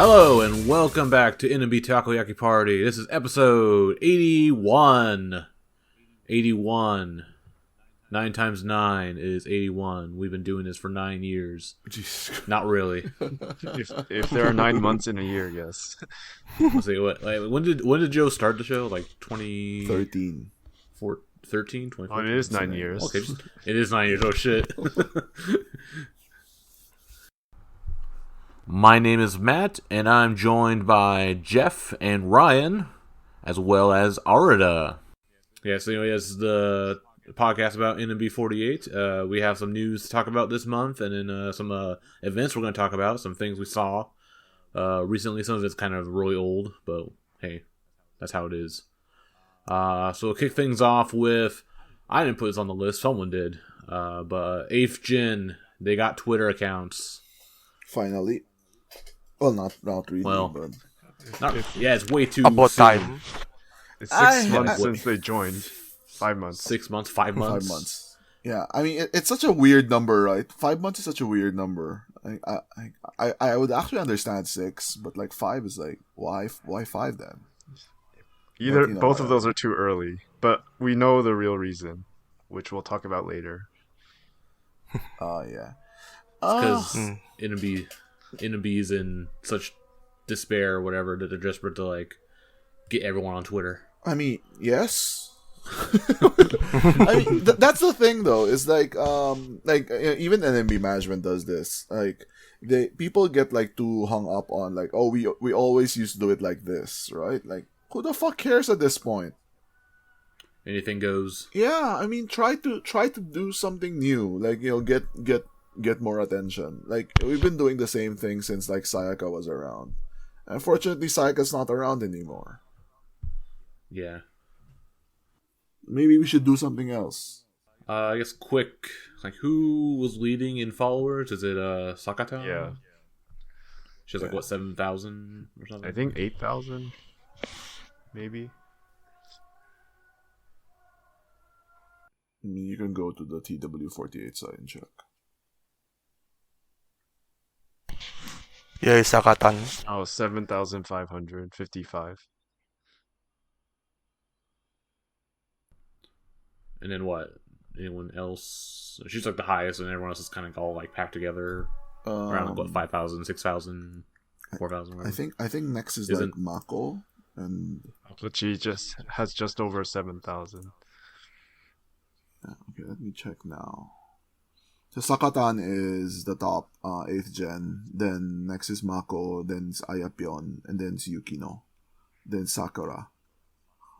Hello and welcome back to NMB Takoyaki Party. This is episode 81. 81. 9 times 9 is 81. We've been doing this for 9 years. Jeez. Not really. if there are 9 months in a year, yes. Let's see, when did Joe start the show? Like 2013. 13? Oh, it is 9 years. Okay, it is 9 years. Oh shit. My name is Matt, and I'm joined by Geoff and Ryan, as well as Arida. Yeah, so anyway, this is the podcast about NMB 48. We have some news to talk about this month, and then some events we're going to talk about, some things we saw recently. Some of it's kind of really old, but hey, that's how it is. So we'll kick things off with, I didn't put this on the list, someone did, but 8th Gen, they got Twitter accounts. Finally. Well, not really, but... it's way too about soon. time. It's 6 months since they joined. 5 months. 6 months, 5 months. 5 months. Yeah, I mean, it's such a weird number, right? 5 months is such a weird number. I would actually understand 6, but like 5 is like, why 5 then? Either but, both of those are too early, but we know the real reason, which we'll talk about later. Yeah. Because NMB's in such despair or whatever that they're desperate to like get everyone on Twitter. I mean, yes. I mean, that's the thing though. Is like even NMB management does this. Like people get like too hung up on like, oh, we always used to do it like this, right? Like, who the fuck cares at this point? Anything goes. Yeah, I mean, try to do something new. Like, you know, get more attention. Like, we've been doing the same thing since like Sayaka was around. Unfortunately, Sayaka's not around anymore. Yeah. Maybe we should do something else. I guess quick, like who was leading in followers? Is it Sakata? Yeah. She has like what, 7,000 or something? I think 8,000, maybe. I mean, you can go to the TW48 site and check. Yeah, Sakatan. Oh, 7,555. And then what? Anyone else? She's like the highest, and everyone else is kind of all like packed together around like, what, 5,000, 6,000, 4,000. I think next is like Mako, and But she has just over 7,000. yeah, okay, let me check now. So Sakatan is the top 8th gen, then next is Mako, then it's Ayapion, and then it's Yukino, then Sakura.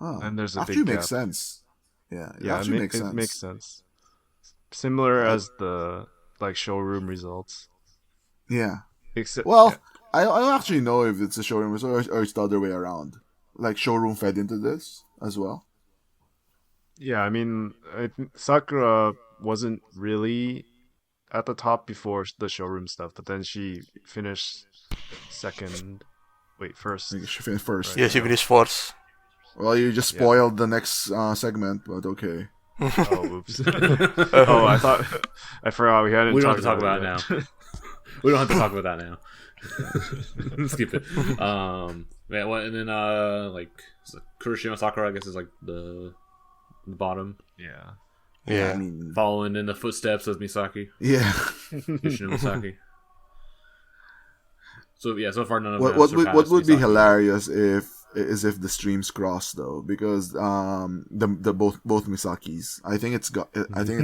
And there's a actually big makes gap. sense. Yeah, it Yeah, actually makes sense. It makes sense. Similar as the like showroom results. Yeah. Except, Well, I don't actually know if it's a showroom result or it's the other way around. Like showroom fed into this as well. yeah, I mean, Sakura wasn't really at the top before the showroom stuff, but then she finished first. I think she finished first. Right. Yeah, she finished fourth. Well, you just spoiled the next segment, but okay. Oh, oops. Oh, I forgot we hadn't. We don't have to talk about it now. We don't have to talk about that now. Skip it. Yeah, what? And then like Kurashima Sakura, I guess, is like the bottom. Yeah. Yeah. I mean, Following in the footsteps of Misaki. yeah. Yoshida Misaki. So yeah, so far none of them. What have would be Misaki. hilarious if the streams cross though, because the both Misakis. I think it's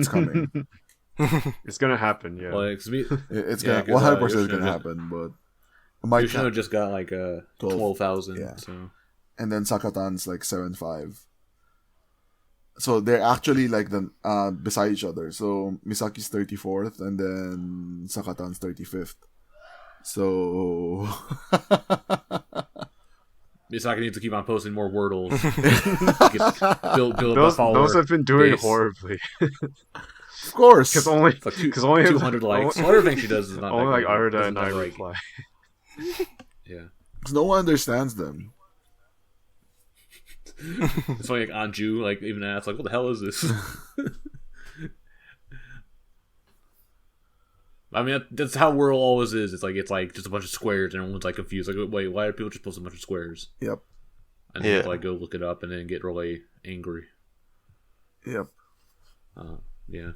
coming. It's gonna happen. Yeah. Like, It's Yeah, gonna 100% Yoshida is gonna just- happen, but Yoshino just got like 12,000. Yeah. So and then Sakatan's like 7.5. So they're actually like beside each other. So Misaki's 34th and then Sakatan's 35th. So Misaki needs to keep on posting more Wordles. build those have been doing base. horribly. of course, Because only It's like only 200 likes. Well, everything she does is not only that like good. Arida and I Like, reply. yeah. because no one understands them. It's funny, like Anju, like even asks, like, "What the hell is this?" I mean, that's how World always is. It's like just a bunch of squares, and everyone's like confused. Like, wait, why are people just post a bunch of squares? Yep. And then people like go look it up, and then get really angry. Yep. Yeah.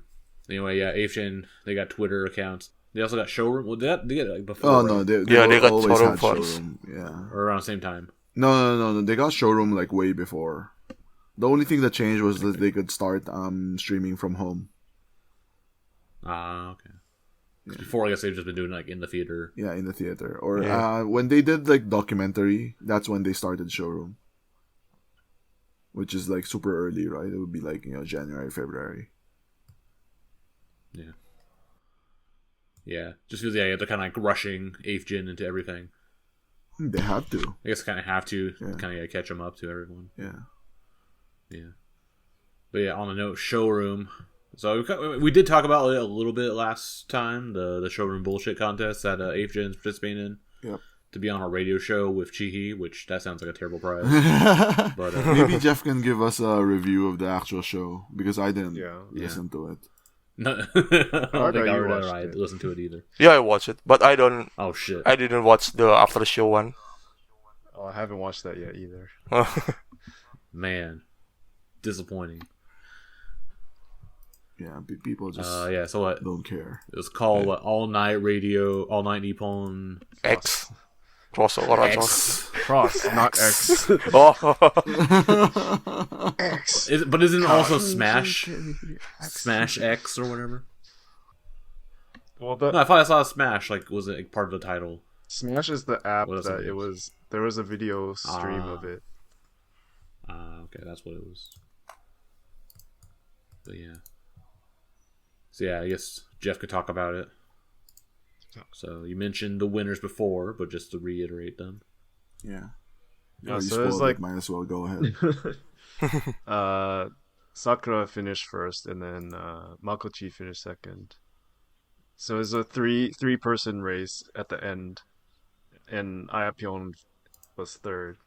Anyway, yeah, Asian, they got Twitter accounts. They also got Showroom. Well, they get it like before. Oh, no. right? They got always Showroom had first. Showroom. Yeah. Or around the same time. No. They got Showroom like way before. The only thing that changed was that they could start streaming from home. Okay. Before, I guess they've just been doing like in the theater. Yeah, in the theater. Or when they did like documentary, that's when they started Showroom. Which is like super early, right? It would be like, January, February. Yeah. Yeah. Just because, they're kind of like rushing 8th Gen into everything. They have to. I guess kind of have to kind of catch them up to everyone. Yeah. Yeah. But yeah, on the note, Showroom. So we did talk about it a little bit last time, the Showroom bullshit contest that 8th Gen's participating in. Yep. To be on a radio show with Chihhi, which that sounds like a terrible prize. But maybe Geoff can give us a review of the actual show because I didn't listen to it. No, I don't think I listened to it either. Yeah, I watched it, but I don't. Oh shit! I didn't watch the after show one. Oh, I haven't watched that yet either. Man, disappointing. Yeah, people just so what? Don't care. It was called All Night Radio, All Night Nippon X. Crossover. Cross, not X. Oh. X. But isn't it also Smash? Smash X or whatever? Well, No, I thought I saw Smash. Like, was it like, part of the title? Smash is the app What else that it it is? was. There was a video stream of it. Okay, that's what it was. But yeah. So yeah, I guess Geoff could talk about it. So you mentioned the winners before, but just to reiterate them. Yeah. Yeah, You so it's spoiled like it, might as well go ahead. Sakura finished first, and then Makochi finished second. So it was a three-person race at the end, and Ayapion was third.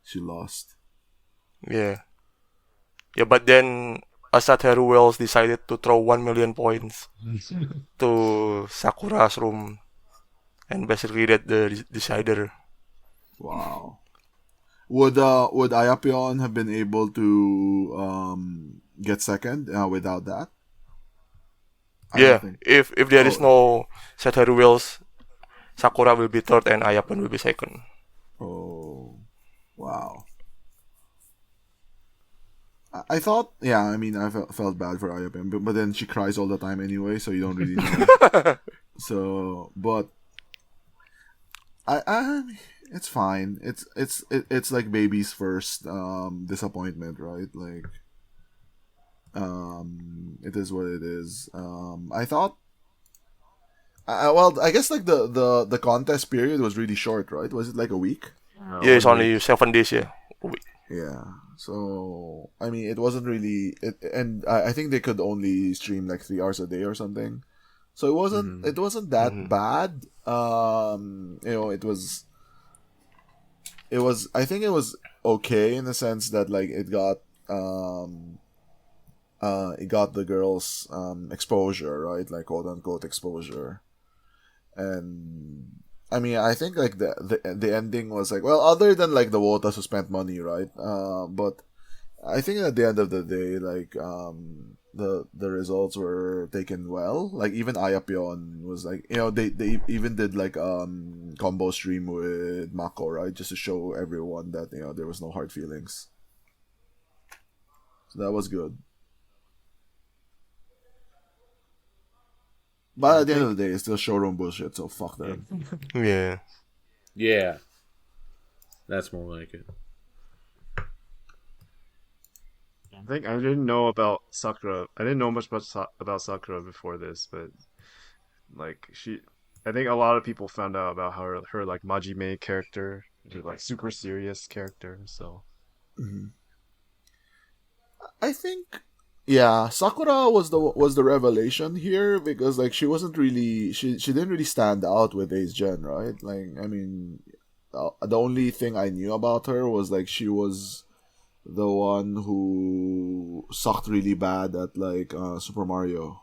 She lost. Yeah. Yeah, but then Asateru Wells decided to throw 1 million points to Sakura's room and basically that the decider. Wow. Would Ayapion have been able to get second without that? Yeah, if there is no Asateru Wells, Sakura will be third and Ayapion will be second. Oh, wow. I thought, I felt bad for Ayapion, but then she cries all the time anyway, so you don't really know. So, but I it's fine. It's like baby's first disappointment, right? Like, it is what it is. I thought, I guess like the contest period was really short, right? Was it like a week? Yeah, it's only 7 days. Yeah. Yeah. So it wasn't really, and I think they could only stream like 3 hours a day or something. So it wasn't that bad. It was. I think it was okay in the sense that like it got the girls exposure, right? Like quote unquote exposure, and I think like the ending was like, well, other than like the Wotas who spent money, right? But I think at the end of the day, like the results were taken well. Like even Ayapion was like, they even did like combo stream with Mako, right? Just to show everyone that there was no hard feelings. So that was good. But at the end of the day, it's still showroom bullshit, so fuck them. Yeah. Yeah. That's more like it. I think I didn't know about Sakura. I didn't know much about Sakura before this, but like I think a lot of people found out about her like Majime character, her like super serious character. So, I think, Sakura was the revelation here because like she wasn't really she didn't really stand out with Ace Gen, right? Like the only thing I knew about her was like she was the one who sucked really bad at like Super Mario.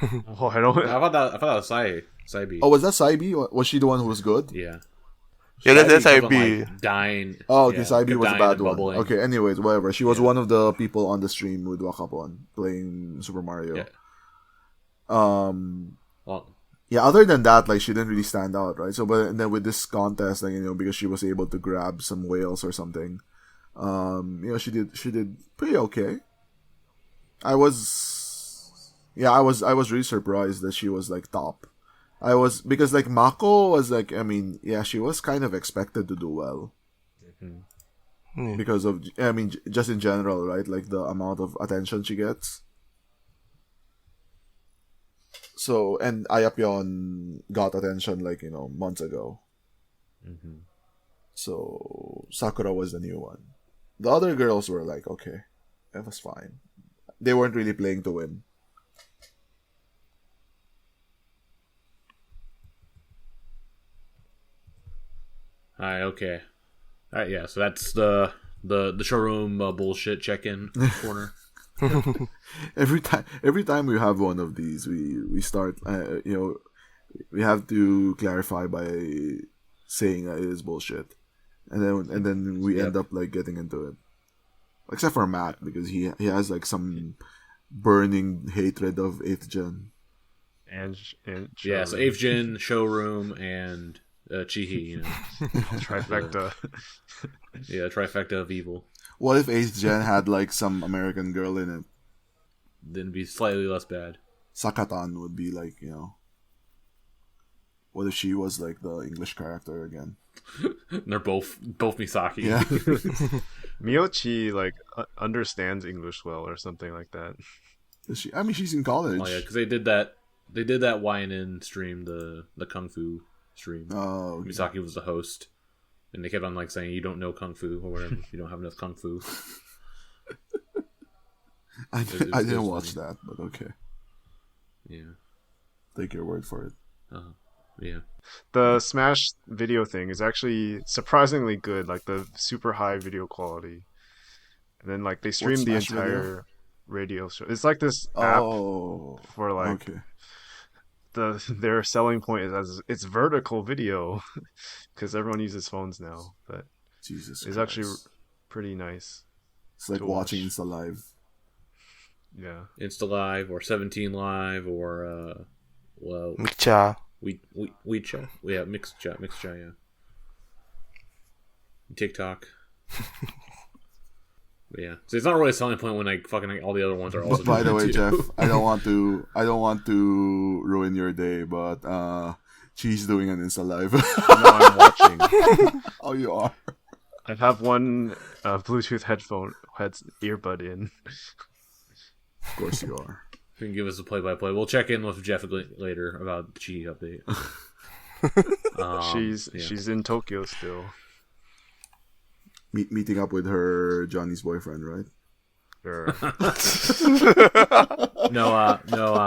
Oh, I don't. I thought that was Saibi. Oh, was that Saibi? Was she the one who was good? Yeah. Yeah, that's kept on, Aipi. like, dying. Oh, okay, Yeah, Saibi kept was a dying bad and one. bubbling. Okay, anyways, whatever. She was Yeah. one of the people on the stream with Wakapon playing Super Mario. Yeah. Well, Yeah, other than that, like, she didn't really stand out, right? So, but then with this contest, like, because she was able to grab some whales or something, she did pretty okay. I was really surprised that she was, like, top. Because, like, Mako was, like, she was kind of expected to do well. Mm. Because of, just in general, right? Like, the amount of attention she gets. So, and Ayapyeon got attention, like, months ago. So, Sakura was the new one. The other girls were like, okay, that was fine. They weren't really playing to win. Alright, okay. Alright, yeah, so that's the showroom bullshit check-in corner. Every time we have one of these, we start, we have to clarify by saying it is bullshit. And then we end up, like, getting into it. Except for Matt, because he has, like, some burning hatred of 8th gen. And Yeah, so 8th gen, showroom, and Chihhi, trifecta. Yeah, trifecta of evil. What if 8th gen had, like, some American girl in it? Then it'd be slightly less bad. Sakatan would be, like, what if she was, like, the English character again? And they're both Misaki. Yeah. Miyochi, like, understands English well or something like that. She's in college. Oh yeah, because they did that YNN stream, the Kung Fu stream. Oh, okay. Misaki was the host, and they kept on, like, saying you don't know Kung Fu or whatever. You don't have enough Kung Fu. I didn't watch funny. that, but okay. Yeah. Take your word for it. Yeah. The Smash video thing is actually surprisingly good, like the super high video quality. And then, like, they streamed the Smash entire radio show. It's like this app Oh, for, like, okay. their selling point is as it's vertical video because everyone uses phones now. But Jesus it's Christ. actually pretty nice. It's like to watching watch. Instalive. Yeah. Instalive or 17 Live or Mikcha. WeChat. Yeah, Mixchat, yeah. TikTok. But yeah, so it's not really a selling point when, like, fucking, like, all the other ones are also. But by the doing way, it too. Geoff, I don't want to ruin your day, but she's doing an Insta Live. No, I'm watching. Oh, you are. I have one Bluetooth earbud in. Of course you are. You can give us a play-by-play. We'll check in with Geoff later about the Chihhi update. She's in Tokyo still. Meeting up with her Johnny's boyfriend, right? Sure. No,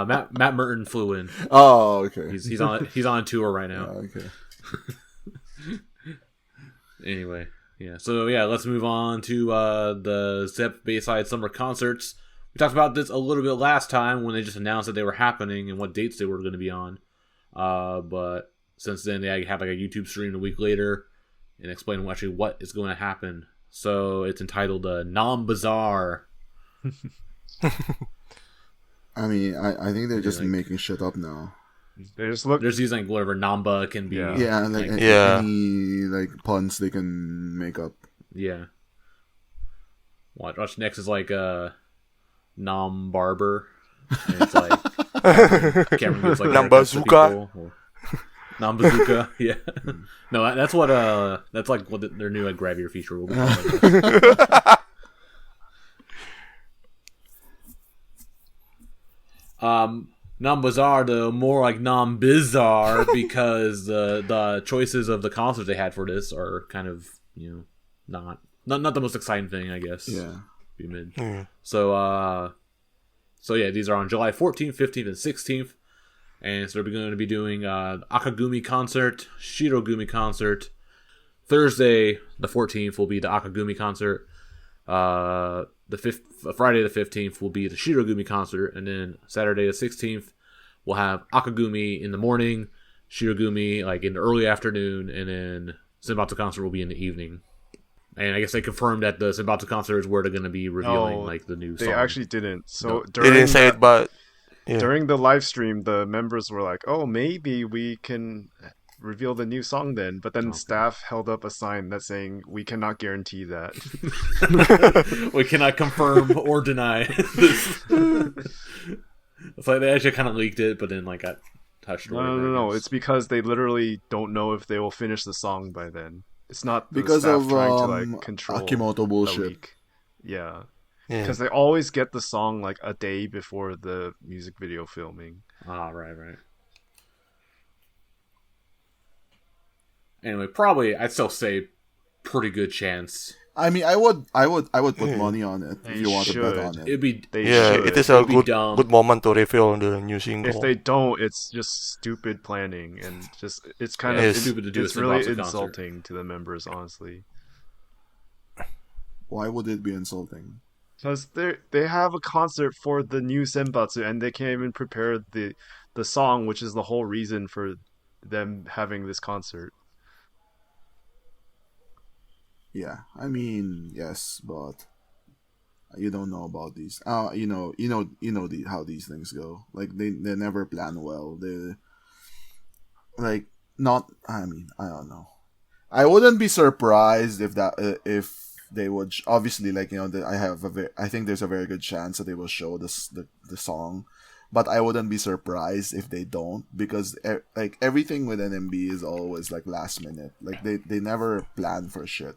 Matt Merton flew in. Oh, okay. He's on tour right now. Oh, okay. Anyway, yeah. So yeah, let's move on to the Zepp Bayside Summer Concerts. We talked about this a little bit last time when they just announced that they were happening and what dates they were going to be on. But since then, they have, like, a YouTube stream a week later and explain actually what is going to happen. So it's entitled NAMBAZAAR. I mean, I think they're just like- making shit up now. They just look. There's these, like, whatever Namba can be. Yeah. Yeah, like, Yeah. any, like, puns they can make up. Yeah. Watch next is, like, Nam Barber. And it's like I can't remember. It's like Nambazooka. Nambazooka. Yeah. No, that's what that's like what their new, like, Grab Your feature will be called. NAMBAZAAR, the more like NAMBIZARRE, because the choices of the concerts they had for this are kind of, not the most exciting thing, I guess. Yeah. Be mid. Mm. So yeah, these are on July 14th, 15th, and 16th. And so they're going to be doing Akagumi concert, Shirogumi concert. Thursday, the 14th, will be the Akagumi concert. Friday the 15th will be the Shirogumi concert, and then Saturday the 16th, we'll have Akagumi in the morning, Shirogumi like in the early afternoon, and then Senbatsu concert will be in the evening. And I guess they confirmed that the Senbatsu concert is where they're going to be revealing like the new song. They actually didn't. So They didn't say it, but yeah. During the live stream, the members were like, "Oh, maybe we can reveal the new song then." But then staff held up a sign that's saying, "We cannot guarantee that." We cannot confirm or deny this. It's like they actually kind of leaked it, but then like got touched. No. It's because they literally don't know if they will finish the song by then. It's not because staff of trying to like control Akimoto bullshit. Yeah. Because they always get the song like a day before the music video filming. Ah, right. Anyway, probably I'd still say pretty good chance. I mean, I would put money on it if you want to bet on it. It is a good moment to reveal the new single. If they don't, it's just stupid planning and just it's kind of stupid to do. It's really insulting to the members, honestly. Why would it be insulting? Because they have a concert for the new Senbatsu and they can't even prepare the song, which is the whole reason for them having this concert. Yeah, I mean, yes, but you don't know about these. How these things go. Like they never plan well. They like not. I mean, I don't know. I wouldn't be surprised if they would obviously I think there's a very good chance that they will show the song, but I wouldn't be surprised if they don't, because like everything with NMB is always like last minute. Like they never plan for shit.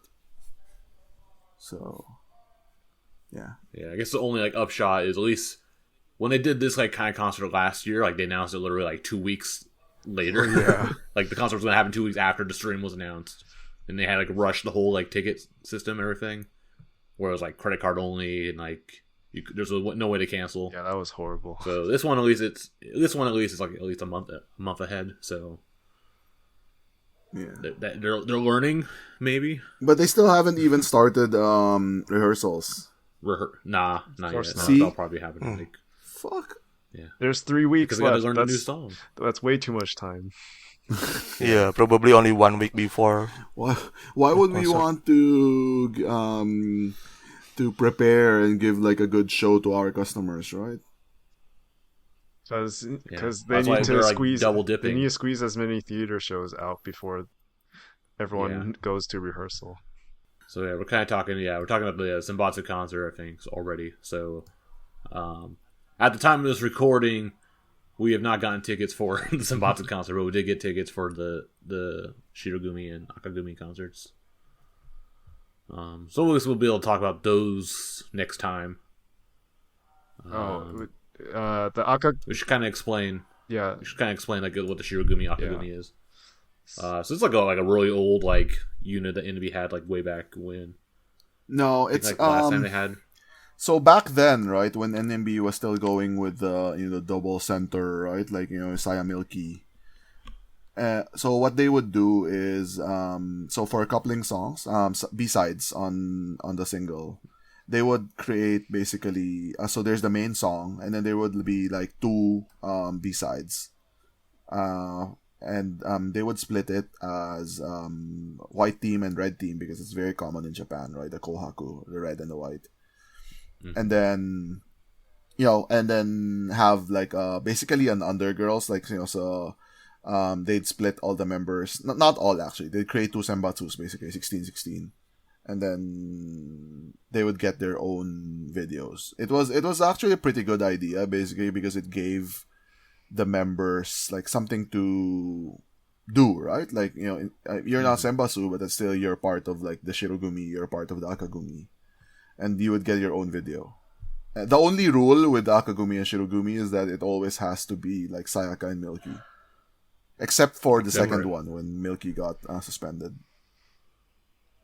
So yeah, I guess the only like upshot is at least when they did this like kind of concert last year, like they announced it literally like 2 weeks later. Yeah. Like the concert was going to happen 2 weeks after the stream was announced. And they had like rushed the whole like ticket system and everything, where it was like credit card only and like there's no way to cancel. Yeah, that was horrible. So this one at least is like at least a month ahead. So yeah, they're learning maybe, but they still haven't even started rehearsals. Not yet. See? That'll probably happen. Like fuck. Yeah, there's 3 weeks because we left. got to learn a new song. That's way too much time. Yeah, probably only 1 week before. Why would we want to prepare and give like a good show to our customers, right? Because they need to squeeze double dipping. They need to squeeze as many theater shows out before everyone goes to rehearsal. So yeah, we're kind of talking. Yeah, we're talking about the Senbatsu concert, I think, already. So, at the time of this recording, we have not gotten tickets for the Senbatsu concert, but we did get tickets for the Shirogumi and Akagumi concerts. So we'll be able to talk about those next time. We should kind of explain. Yeah, we should kind of explain like what the Shirogumi Akagumi is. So it's like a really old like unit that NB had like way back when. No, it's like last time they had. So back then, right, when NMB was still going with the double center, right, like Saya Milky. So what they would do is so for coupling songs, B-sides on the single, they would create basically so there's the main song and then there would be like 2 B-sides. And they would split it as white team and red team because it's very common in Japan, right? The kohaku, the red and the white. And then have like basically an undergirls, like so they'd split all the members, not all actually, they'd create 2 senbatsus basically 16-16, and then they would get their own videos. It was actually a pretty good idea basically because it gave the members like something to do, right? Like you're not senbatsu, but it's still you're part of like the Shirogumi, you're part of the Akagumi, and you would get your own video. The only rule with Akagumi and Shirogumi is that it always has to be like Sayaka and Milky, except for the second one when Milky got suspended.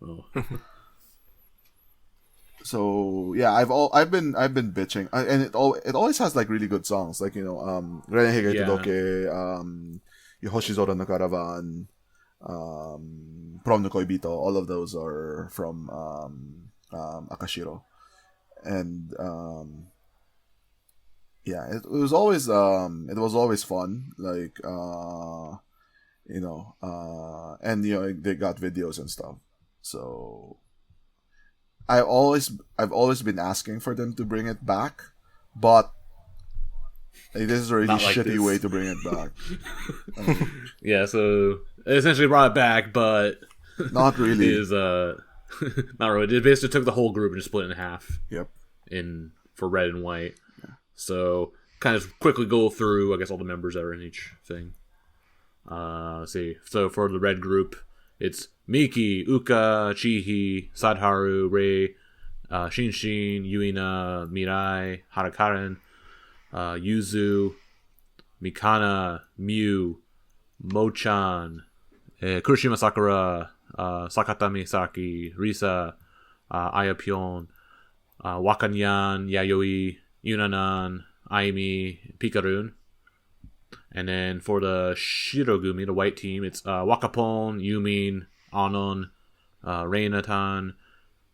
Oh. So yeah, I've been bitching, and it always has like really good songs, like Renehige Todoke, Yoshizora no Caravan, Prom no Koibito. All of those are from Akashiro, and yeah, it was always fun. Like and they got videos and stuff. So I've always been asking for them to bring it back, but this is a really Not like shitty this. way to bring it back. Yeah, so they essentially brought it back, but Not really. is not really. They basically took the whole group and just split it in half. Yep. For red and white. So kind of quickly go through, I guess, all the members that are in each thing. Let's see. So for the red group, it's Miki, Uka, Chihhi, Sadharu, Rei, Shinshin, Yuina, Mirai, Harakaren, Yuzu, Mikana, Mew, Mochan, Kurishima Sakura, Sakata Misaki, Risa, Ayapion, Wakanyan, Yayoi, Yunanan, Aimi, Pikarun. And then for the Shirogumi, the white team, it's Wakapon, Yumin, Anon, Reinatan,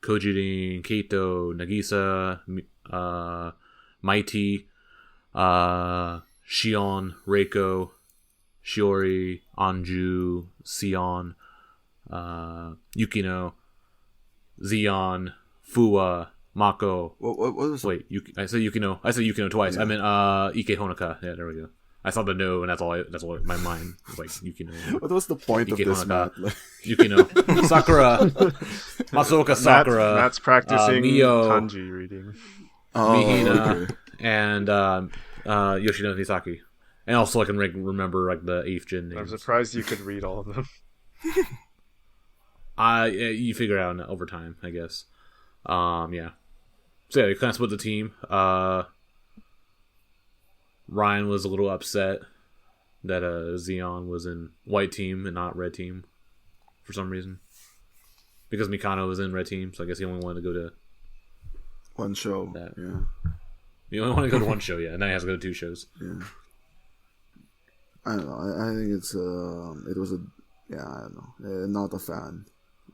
Kojirin, Keito, Nagisa, Mighty, Shion, Reiko, Shiori, Anju, Sion, Yukino, Zeon, Fuwa, Mako. What was Wait, I said Yukino. I said Yukino twice. Yeah. I meant Ike Honoka. Yeah, there we go. I saw the no, and that's all. That's all. My mind was like Yukino. What was the point of Ike this, Honoka. Matt? Like, Yukino, Sakura, Masaoka Sakura, Matt's practicing Mio, kanji reading. Mihina, okay. and Yoshida Misaki. And also, I can remember like the 8th gen I'm names. surprised you could read all of them. You figure it out over time, I guess. Yeah. So yeah, you kind of split the team. Ryan was a little upset that Zeon was in white team and not red team for some reason. Because Mikano was in red team, so I guess he only wanted to go to One show. that. Yeah. He only wanted to go to one show, yeah. Now he has to go to 2 shows. Yeah. I don't know. I think it's it was I don't know. Not a fan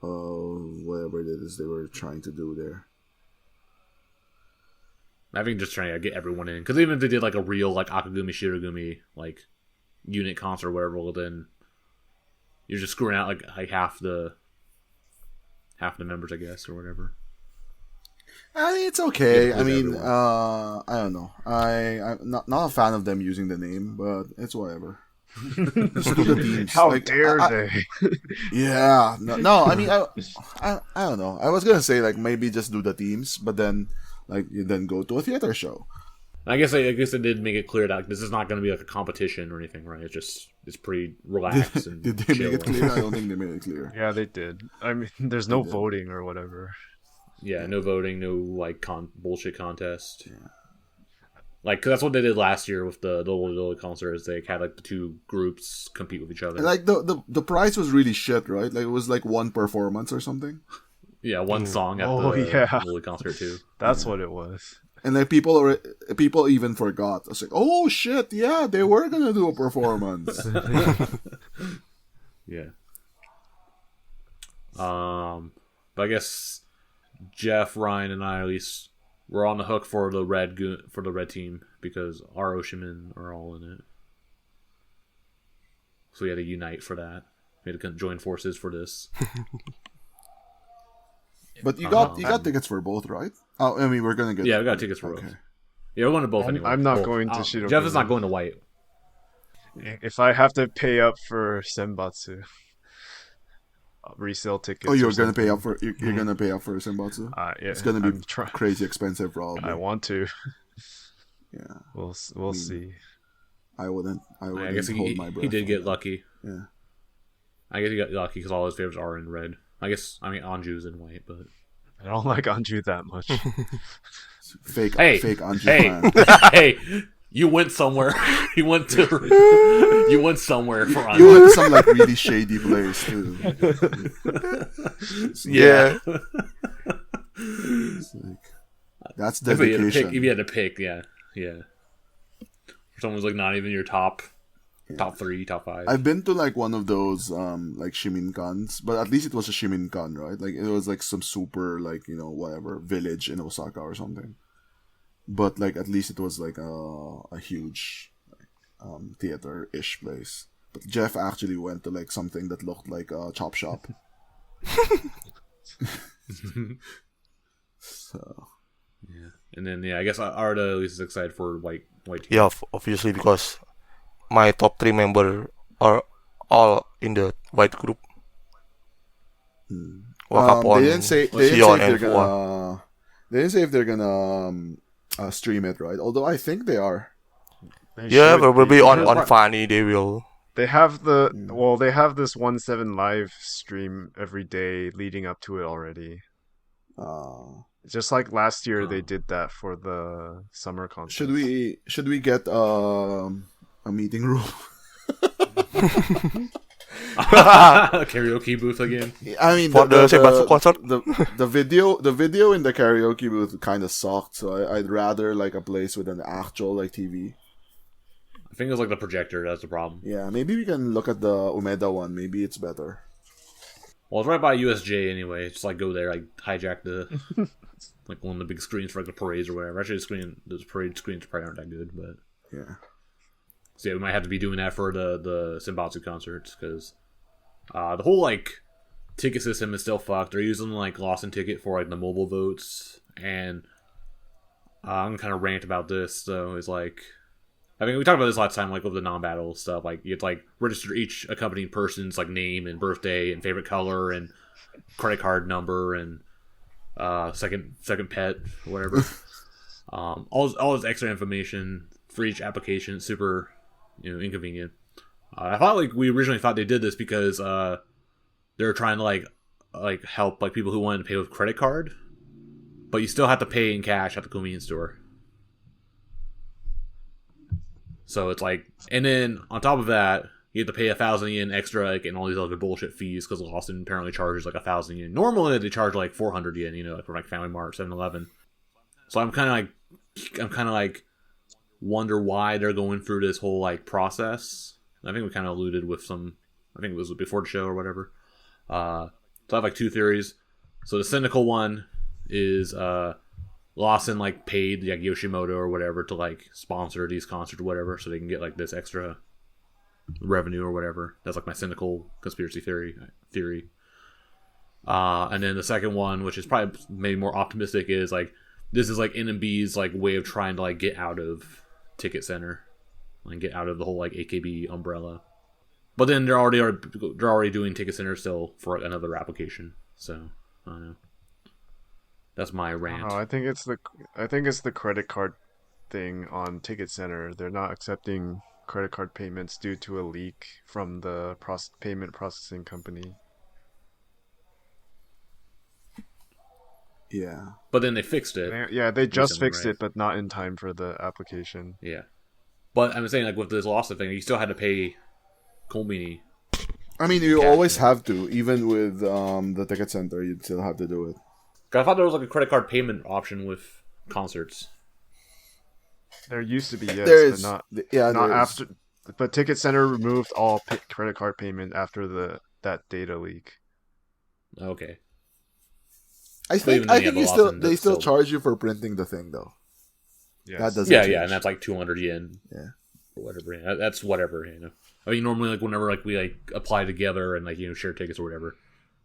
of whatever it is they were trying to do there. I think just trying to get everyone in. Because even if they did like a real like Akagumi Shirogumi like unit concert or whatever, well then you're just screwing out like half the members, I guess, or whatever. I mean, it's okay. Yeah, I mean, everyone. I don't know. I'm not a fan of them using the name, but it's whatever. Just do the teams. How Like, dare they? Yeah, no. I mean, I don't know. I was gonna say like maybe just do the teams, but then like you then go to a theater show. I guess they did make it clear that this is not going to be like a competition or anything, right? It's pretty relaxed and Did they chill. make it clear? I don't think they made it clear. Yeah, they did. I mean, there's no voting or whatever. Yeah, no voting, no like bullshit contest. Yeah. Like, 'cause that's what they did last year with the little concerts. They had like the 2 groups compete with each other. And like the price was really shit, right? Like it was like one performance or something. Yeah, one song at Oh, the yeah. Lily concert too. That's what it was. And like people even forgot. I was like, oh shit, yeah, they were gonna do a performance. Yeah. But I guess Geoff, Ryan, and I at least were on the hook for the red team because our Oshimen are all in it. So we had to unite for that. We had to join forces for this. But you got tickets for both, right? Oh, I mean, we're gonna get. Yeah, we got tickets for both. Okay. Yeah, we're going to both anyway. I'm not Both. going to Shirogumi. Geoff is not going to white. If I have to pay up for Senbatsu resale tickets, Oh, you're or gonna pay something, up for you're gonna pay up for Senbatsu. yeah, It's gonna be I'm try- crazy expensive, probably. I want to. Yeah, We'll see. I wouldn't I guess hold my breath. he did on get that. lucky. Yeah. I guess he got lucky because all his favorites are in red. I mean, Anju's in white, but... I don't like Anju that much. Fake Hey, Anju hey, fan. hey, you went somewhere. You went somewhere for Anju. You went to some like really shady place too. Yeah. It's like, that's If dedication. you had to pick, yeah. Someone's like not even your top 3, top 5. I've been to like one of those like Shiminkan's, but at least it was a Shiminkan, right? Like it was like some super like whatever village in Osaka or something. but like at least it was like a huge theater-ish place. But Geoff actually went to like something that looked like a chop shop. So yeah, and then I guess Arda at least is excited for white team. Yeah, obviously because my top 3 members are all in the white group. Wakapon, they didn't say if Mion, they're and Fua. gonna. They didn't say if they're gonna stream it, right? Although I think they are. They Yeah, should probably be. on Funny they will. They have they have this 1/7 live stream every day leading up to it already. Just like last year, they did that for the summer contest. Should we get a meeting room? Karaoke booth again. I mean, For the Senbatsu concert? the video in the karaoke booth kind of sucked. So I'd rather like a place with an actual like TV. I think it was like the projector. That's the problem. Yeah, maybe we can look at the Umeda one. Maybe it's better. Well, it's right by USJ anyway. Just like go there, like hijack the like one of the big screens for like the parades or whatever. Actually, those parade screens probably aren't that good, but yeah. So yeah, we might have to be doing that for the Senbatsu concerts because the whole like ticket system is still fucked. They're using like Lawson Ticket for like the mobile votes, and I'm gonna kind of rant about this. So it's like, I mean, we talked about this last time, like with the non-battle stuff. Like you have to like register each accompanying person's like name and birthday and favorite color and credit card number and second pet or whatever. All this extra information for each application. It's super, inconvenient. I thought like we originally thought they did this because they were trying to like help like people who wanted to pay with credit card, but you still have to pay in cash at the convenience store. So it's like, and then on top of that, you have to pay 1,000 yen extra, like, and all these other bullshit fees because Lawson apparently charges like 1,000 yen. Normally they charge like 400 yen, like for like Family Mart, 7-Eleven. So I'm kind of like wonder why they're going through this whole like process. I think we kind of alluded with I think it was before the show or whatever. So I have like two theories. So the cynical one is Lawson like paid like Yoshimoto or whatever to like sponsor these concerts or whatever, so they can get like this extra revenue or whatever. That's like my cynical conspiracy theory. And then the second one, which is probably maybe more optimistic, is like this is like NMB's like way of trying to like get out of Ticket Center and get out of the whole like AKB umbrella. But then they're already doing Ticket Center still for another application. So I don't know. That's my rant. I think it's the credit card thing on Ticket Center. They're not accepting credit card payments due to a leak from the payment processing company. Yeah. But then they fixed it. They just recently, fixed right? it, but not in time for the application. Yeah. But I'm saying like with this Lawson thing, you still had to pay Kombini. I mean, you Cash, always have to, even with the Ticket Center, you'd still have to do it. I thought there was like a credit card payment option with concerts. There used to be, yes, There is, but not there is. after. But Ticket Center removed all credit card payment after that data leak. Okay. I even think then you have the Lawson, they that's still still- charge you for printing the thing though. Yes. That doesn't Yeah, change. and that's like 200 yen. Yeah. Or whatever. Yeah, that's whatever. I mean, normally like whenever like we like apply together and like share tickets or whatever,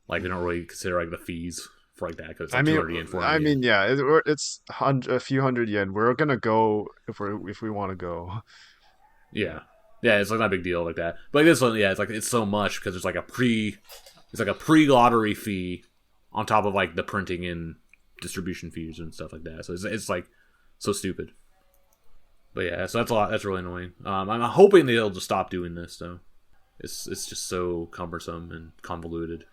like they don't really consider like the fees for like that because it's like 200 yen, 400 yen. yeah, it's a few hundred yen. We're gonna go if we want to go. Yeah, it's like not a big deal like that. But like this one, yeah, it's so much because there's like a pre-lottery fee on top of like the printing and distribution fees and stuff like that. So it's like so stupid. But yeah, so that's a lot. That's really annoying. I'm hoping they'll just stop doing this though. It's just so cumbersome and convoluted.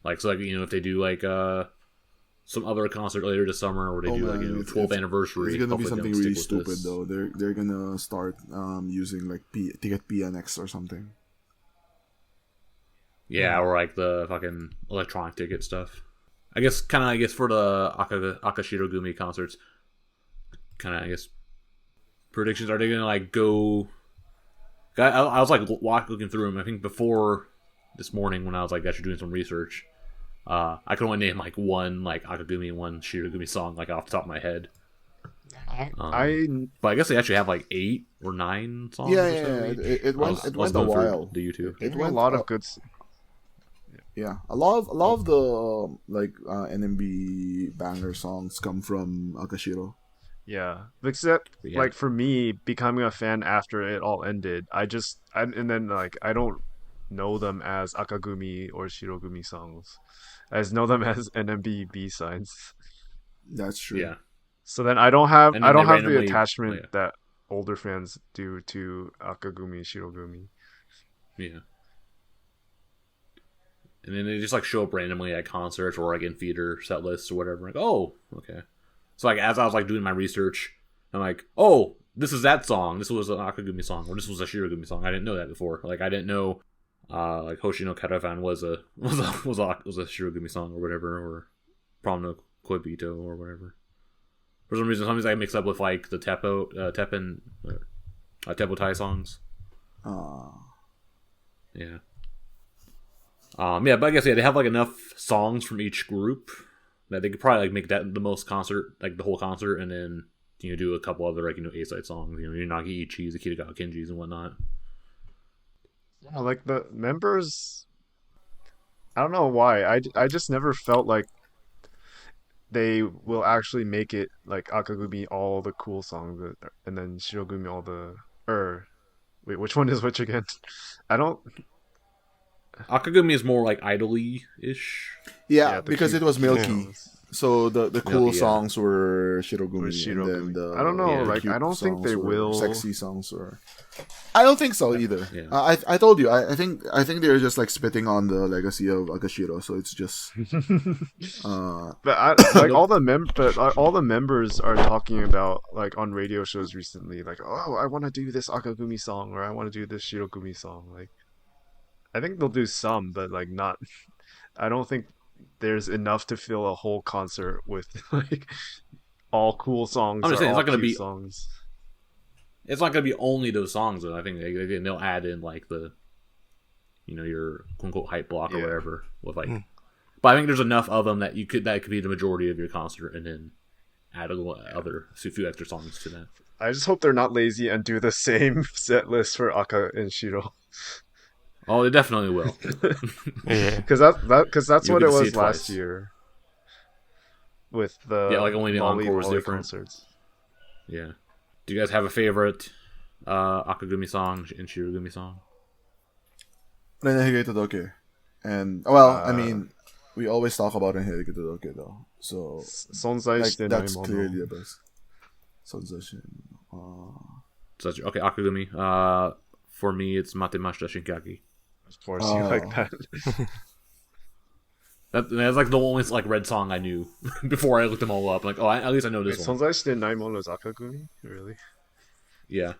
Like so, like if they do like some other concert later this summer, or they do like 12th anniversary. It's gonna be hopefully something they'll really stick with stupid this. though. They're gonna start using like Ticket PNX or something. Yeah, or like the fucking electronic ticket stuff. I guess for the Shirogumi concerts, I guess predictions, are they gonna like go? I was like looking through them. I think before this morning when I was like actually doing some research, I could only name like one like Akagumi and one Shirogumi song like off the top of my head. But I guess they actually have like 8 or 9 songs. Yeah, or yeah, so yeah. each. It went I it was went a known for while. the YouTube. It a went lot of good. Yeah, a lot of the NMB banger songs come from Akashiro. Yeah, except Yeah. like for me, becoming a fan after it all ended, and then like I don't know them as Akagumi or Shirogumi songs. I just know them as NMB B-sides. That's true. Yeah. So then I don't have And then the they randomly- attachment yeah. that older fans do to Akagumi Shirogumi. Yeah. And then they just like show up randomly at concerts or like in theater set lists or whatever. Like, oh, okay. So like as I was like doing my research, I'm like, oh, this is that song. This was an Akagumi song, or this was a Shirogumi song. I didn't know that before. Like I didn't know, like Hoshino Caravan was a Shirogumi song or whatever, or Prom no Koibito or whatever. For some reason, sometimes I mix up with like the Teppen Teppotai songs. Yeah. Yeah, but I guess they have like enough songs from each group that they could probably like make that the most concert, like the whole concert, and then do a couple other like A-side songs, your Nagi Ichis, the Kitagawa Kenjis, and whatnot. Yeah, like the members, I don't know why. I just never felt like they will actually make it like Akagumi all the cool songs, and then Shirogumi all the wait, which one is which again? I don't. Akagumi is more like idly-ish. Yeah, the because cute it was milky. songs. So the cool Milky, yeah. songs were Shirogumi, With Shirogumi. and then I don't know, the like, cute I don't think they songs were will- sexy songs or. I don't think so either. Yeah. I told you. I think they're just like spitting on the legacy of Akashiro. So it's just. But like all the members are talking about like on radio shows recently, like, oh, I want to do this Akagumi song, or I want to do this Shirogumi song. Like, I think they'll do some, but like not. I don't think there's enough to fill a whole concert with like all cool songs. I'm just or saying, it's all not gonna cute be- songs. It's not gonna be only those songs, though. I think they'll add in like the, your quote unquote hype block or Yeah. whatever with like. But I think there's enough of them that could be the majority of your concert, and then add a few extra songs to that. I just hope they're not lazy and do the same set list for Aka and Shiro. Oh, they definitely will. Yeah. Because that's You'll what get it to see was it last twice. year with the Yeah, like only the Molly encore was Molly different. concerts. Yeah. Do you guys have a favorite Akagumi song and Shirogumi song? Renehige Todoke. And, well, I mean, we always talk about Renehige Todoke though. So, Sonzai like, shite that's nai clearly mono. the best. Sonzai. So okay, Akagumi. For me, it's Matemashita Shinkaki. Of course, you like that. That's like the only like red song I knew before I looked them all up. Like, oh, at least I know Wait, this one. Sonzai shite nai mono is Akagumi? Really? Yeah.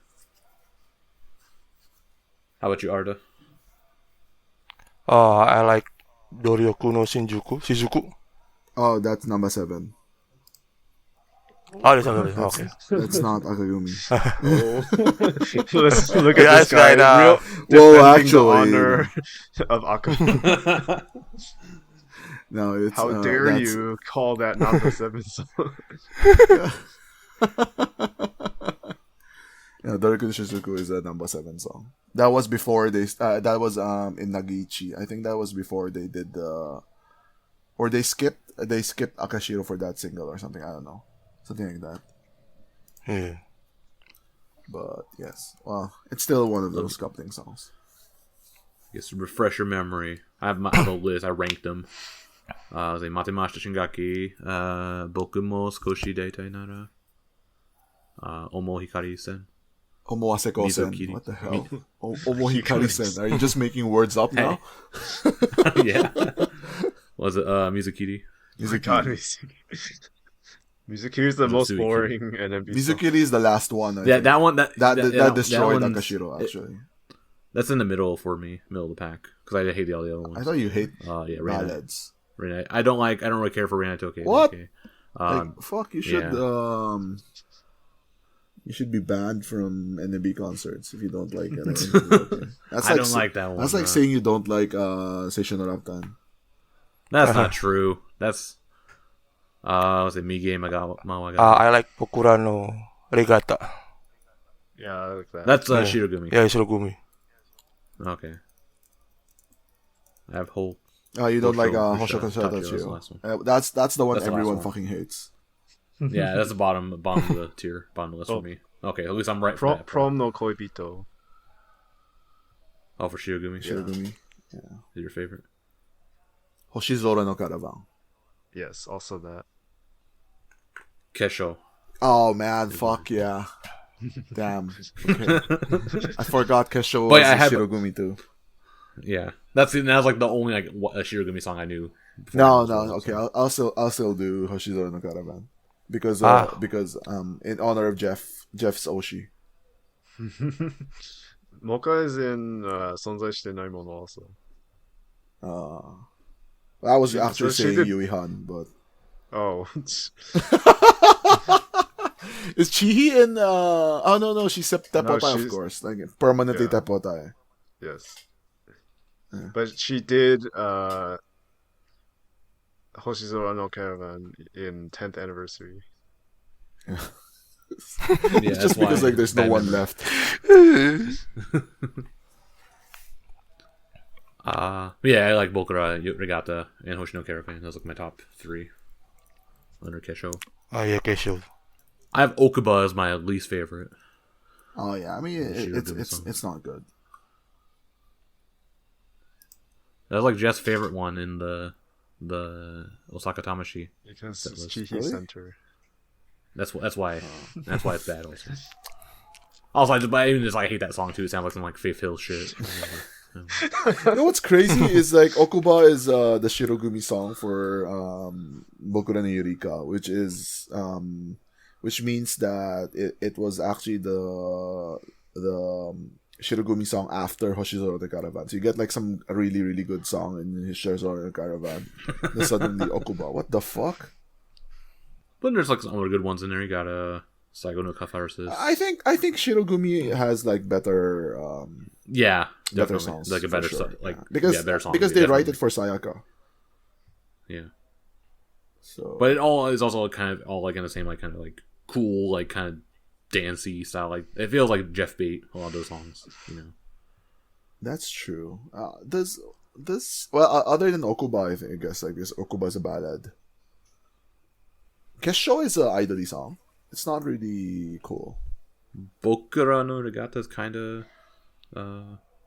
How about you, Arda? I like Doryoku no Shizuku. Oh, that's number 7. Oh, that's another. Okay. That's not Akagumi. Let's look at Yeah, this it's guy. kinda- Real Well, defending actually- the honor of Akagumi. No, it's. How dare that's- you call that not the 7th song? Yeah, Doryoku Shizuku is a number 7 song. That was before they. That was in Nagichi. I think that was before they did the. Or they skipped Akashiro for that single or something. I don't know, something like that. Yeah. But yes, well, it's still one of those coupling songs. Just to refresh your memory. I have my list. I ranked them. Say Matemashita Shingaki, Boku mo Skoshi Deitai Nara, Omo Hikari-sen. Omoaseko-sen. Mizukiri. What the hell? Omohikari-sen. Are you just making words up now? Yeah. Was it Mizukiri? God, Mizukiri is the most Mizukiri. boring NMB song. Mizukiri is the last one. I Yeah, think. that one. that destroyed one's- Akashiro. Actually, That's in the middle for me, middle of the pack, because I hate all the other ones. I thought you hate Yeah, Reina. ballads. Reina. I don't really care for Reina Toke. What? Okay. Like, fuck, you should yeah. You should be banned from NMB concerts if you don't like it. That's I don't like that one. That's like saying you don't like Seishun no Raptan. That's not true. That's Was it Mige Mawagata? I like Pokurano Regata. Yeah, I like that. That's Shirogumi. Yeah, Shirogumi. Okay. I have whole. Oh, you don't like Hosho Hosho Tachio, Tachio. that's the last one. That's the one That's the last everyone one. fucking hates. Yeah, that's the bottom of the tier, bottom of the list for me. Okay, at least I'm right for that. Prom no Koibito. Oh, for Shirogumi. Shirogumi. Is your favorite? Hoshizora no Caravan. Yes, also that. Kesho. Oh man, fuck yeah. Damn. Okay. I forgot Kesho But was I have- Shirogumi too. Yeah, that was like the only like Shirogumi song I knew. No, okay. I'll still do Hoshizora no Caravan because in honor of Jeff's Oshi. Mocha is in Sonzai Shite Nai Mono also. I was actually she saying did- Yui Han, but Oh. is Chihhi in? Oh no, she's Tepotai, of she's- course, like permanently Yeah. Tepotai. Yes. But she did Hoshizora no Caravan in 10th anniversary. Yeah, It's just because like there's no bad one memory. left. Yeah, I like Bokura, Regata, and Hoshino Caravan. Those are like my top 3 under Kesho. Yeah, Kesho. I have Okuba as my least favorite. Oh yeah, I mean Shirogumi song. it's not good. That's like Jeff's favorite one in the Osaka Tamashi. Because That it's was- Chihhi Really? Center. That's why it's bad. Also, I even just like hate that song too. It sounds like some like Faith Hill shit. You know what's crazy is like Okuba is the Shirogumi song for Boku no Yurika, which means that it was actually the Shirogumi song after Hoshizora no Caravan. So you get like some really really good song in Hoshizora no Caravan. Then suddenly Okuba. What the fuck? But there's like some other good ones in there. You got Saigo no Catharsis. I think Shirogumi has like better Yeah, better definitely. songs, Like a better for sure. song. Like because better songs. because they write definitely. it for Sayaka. Yeah, So but it all is also kind of all like in the same like kind of like cool like kind of dancey style. Like it feels like Jeff Bate a lot of those songs. You know. that's true. Does well other than Okuba, I guess like this Okuba is a ballad. Kesho is a idol song. It's not really cool. Bokura no Regata is kind of.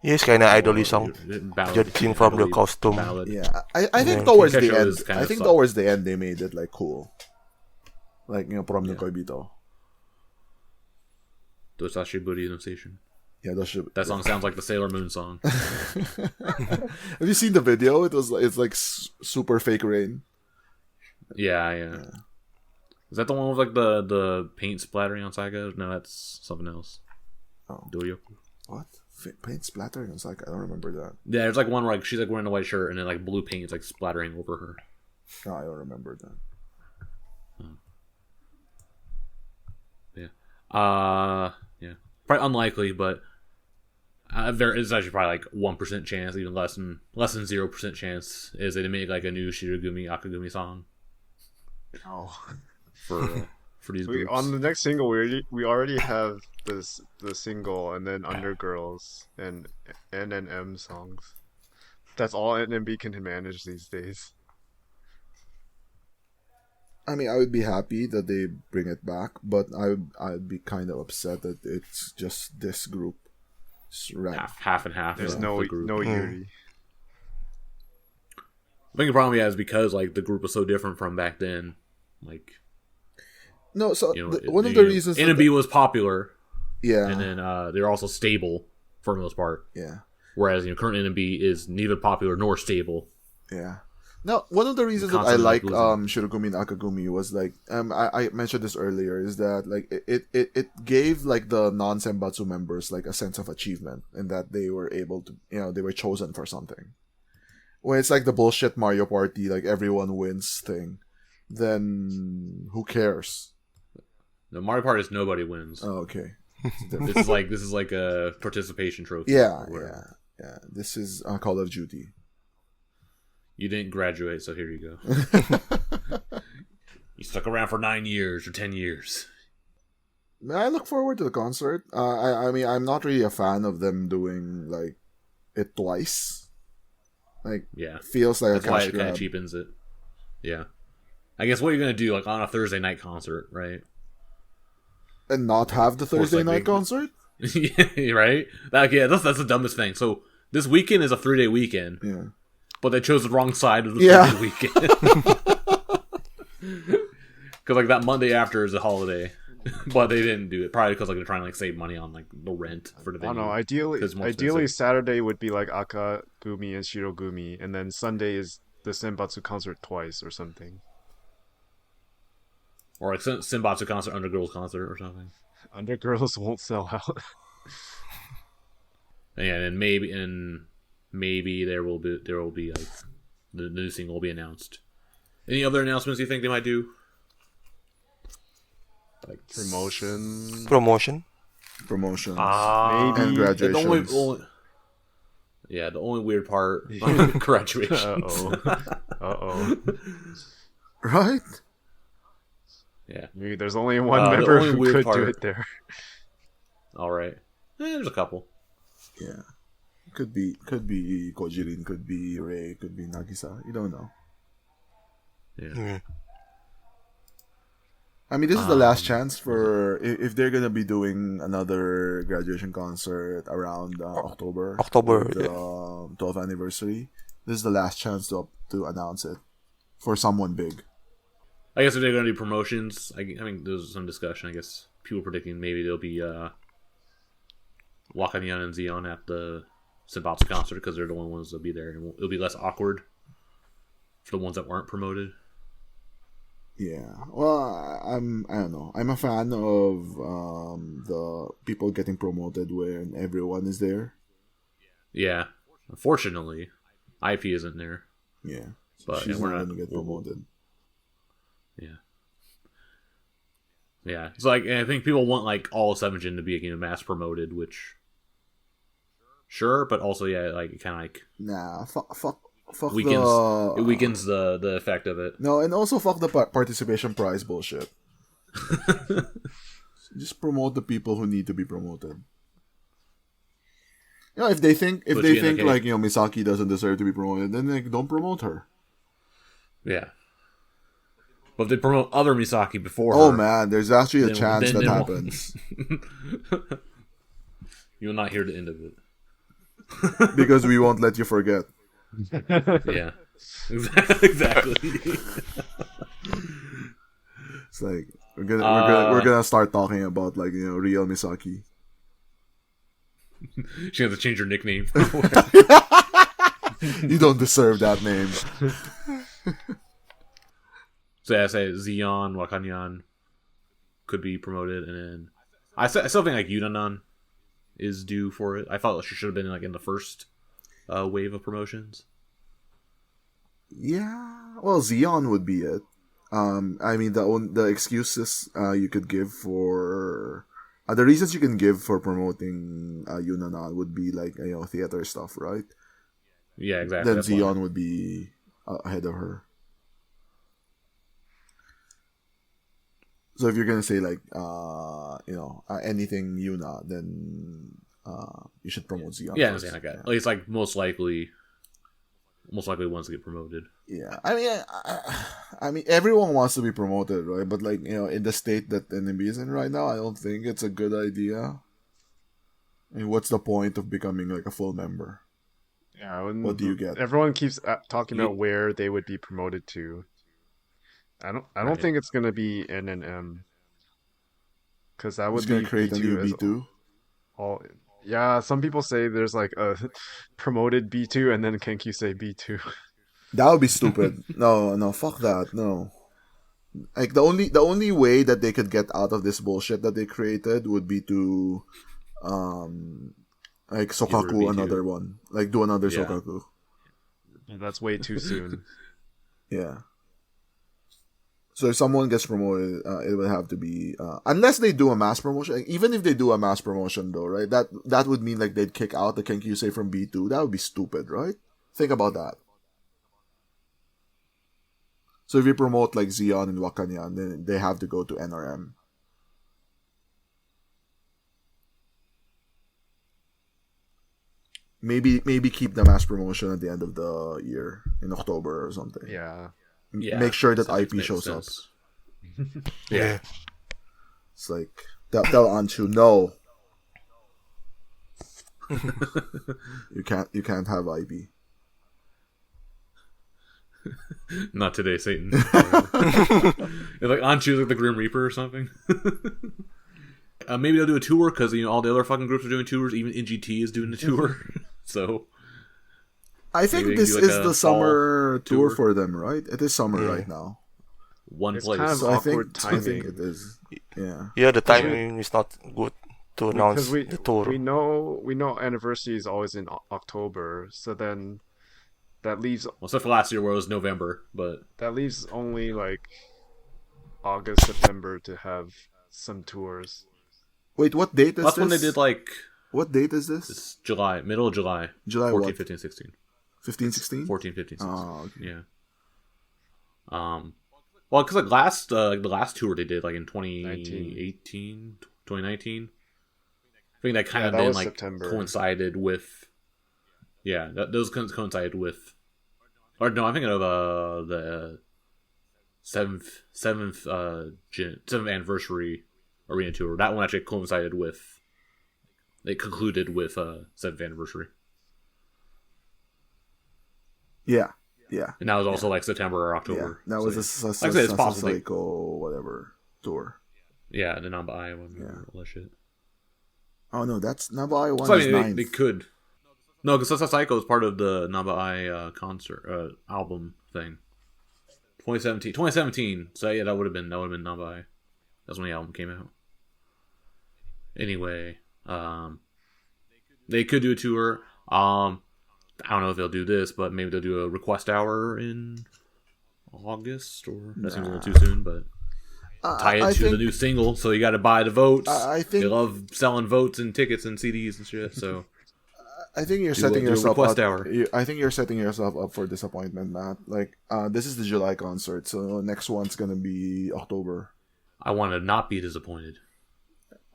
Yes, kind of idol song. Ballad, Judging from the costume. Ballad. Yeah, I think Yeah, towards the Kesho end, is kind I of think soft. towards the end they made it like cool, like Prom no Yeah. Koibito. Dosashi Buri no Station. Yeah, that should. That song sounds like the Sailor Moon song. Have you seen the video? It's like super fake rain. Yeah. Is that the one with like the paint splattering on Saiga? No, that's something else. Oh. Doyoku. What? Paint splattering? It's like I don't remember that. Yeah, there's like one where like she's like wearing a white shirt and then like blue paint is like splattering over her. No, I don't remember that. Yeah. Probably unlikely, but there is actually probably like 1% chance, even less than 0% chance, is they make like a new Shirogumi Akagumi song Oh, for these groups. On the next single, we already have the single and then Undergirls and NNM songs. That's all NMB can manage these days. I mean, I would be happy that they bring it back, but I'd be kind of upset that it's just this group. It's half and half. There's of no the group. Yuri. I think the problem is because like the group was so different from back then. Like No, so you know, one of the reasons that NMB was popular, yeah, and then they're also stable for the most part. yeah, Whereas current NMB is neither popular nor stable. yeah. Now, one of the reasons that I Constantly like losing. Shirogumi and Akagumi was like I mentioned this earlier is that like it gave like the non-senbatsu members like a sense of achievement and that they were able to they were chosen for something. When it's like the bullshit Mario Party like everyone wins thing, then who cares? The Mario Party is nobody wins. Oh, okay. This is like a participation trophy. Yeah, or whatever. yeah. This is Call of Duty. You didn't graduate, so here you go. stuck around for 9 years or 10 years. I look forward to the concert. I mean, I'm not really a fan of them doing like it twice. Like, feels like that's a cash why it grab. kind of cheapens it. Yeah, I guess what you're gonna do, like on a Thursday night concert, right? And not have the Thursday night concert? Yeah, right? That's the dumbest thing. So this weekend is a 3-day weekend. Yeah. But they chose the wrong side of the 3-day weekend. Because like that Monday after is a holiday. But they didn't do it. Probably because like they're trying to like save money on like the rent for the venue. I don't know. Ideally Saturday would be like Akagumi and Shirogumi, and then Sunday is the Senbatsu concert twice or something. Or like Senbatsu concert, Undergirls concert or something. Undergirls won't sell out. And maybe there will be like the new single will be announced. Any other announcements you think they might do? Like promotion. Promotions. Maybe. And graduations. The only weird part, graduation. Uh-oh. Right? Yeah. Maybe there's only one member who could do it there. All right. There's a couple. Yeah. Could be Kojirin, could be Rei, could be Nagisa. You don't know. Yeah. Mm-hmm. I mean, this is the last chance for if they're gonna be doing another graduation concert around October, the 12th anniversary. This is the last chance to announce it for someone big. I guess if they're gonna do promotions, I mean, there's some discussion. I guess people predicting maybe there'll be Wakanian and Zeon at the Senbatsu concert because they're the only ones that'll be there, and it'll be less awkward for the ones that weren't promoted. Yeah, well, I don't know. I'm a fan of the people getting promoted when everyone is there. Yeah, unfortunately, Aipi isn't there. Yeah, but she's not gonna get promoted. Yeah. It's like I think people want like all 7-gen to be mass promoted, which sure, but also like kind of like fuck weakens it weakens the effect of it. No, and also fuck the participation prize bullshit. Just promote the people who need to be promoted. You know, if they think like, you know, Misaki doesn't deserve to be promoted, then like don't promote her. Yeah. But if they promote other Misaki before her, man, there's actually a chance that happens. You'll not hear the end of it. Because we won't let you forget. Yeah. Exactly. It's like we're gonna start talking about like, you know, real Misaki. She has to change her nickname. You don't deserve that name. So I say Zeon, Wakanyan could be promoted, and then I still think like Yunanan is due for it. I thought she should have been like in the first wave of promotions. Yeah, well, Zeon would be it. I mean, the excuses you could give for the reasons you can give for promoting Yunanan would be like, you know, theater stuff, right? Yeah, exactly. Then Zeon would be ahead of her. So if you're gonna say like you know, anything Yuna, then you should promote Zeon. Yeah, first. Like that. It's like most likely wants to get promoted. Yeah, I mean, everyone wants to be promoted, right? But like, you know, in the state that NMB is in right now, I don't think it's a good idea. I mean, what's the point of becoming like a full member? Yeah, what do you get? Everyone keeps talking about where they would be promoted to. I don't think it's gonna be NNM, because that would be create a new B2. Yeah, some people say there's like a promoted B2 and then Kenkyu say B2. That would be stupid. No, fuck that. No. Like the only way that they could get out of this bullshit that they created would be to like Sokaku another one. Like do another Sokaku. That's way too soon. Yeah. So if someone gets promoted, it would have to be unless they do a mass promotion. Even if they do a mass promotion, though, right? That would mean like they'd kick out the Kenkyusei from B2. That would be stupid, right? Think about that. So if you promote like Zeon and Wakanyan, then they have to go to NRM. Maybe keep the mass promotion at the end of the year in October or something. Yeah. Make sure that Aipi shows up. Yeah. It's like tell Anchu no. you can't have Aipi. Not today, Satan. It's like Anchu's like the Grim Reaper or something. Maybe they'll do a tour because all the other fucking groups are doing tours. Even NGT is doing a tour. So I think this is the summer tour for them, right? It is summer right now. It's place. kind of So awkward I think it is. Yeah. Yeah, the timing is not good to announce Because the tour. we know anniversary is always in October, so then that leaves Well, except for last year where it was November, but only like August, September to have some tours. Wait, what date is that's this? when they did like What date is this? it's July, middle of July. July 14, what? 15, 16. 15, 16? 14, 15, 16. Oh, okay. Yeah. Well, because the last tour they did like in 2018, 2019. I think that kind of that been was like September. coincided with. Yeah, those coincided with. Or no, I'm thinking of the seventh anniversary arena tour. That one actually coincided with. It concluded with 7th anniversary. Yeah. And that was also like September or October. Yeah. That was so, a like I said, it's possible. Psycho whatever tour. Yeah, the NAMBAZAAR one, all that shit. Oh no, that's NAMBAZAAR one So, is 9th. they could. No, because Sasa Psycho is part of the NAMBAZAAR concert album thing. 2017. So yeah, that would have been NAMBAZAAR. That's when the album came out. Anyway, they could do a tour. I don't know if they'll do this, but maybe they'll do a request hour in August, or that seems a little too soon, but tie it to the new single, so you got to buy the votes. I think they love selling votes and tickets and CDs and shit, so I think you're setting yourself up. Hour. I think you're setting yourself up for disappointment, Matt. Like, this is the July concert, so next one's gonna be October. I want to not be disappointed.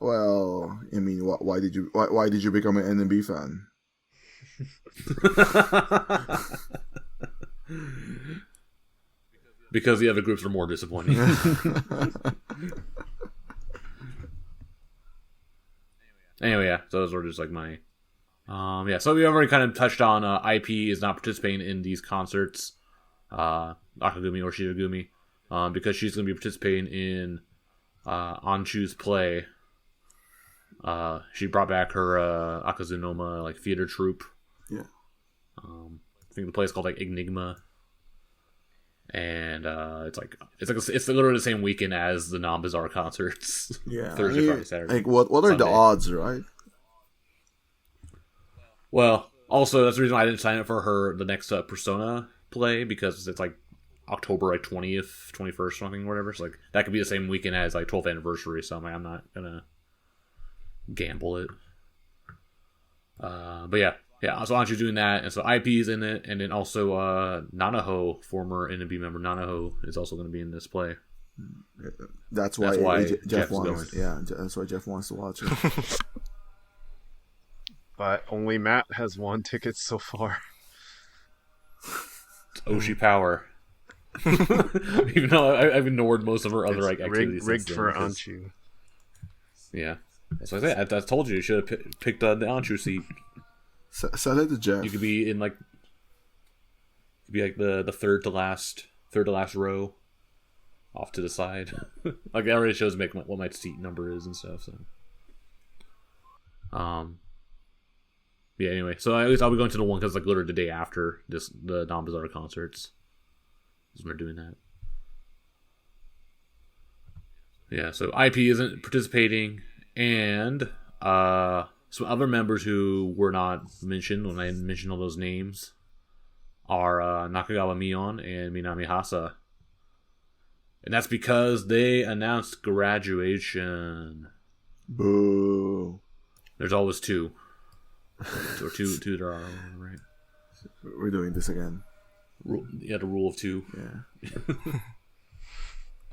Well, I mean, why did you become an NMB fan? Because the other groups are more disappointing. Anyway, yeah. So those were just like my. So we already kind of touched on Aipi is not participating in these concerts, Akagumi or Shirogumi, because she's going to be participating in Anchu's play. She brought back her Akazunoma like theater troupe. Yeah. I think the play is called like Enigma, and it's literally the same weekend as the NAMBAZAAR concerts. Yeah. Thursday, Friday, Saturday. Like what are Sunday. the odds, right? Well, also that's the reason why I didn't sign up for the next Persona play, because it's like October like 20th, 21st, something, whatever. So like that could be the same weekend as like 12th anniversary. So I'm not gonna gamble it. But yeah. So Anju's doing that, and so Aipi's in it, and then also Nanaho, former NMB member Nanaho, is also going to be in this play. That's why Jeff's Jeff wants. going. Yeah, that's why Jeff wants to watch it. But only Matt has won tickets so far. It's Oshi power. Even though I've ignored most of her other like activities. Rigged for because, Anchu. Yeah, that's what I said. I told you should have picked the Anchu seat. Sell it to Jeff. You could be in like, the third to last row, off to the side. Like it already shows what my seat number is and stuff. So, yeah. Anyway, so at least I'll be going to the one because like literally the day after the NAMBAZAAR concerts is when they're doing that. Yeah. So Aipi isn't participating, and some other members who were not mentioned when I mentioned all those names are Nakagawa Mion and Minami Haasa. And that's because they announced graduation. Boo. There's always two. Or two there are, right? We're doing this again. Yeah, the rule of two. Yeah.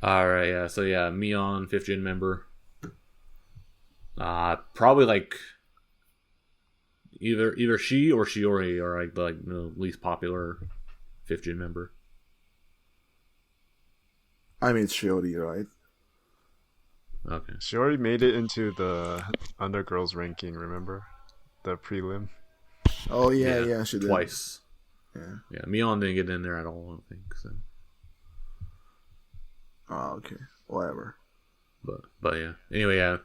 All right, yeah. So yeah, Mion, 5th gen member. Probably like either she or Shiori are like the least popular 5th gen member. I mean, it's Shiori, right? Okay. She already made it into the Undergirls ranking. Remember the prelim? Oh yeah, she did twice. Yeah. Mion didn't get in there at all. I don't think so. Oh, okay. Whatever. But yeah. Anyway, yeah.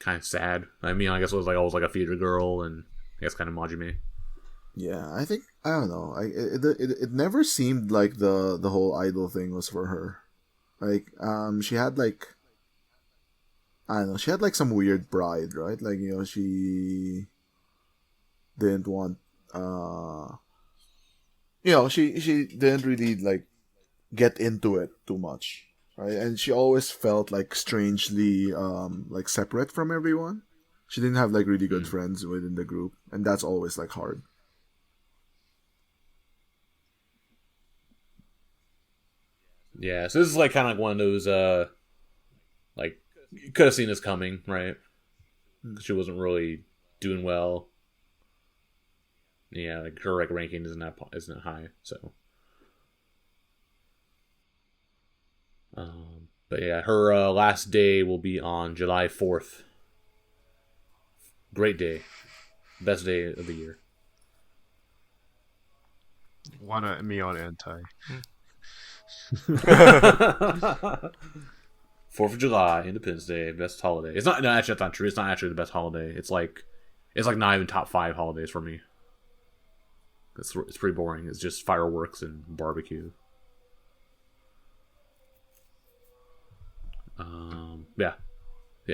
Kind of sad. I mean, I guess it was like always like a theater girl, and I guess kind of Majime. Yeah, I think I don't know. It never seemed like the whole idol thing was for her. Like she had like I don't know. She had like some weird pride, right? Like she didn't want she didn't really like get into it too much, right? And she always felt like strangely like separate from everyone. She didn't have like really good friends within the group, and that's always like hard. Yeah, so this is like kind of like one of those like you could have seen this coming, right? She wasn't really doing well. Yeah, like her like ranking isn't high, so. But yeah, her last day will be on July 4th. Great day, best day of the year. Wanna me on anti. 4th of July, Independence Day, best holiday. It's not. No, actually, that's not true. It's not actually the best holiday. It's like not even top 5 holidays for me. It's pretty boring. It's just fireworks and barbecue. Yeah.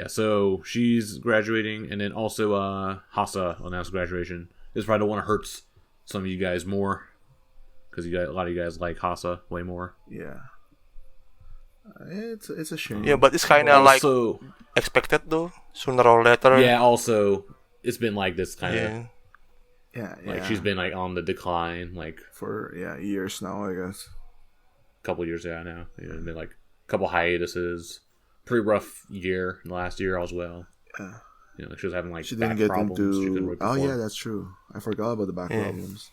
So she's graduating, and then also Haasa announced graduation. This probably the one that hurts some of you guys more, because a lot of you guys like Haasa way more. Yeah. It's a shame. Yeah, but it's kind of like expected though. Sooner or later. Yeah. Also, it's been like this kind of. Yeah. Like she's been like on the decline, like for years now, I guess. A couple years now. It's been like a couple hiatuses. Pretty rough year last year as well. Yeah. She was having like she back didn't get problems. into. Oh yeah, that's true. I forgot about the back problems.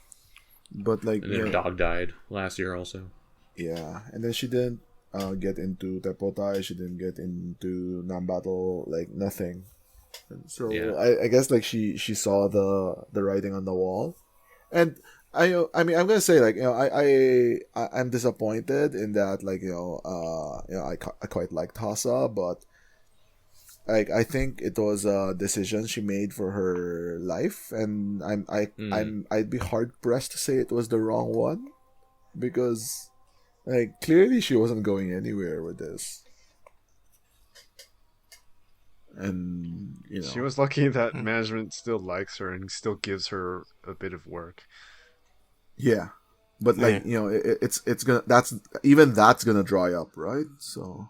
But like, and then her dog died last year also. Yeah, and then she didn't get into Teppotai. She didn't get into Nambattle. Like nothing. And so I guess like she saw the writing on the wall, and I mean I'm gonna say like I'm disappointed in that like I quite liked Haasa, but like I think it was a decision she made for her life, and I'd be hard pressed to say it was the wrong one, because like clearly she wasn't going anywhere with this. And she was lucky that management still likes her and still gives her a bit of work. Yeah, but like it's gonna that's gonna dry up, right? So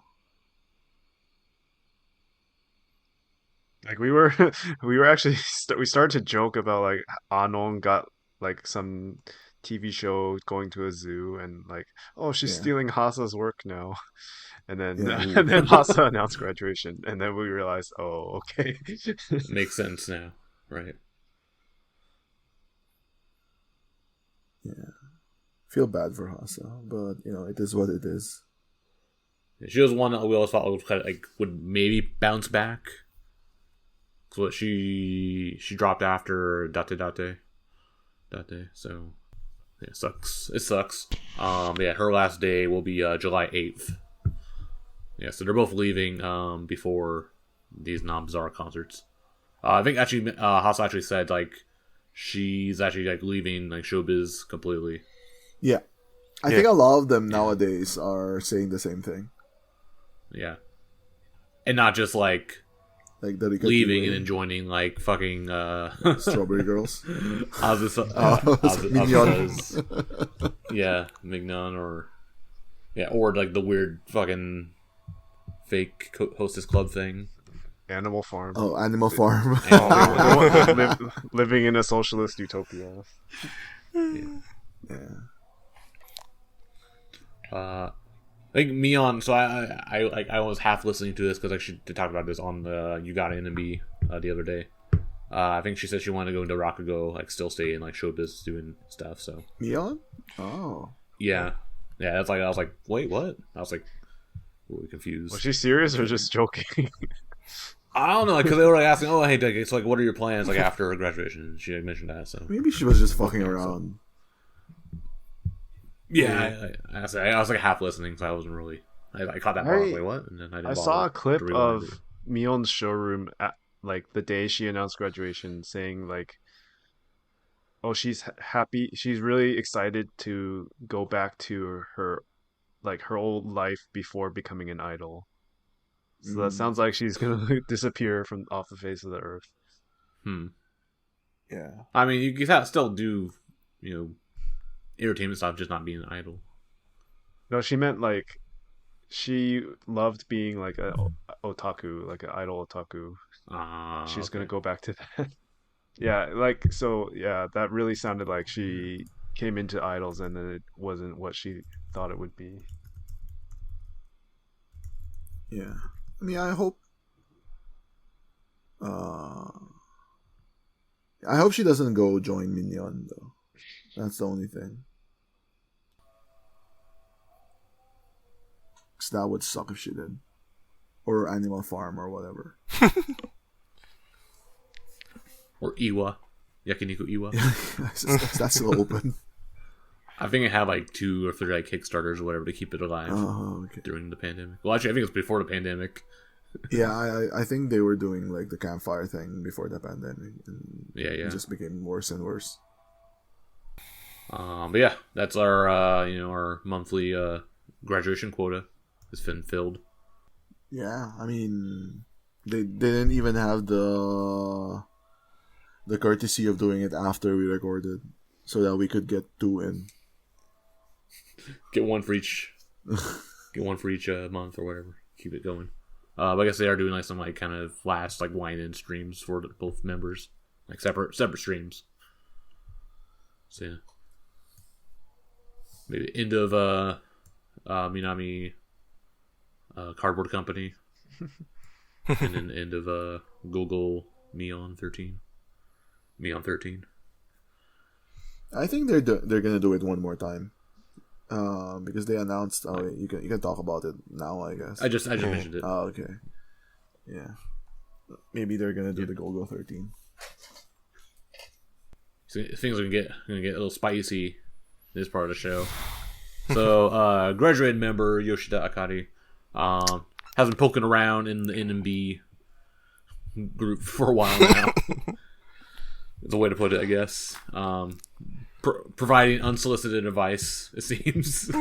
like we were actually we started to joke about like Anon got like some TV show going to a zoo, and like, oh, she's stealing Haasa's work now. And then Haasa announced graduation, and then we realized, oh, okay. Makes sense now, right? Yeah. Feel bad for Haasa, but it is what it is. She was one that we always thought would maybe bounce back. So she dropped after Date, so it sucks. It sucks. Her last day will be July 8th. Yeah, so they're both leaving before these NAMBAZAAR concerts. I think actually Haasa actually said like she's actually like leaving like showbiz completely. Yeah. I think a lot of them nowadays are saying the same thing. Yeah. And not just like leaving and then joining like fucking Strawberry Girls. Mion. Yeah, Mignon or like the weird fucking fake hostess club thing. Animal Farm. Oh, Animal Farm. Living in a socialist utopia. Yeah. I think Mion. So I was half listening to this because she talked about this on the You Got NMB the other day. I think she said she wanted to go into Rakugo, like still stay in like showbiz doing stuff. So Mion? Oh. Yeah. That's like I was like, wait, what? I was like, really confused. Was she serious or just joking? I don't know, because they were like asking, "Oh, hey, Doug, it's like, what are your plans like after graduation?" She mentioned that, so maybe she was just fucking around. Yeah, I was like half listening, so I wasn't really. I caught that part. I was like, what? And then I saw a clip of Mion's showroom at like the day she announced graduation, saying like, "Oh, she's happy. She's really excited to go back to her old life before becoming an idol." So that sounds like she's gonna disappear from off the face of the earth. Yeah. I mean, you can still do, entertainment stuff, just not being an idol. No, she meant like she loved being like a otaku, like an idol otaku. She's gonna go back to that. Yeah, like so. Yeah, that really sounded like she came into idols and then it wasn't what she thought it would be. Yeah. I mean, I hope she doesn't go join Minion though. That's the only thing. 'Cause that would suck if she did, or Animal Farm or whatever. Or Iwa, Yakiniku Iwa. That's still open. I think it had like 2 or 3 like Kickstarters or whatever to keep it alive during the pandemic. Well, actually, I think it was before the pandemic. Yeah, I think they were doing like the campfire thing before the pandemic. And It just became worse and worse. But yeah, that's our our monthly graduation quota has been filled. Yeah, I mean, they didn't even have the courtesy of doing it after we recorded, so that we could get 2 in. Get one for each. Get one for each month or whatever. Keep it going. But I guess they are doing like some like kind of last like wine-in streams for both members, like separate streams. So yeah, maybe end of Minami Cardboard Company, and then end of Google Mion 13. Mion 13. I think they're gonna do it one more time. Because they announced. Oh, you can talk about it now, I guess. I just mentioned it. Oh, okay. Yeah, maybe they're gonna do the Go 13. So things are gonna get a little spicy this part of the show. So, graduated member Yoshida Akari has been poking around in the NMB group for a while now. It's a way to put it, I guess. Providing unsolicited advice, it seems.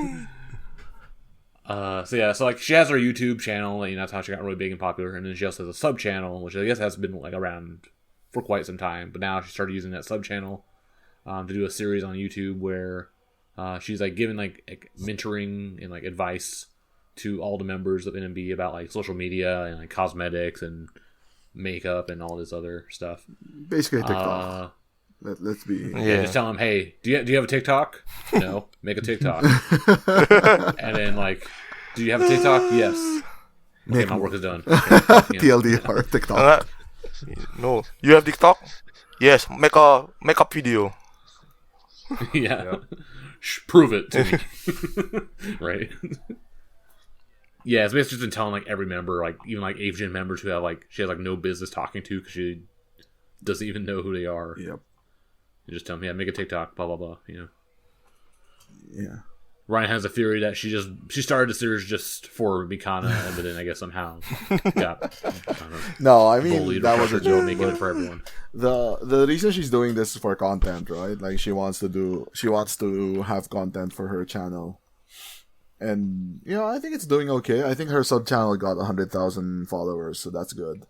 So like she has her YouTube channel, that's how she got really big and popular, and then she also has a sub channel, which I guess has been like around for quite some time, but now she started using that sub channel to do a series on YouTube where she's like giving like mentoring and like advice to all the members of NMB about like social media and like cosmetics and makeup and all this other stuff. Basically, TikTok. Let's be just tell them, hey, do you have a TikTok? No, make a TikTok. And then like, do you have a TikTok? Yes. Okay, my work is done. Okay, TLDR TikTok. No, you have TikTok? Yes, make a makeup video. Yeah. Prove it to me. Right. Yeah, it's basically just been telling like every member, like even like Asian members who have like she has like no business talking to because she doesn't even know who they are. Yep. You just tell them, yeah, make a TikTok, blah blah blah. Yeah. Ryan has a theory that she started the series just for Mikana, but then I guess somehow got no, I mean that was a joke. Making it for everyone. The reason she's doing this is for content, right? Like she wants to have content for her channel, and I think it's doing okay. I think her sub channel got 100,000 followers, so that's good.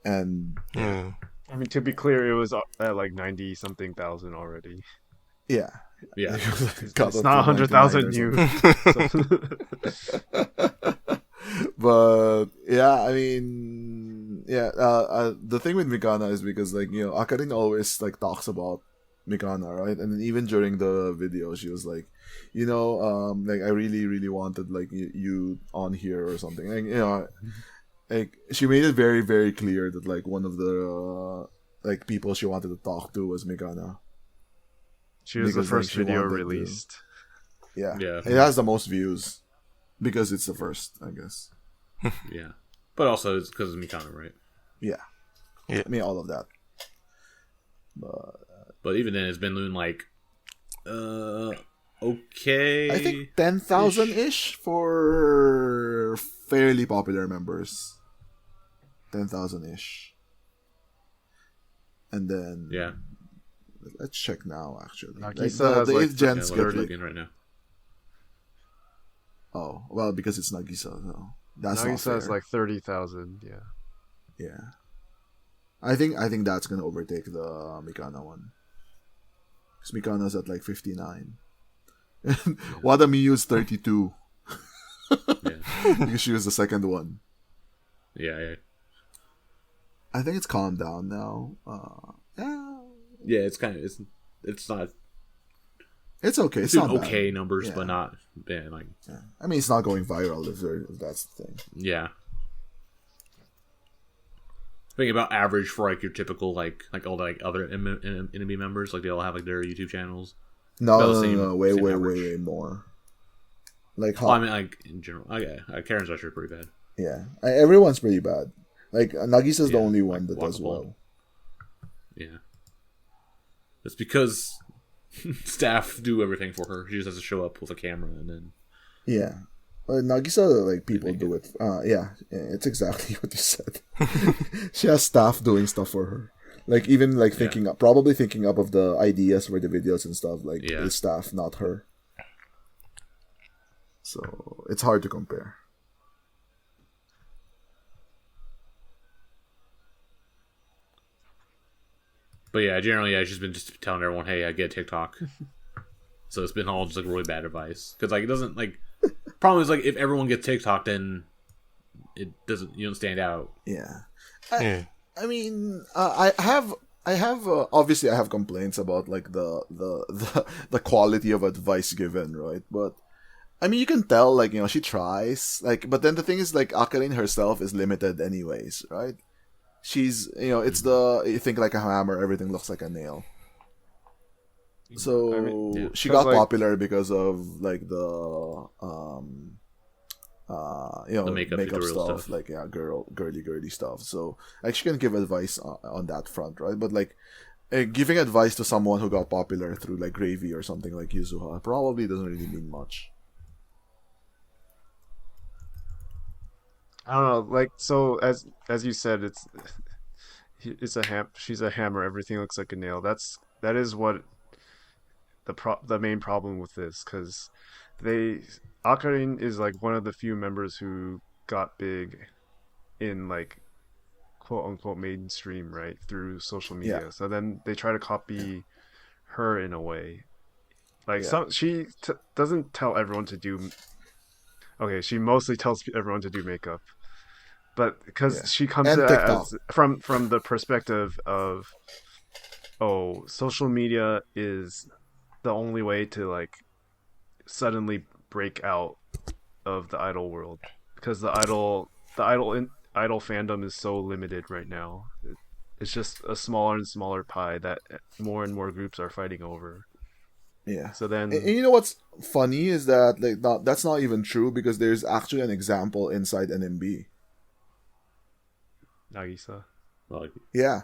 And I mean, to be clear, it was at like 90-something thousand already. Yeah. It's not 100,000 new. But yeah, I mean, the thing with Mikana is because like Akarin always like talks about Mikana, right? And then even during the video, she was like, like I really, really wanted like you on here or something. Like, like she made it very, very clear that like one of the like people she wanted to talk to was Mikana. She was the first video released. Yeah, Yeah. it has the most views because it's the first, I guess. Yeah, but also it's because of Mikana, right? Yeah. Yeah. I mean, all of that. But even then, it's been doing like, okay. I think 10,000-ish for fairly popular members. 10,000-ish. And then... Yeah. Let's check now, actually. Nagisa has the like 8th gens get like, right now. Oh, well, because it's Nagisa, so that's not Nagisa fair. has like 30,000. Yeah. Yeah. I think that's gonna overtake the Mikana one. Because Mikana's at like 59. Wada Miyu's 32. Yeah. Because she was the second one. Yeah. I think it's calmed down now. Yeah. Yeah, it's kind of it's not. It's okay. It's not okay bad. numbers, Yeah. but not like. Yeah. I mean, it's not going viral if that's the thing. Yeah. Thinking about average for like your typical like all the like other enemy members, like they all have like their YouTube channels. No, way more. Like how? Well, I mean, like in general, Karen's actually pretty bad. Yeah, everyone's pretty bad. Like Nagisa's the only one that does Wakapon. well. Yeah, it's because staff do everything for her. She just has to show up with a camera and then. Yeah. Nagisa, like, people do it. Yeah, it's exactly what you said. She has staff doing stuff for her. Like, even, like, probably thinking up of the ideas for the videos and stuff. Like, it's staff, not her. So, it's hard to compare. But yeah, generally, she's been just telling everyone, hey, I get TikTok. So it's been all just, like, really bad advice. Because, like, it doesn't, like... Problem is, like, if everyone gets TikTok, then it doesn't. You don't stand out. Yeah, I mean, I have obviously I have complaints about like the quality of advice given, right? But I mean, you can tell, like, she tries, like, but then the thing is, like, Akari herself is limited anyways, right? She's, it's you think like a hammer, everything looks like a nail. So she got popular because of like the makeup stuff, like girly stuff. So like she can give advice on that front, right? But like giving advice to someone who got popular through like Gravy or something like Yuzuha probably doesn't really mean much. I don't know. Like, so as you said, she's a hammer. Everything looks like a nail. That is what. The main problem with this, because Akari is like one of the few members who got big in like quote unquote mainstream, right, through social media. Yeah. So then they try to copy her in a way. Like she doesn't tell everyone to do. Okay, she mostly tells everyone to do makeup, but because she comes at it as, from the perspective of, oh, social media is the only way to like suddenly break out of the idol world, because the idol fandom is so limited right now. It's just a smaller and smaller pie that more and more groups are fighting over. Yeah. So then, and you know what's funny is that like that's not even true, because there's actually an example inside NMB. Nagisa. Yeah.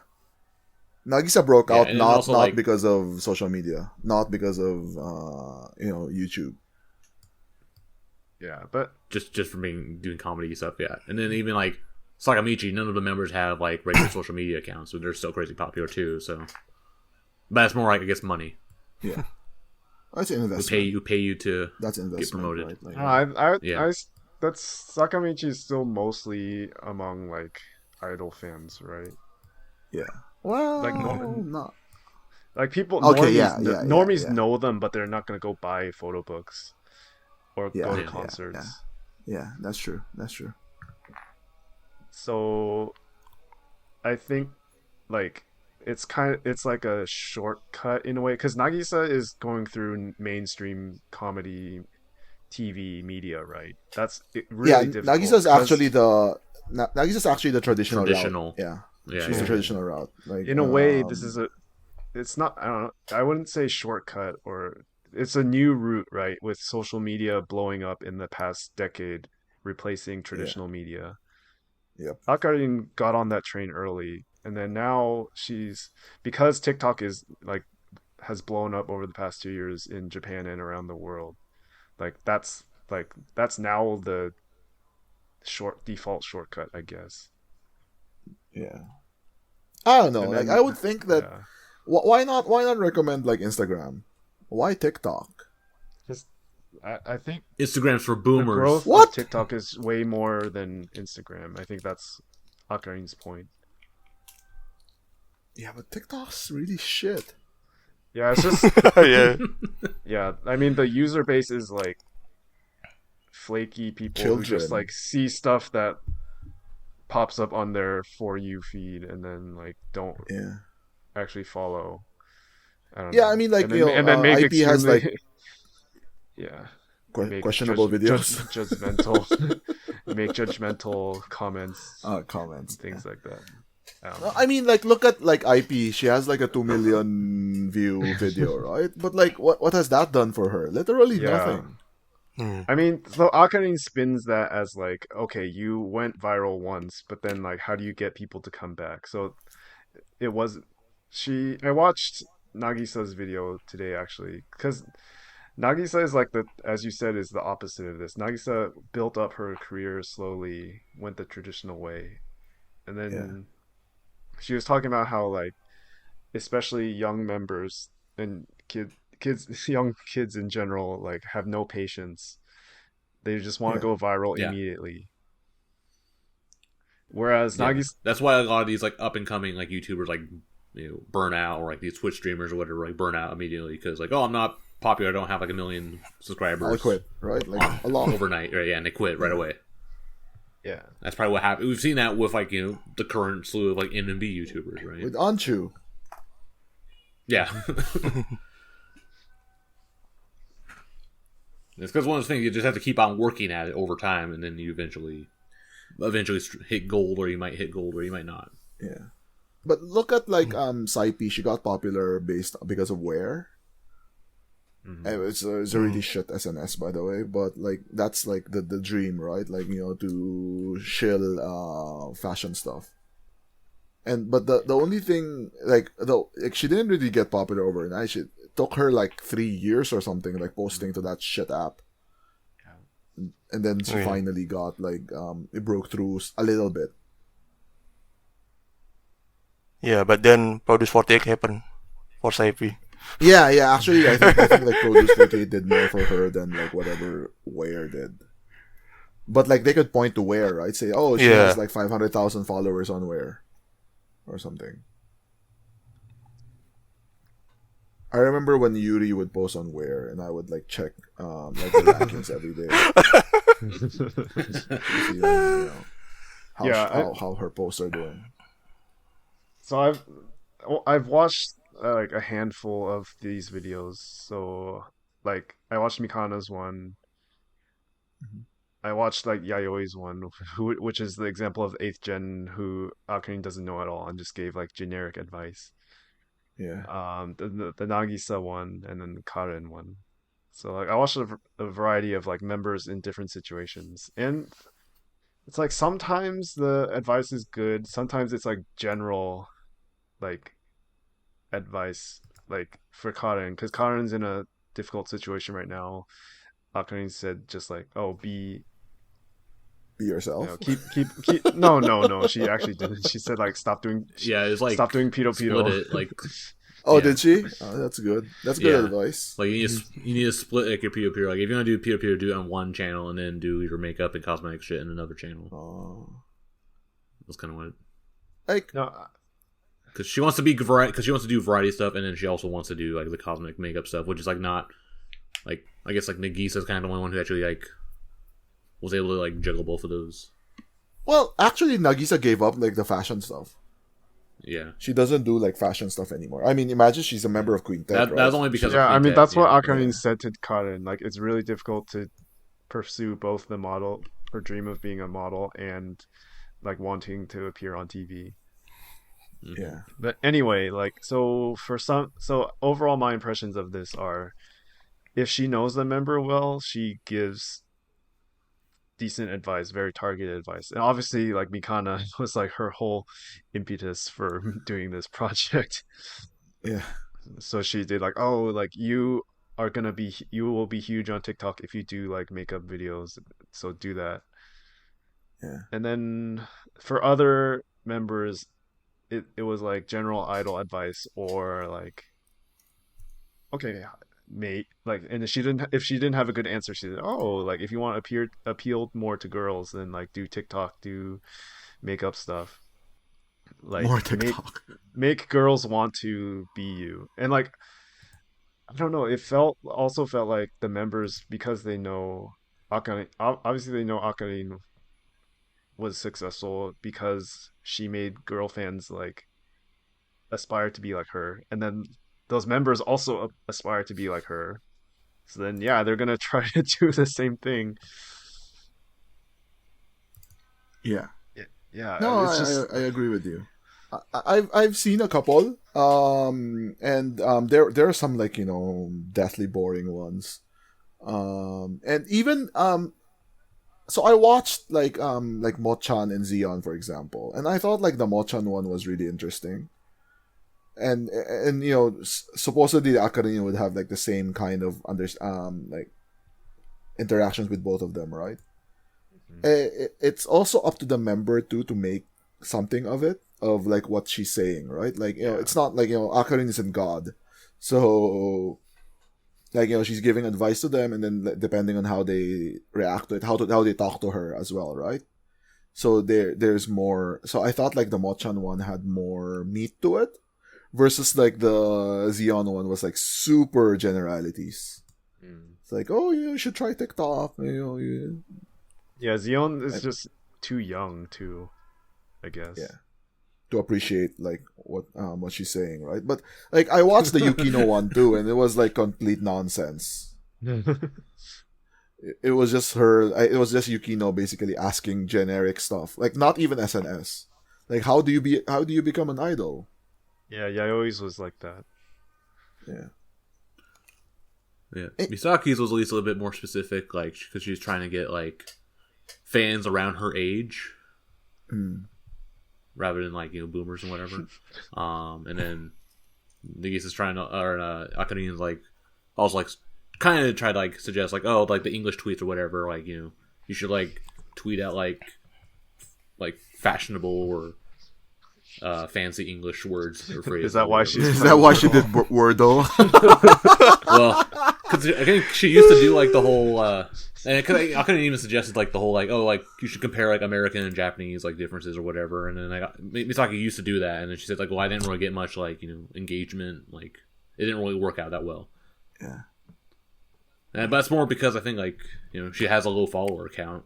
Nagisa broke out not like, because of social media, not because of YouTube. Yeah, but just from doing comedy stuff, yeah. And then even like Sakamichi, none of the members have like regular social media accounts, so they're still crazy popular too. So, but that's more like, I guess, money. Yeah, that's an investment. We pay you to that's investment, get promoted. Right? Like, that's Sakamichi is still mostly among like idol fans, right? Yeah. Well, like not like people. Okay, normies know them, but they're not gonna go buy photo books or go to concerts. Yeah, that's true. That's true. So, I think like it's like a shortcut in a way because Nagisa is going through mainstream comedy TV media, right? That's really difficult. Nagisa's actually the traditional Traditional. route. Yeah. Yeah, She's yeah. the traditional route. Like In a way, it's not, I don't know, I wouldn't say shortcut, or it's a new route, right? With social media blowing up in the past decade, replacing traditional media. Yep. Akari got on that train early, and then now because TikTok is like has blown up over the past 2 years in Japan and around the world. That's now the default shortcut, I guess. Yeah. I don't know. And Like then, I would think that yeah. why not recommend like Instagram? Why TikTok? Just I think Instagram's for the boomers. growth What? of TikTok is way more than Instagram. I think that's Akarin's point. Yeah, but TikTok's really shit. Yeah, it's just Yeah. yeah. I mean, the user base is like flaky people who just Children. like see stuff that pops up on their For You feed and then like don't Yeah. actually follow. I don't Yeah, know. I mean, like, and then, you know, and then make Aipi has, extremely- like, yeah. questionable videos. Judgmental, make judgmental comments, Comments. things like that. I don't No, know. I mean, like, look at like Aipi. She has like a 2 million view video, right? But like, what has that done for her? Literally Yeah. nothing. I mean, so Akarin spins that as like, okay, you went viral once, but then like, how do you get people to come back? So it was, I watched Nagisa's video today actually, because Nagisa is like as you said, is the opposite of this. Nagisa built up her career slowly, went the traditional way, and then she was talking about how like, especially young members and young kids in general, like have no patience. They just want to Yeah. go viral Yeah. immediately. Whereas Yeah. Nagisa, That's why a lot of these like up and coming like YouTubers like burn out, or like these Twitch streamers or whatever like burn out immediately because like, oh, I'm not popular, I don't have like 1 million subscribers. I quit, right? Like a lot. Overnight, right? Yeah, and they quit right away. yeah, That's probably what happened. We've seen that with like the current slew of like NMB YouTubers, right? With Anchu. Yeah. It's because one of those things you just have to keep on working at it over time, and then you eventually hit gold, or you might hit gold, or you might not. Yeah. But look at like Saipi. She got popular because of Where. Mm-hmm. And it's a really shit SNS, by the way. But like that's like the dream, right? Like to shill fashion stuff. But the only thing like she didn't really get popular overnight. It took her like 3 years or something, like posting to that shit app. And then she finally got like it broke through a little bit. Yeah, but then Produce 48 happened for Saipi. Yeah. Actually, I think like Produce 48 did more for her than like whatever Where did. But like they could point to Where, right? Say, oh, she has like 500,000 followers on Where, or something. I remember when Yuri would post on Where, and I would like check like the rankings every day. To see, how her posts are doing. so I've watched like a handful of these videos. So like I watched Mikana's one. I watched like Yayoi's one, which is the example of 8th gen who Akarin doesn't know at all and just gave like generic advice. Yeah. The Nagisa one, and then the Karen one. So like I watched a variety of like members in different situations, and it's like sometimes the advice is good, sometimes it's like general like advice, like for Karen, because Karen's in a difficult situation right now. Akarin said just like, oh, be yourself. Keep no, she actually didn't. She said like stop doing It's like stop doing pedo. split it, like Oh, did she? Oh, that's good. That's good advice. Like you need to split like your peer. Like if you want to do peer, do it on one channel and then do your makeup and cosmetic shit in another channel. Oh, that's kind of what. Like no, because she wants to be because she wants to do variety stuff, and then she also wants to do like the cosmetic makeup stuff, which is like not like I guess like Nagisa's kind of the only one who actually like was able to like juggle both of those. Well, actually, Nagisa gave up like the fashion stuff. Yeah. She doesn't do like fashion stuff anymore. I mean, imagine she's a member of Quintet, right? That's only because Yeah, of I mean Quintet, that's what yeah. Akari said to Karen. Like, it's really difficult to pursue both the model, her dream of being a model, and like wanting to appear on TV. Yeah. But anyway, like, so overall, my impressions of this are, if she knows the member well, she gives decent advice, very targeted advice. And obviously, like, Mikana was like her whole impetus for doing this project. Yeah. So she did like, oh, like you will be huge on TikTok if you do like makeup videos. So do that. Yeah. And then for other members, it was like general idol advice, or like, okay, mate, like, and if she didn't have a good answer, she said, oh, like, if you want to appeal more to girls, then like do TikTok, do makeup stuff, like More TikTok. make girls want to be you. And like, I don't know, it also felt like the members, because they know Akari, obviously they know Akari was successful because she made girl fans like aspire to be like her, and then those members also aspire to be like her. So then, yeah, they're gonna try to do the same thing. Yeah. Yeah, No, it's just I agree with you. I've seen a couple, and there are some, like, you know, deathly boring ones, and even so I watched like Mochan and Zeon, for example, and I thought like the Mochan one was really interesting, and you know, supposedly Akari would have like the same kind of like interactions with both of them, right? It's also up to the member too to make something of it, of like what she's saying, right? Like, you know, it's not like, you know, Akarin isn't God, so like, you know, she's giving advice to them, and then depending on how they react to it, how they talk to her as well, right? So there's more. So I thought like the Mochan one had more meat to it, versus like the Zeon one was like super generalities. It's like, oh, you should try TikTok, you know. yeah, Zeon is just too young to, I guess. Yeah. To appreciate like what she's saying, right? But like I watched the Yukino one too, and it was like complete nonsense. It was just her. It was just Yukino basically asking generic stuff, like not even SNS. Like, how do you become an idol? Yeah, Yayoi was like that. Yeah. Yeah, Misaki's was at least a little bit more specific, like, because she was trying to get like fans around her age. Rather than like, you know, boomers and whatever. And then Nagisa's trying to, or Akani's like also like kind of tried to like suggest like, oh, like the English tweets or whatever, like, you know, you should like tweet out like fashionable or fancy English words or phrases. Is that why she did Wordle? Well, because I think she used to do like the whole, and I couldn't even suggested like the whole like, oh, like you should compare like American and Japanese like differences or whatever. And then Misaki used to do that, and then she said like, well, I didn't really get much like, you know, engagement. Like it didn't really work out that well. Yeah. But that's more because I think like, you know, she has a low follower count,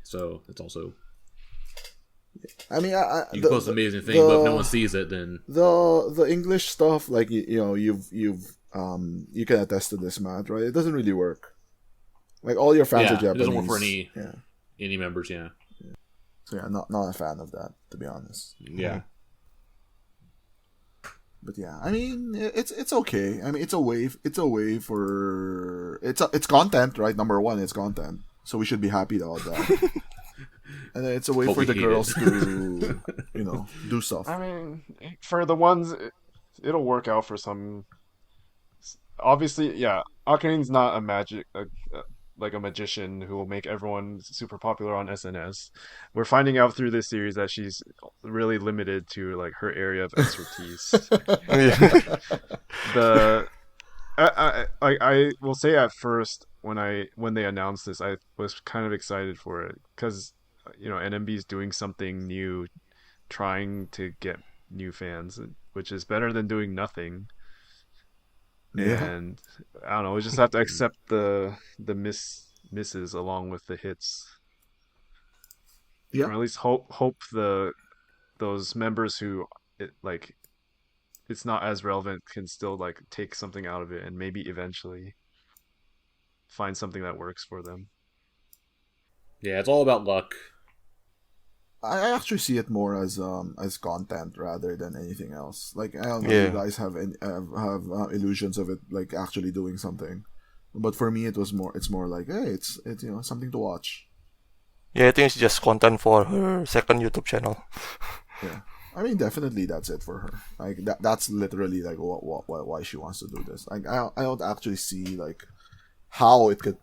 so it's also. I mean, you can post an amazing thing, but if no one sees it, then the English stuff, like, you know, you can attest to this, Matt, right? It doesn't really work. Like, all your fans are Japanese. It doesn't work for any members, yeah. So yeah, not a fan of that, to be honest. Yeah. But yeah, I mean, it's okay. I mean, it's a way for it's content, right? Number one, it's content, so we should be happy about that. And then it's a way for the girls to, you know, do stuff. I mean, for the ones, it'll work out for some. Obviously, yeah, Akarin's not like a magician who will make everyone super popular on SNS. We're finding out through this series that she's really limited to like her area of expertise. I will say at first when they announced this, I was kind of excited for it because, you know, NMB is doing something new, trying to get new fans, which is better than doing nothing. Yeah. And I don't know, we just have to accept the misses along with the hits. Yeah. Or at least hope those members who it's not as relevant can still like take something out of it and maybe eventually find something that works for them. Yeah, it's all about luck. I actually see it more as content rather than anything else. Like I don't know Yeah. if you guys have illusions of it like actually doing something, but for me it's more like, hey, it's something to watch. Yeah, I think it's just content for her second YouTube channel. Yeah, I mean definitely that's it for her. Like that's literally like why she wants to do this. Like I don't actually see like how it could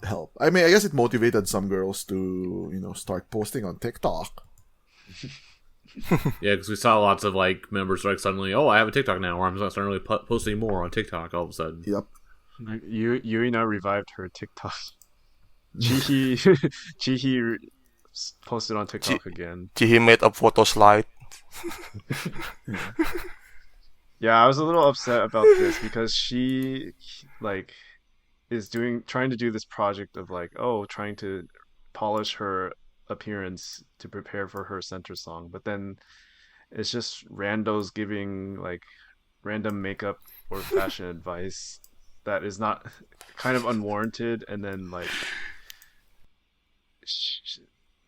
help. I mean, I guess it motivated some girls to start posting on TikTok. Yeah, because we saw lots of like members like suddenly, oh, I have a TikTok now, or I'm starting really posting more on TikTok all of a sudden. Yep. Yuina revived her TikTok. Chihhi Chihhi posted on TikTok again. Chihhi made a photo slide. Yeah, I was a little upset about this because she like is trying to do this project of like, trying to polish her appearance to prepare for her center song, but then it's just randos giving like random makeup or fashion advice that is not kind of unwarranted, and then like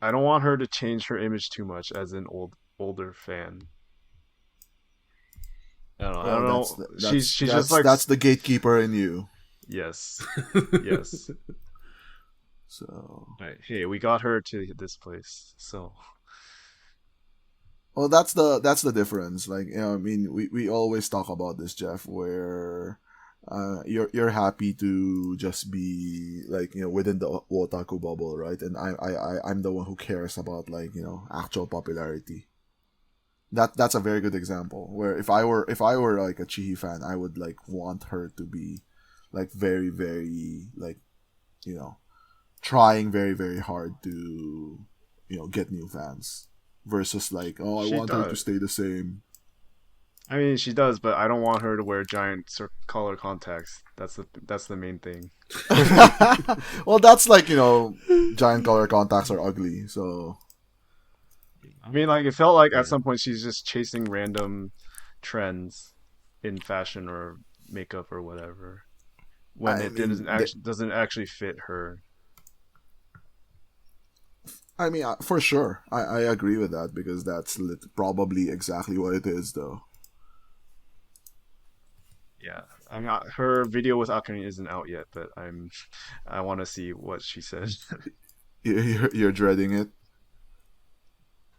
I don't want her to change her image too much as an older fan. I don't know. She's just like, that's the gatekeeper in you. yes, yes. So Right. Hey, we got her to this place, so well, that's the difference. Like I mean, we always talk about this, Geoff, where you're happy to just be like within the otaku bubble, right? And I'm the one who cares about like actual popularity. That's a very good example. Where if I were like a Chihhi fan, I would like want her to be like very very like trying very very hard to get new fans versus like I she want her to does. stay the same. I mean, she does, but I don't want her to wear giant color contacts. That's the main thing. Well, that's like giant color contacts are ugly, so I mean, like it felt like at some point she's just chasing random trends in fashion or makeup or whatever when I it mean, doesn't actually fit her. I mean, for sure, I agree with that because that's probably exactly what it is, though. Yeah, I'm not. Her video with Akari isn't out yet, but I want to see what she says. You're dreading it.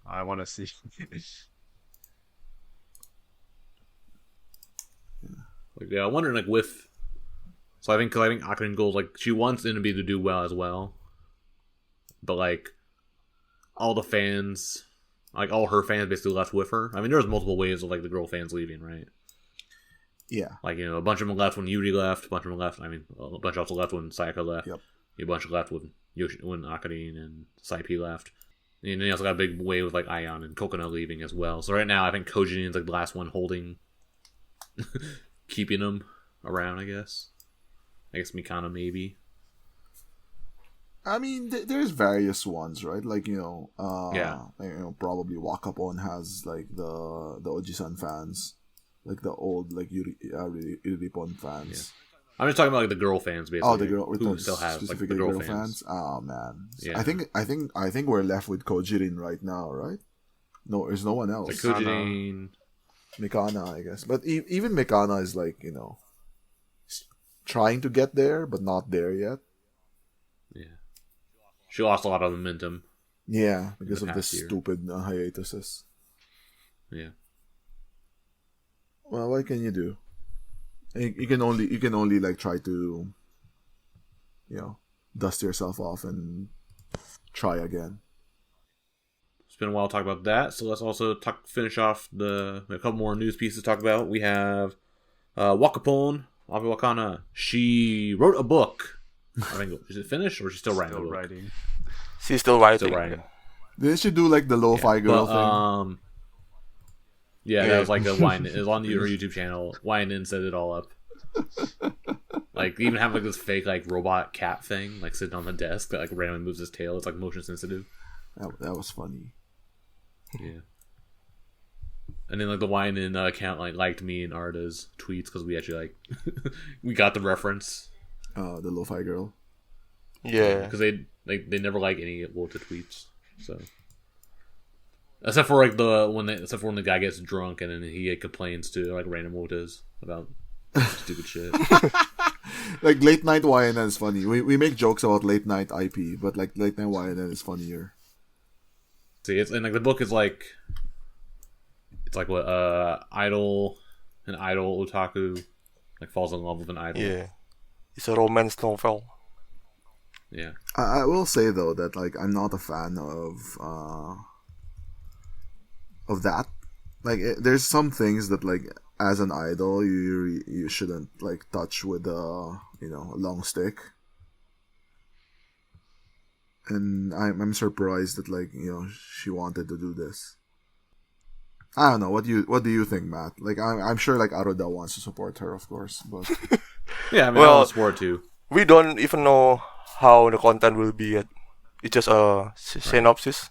I want to see. Like, yeah, I'm wondering like with. So I think Akari Gold, like she wants NMB to do well as well, but like all the fans, like all her fans, basically left with her. I mean, there's multiple ways of like the girl fans leaving, right? Yeah. Like a bunch of them left when Yuri left, a bunch of them left. I mean, a bunch also left when Sayaka left. Yep. A bunch left when Akari and Saipi left. And then you also got a big wave with like Ion and Coconut leaving as well. So right now, I think Kojin's like the last one holding, keeping them around. I guess Mikana maybe. I mean, there's various ones, right? Like Yeah. Probably Wakapon has like the Ojisan fans, like the old like Yuripon fans. Yeah. I'm just talking about like the girl fans, basically. Oh, the girl who still have like the girl fans. Oh man, Yeah. I think we're left with Kojirin right now, right? No, there's no one else. Like Kojin. Mikana, I guess, but even Mikana is like trying to get there, but not there yet. Yeah. She lost a lot of momentum. Yeah, because of this year. stupid hiatuses. Yeah. Well, what can you do? You can only like try to, dust yourself off and try again. It's been a while to talk about that, so let's also finish off a couple more news pieces to talk about. We have Wakapon, Wakana. She wrote a book. I think, is it finished or is she still writing? Still writing. She's still writing. Still writing. Didn't she do like the lo-fi girl thing? Yeah, that was like a wine. It was on her YouTube channel. Wine set it all up. Like they even have like this fake like robot cat thing like sitting on the desk that like randomly moves his tail. It's like motion sensitive. That was funny. Yeah. And then like the YNN account like liked me and Arda's tweets because we actually like we got the reference. The lo-fi girl. Yeah. Because they never like any Wota tweets. So except for like except for when the guy gets drunk and then he complains to like random Wotas about stupid shit. Like late night YNN is funny. We make jokes about late night IP, but like late night YNN is funnier. See, and like the book is like it's like what an idol otaku like falls in love with an idol. Yeah. It's a romance novel. Yeah. I will say though that like I'm not a fan of that. Like there's some things that like as an idol you shouldn't like touch with a long stick. And I'm surprised that like she wanted to do this. I don't know. What do you think, Matt? Like I'm sure like Aroda wants to support her, of course, but yeah, I mean, I want to support too. We don't even know how the content will be yet. It's just a synopsis.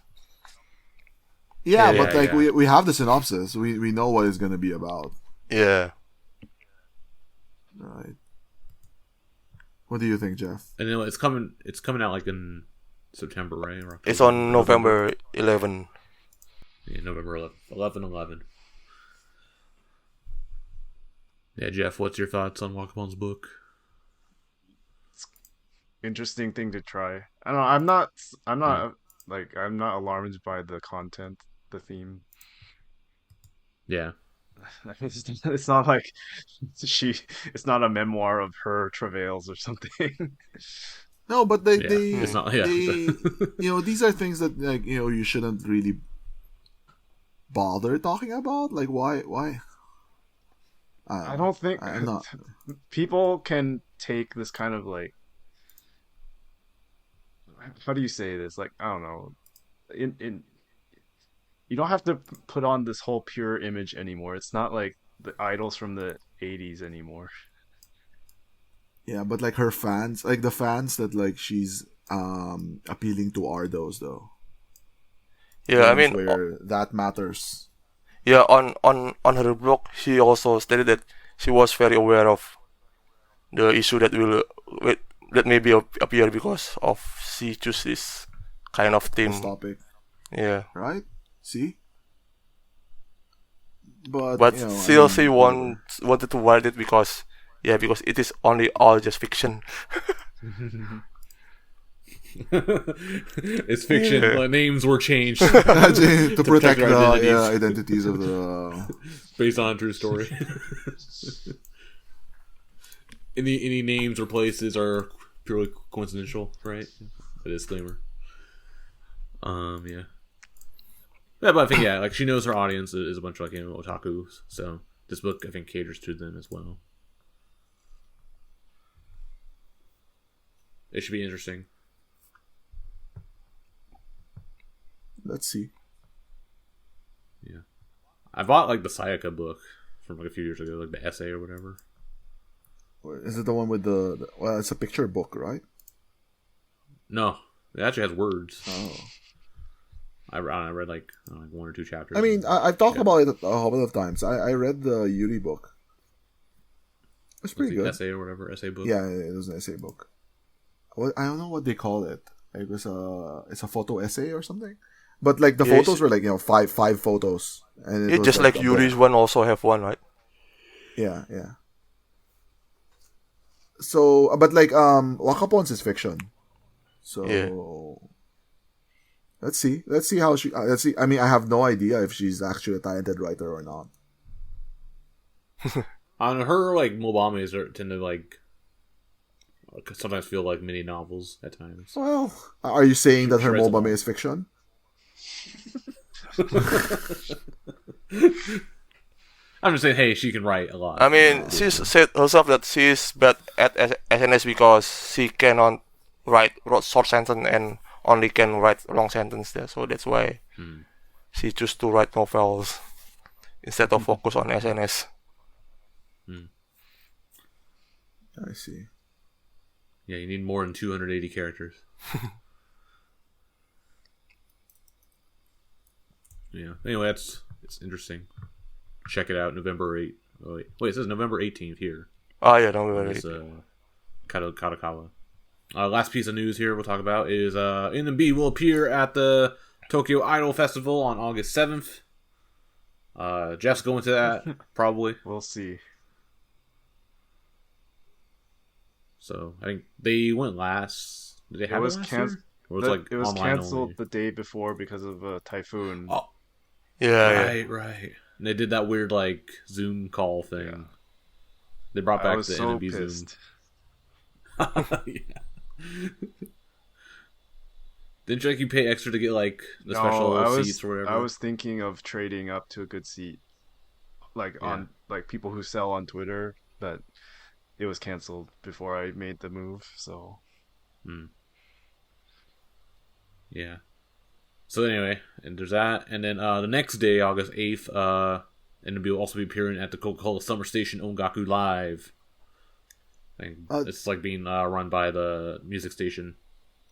Yeah, but like we have the synopsis. We know what it's gonna be about. Yeah. Right. What do you think, Geoff? And it's coming out like in September, right? Or It's on November 11. Yeah, November 11/11. Yeah, Geoff, what's your thoughts on Wakapon's book? Interesting thing to try. I don't know. I'm not alarmed by the content, the theme. Yeah. I mean, it's not like it's not a memoir of her travails or something. No, but it's not. Yeah. These are things that like you shouldn't really bother talking about. Like why? I don't think I'm not. People can take this kind of like, how do you say this? Like, I don't know. You don't have to put on this whole pure image anymore. It's not like the idols from the 80s anymore. Yeah, but like her fans, like the fans that like she's appealing to are those though. Yeah, I mean where that matters. Yeah, on her blog, she also stated that she was very aware of the issue that maybe appear because of she choose this kind of theme. This topic. Yeah. Right? See? But still she wanted to write it because it is only all just fiction. It's fiction. Yeah. Names were changed to protect the identities of the based on a true story. Any names or places are purely coincidental, right? A disclaimer. Yeah. Yeah, but I think like she knows her audience is a bunch of like otakus, so this book I think caters to them as well. It should be interesting. Let's see. Yeah, I bought like the Sayaka book from like a few years ago, like the essay or whatever. Is it the one with the well? It's a picture book, right? No, it actually has words. Oh. I read like one or two chapters. I mean, I've talked about it a couple of times. I read the Yuri book. It's pretty good. Essay or whatever, essay book. Yeah, it was an essay book. I don't know what they call it. It was it's a photo essay or something. But like the photos were like five photos, and it just like Yuri's one also have one, right? Yeah. So, but like Wakapon's is fiction. So let's see how she. Let's see. I mean, I have no idea if she's actually a talented writer or not. On her, like Mobames tend to like sometimes feel like mini novels at times. Well, are you saying that her Mobame is fiction? I'm just saying, hey, she can write a lot. I mean, she's said herself that she's bad at SNS because she cannot write short sentence and only can write long sentence there. So that's why she choose to write novels instead of focus on SNS. I see. Yeah, you need more than 280 characters. Yeah. Anyway, it's interesting. check it out. November 8th. Oh, wait, it says November 18th here. Oh yeah, November It's 18th. Kadokawa. Last piece of news here we'll talk about is NMB will appear at the Tokyo Idol Festival on August 7th. Jeff's going to that, probably. We'll see. So I think they went last. Did they have it last year? Or it was online canceled only? the day before because of a typhoon. Oh, Yeah. right. And they did that weird Zoom call thing. Yeah. They brought I back was the so NMB pissed. Zoom. Yeah. Didn't you pay extra to get the special seats or whatever? I was thinking of trading up to a good seat, on people who sell on Twitter, but it was canceled before I made the move. So, yeah. So anyway, and there's that, and then the next day, August 8th, NMB will also be appearing at the Coca-Cola Summer Station Ongaku Live. It's being run by the music station.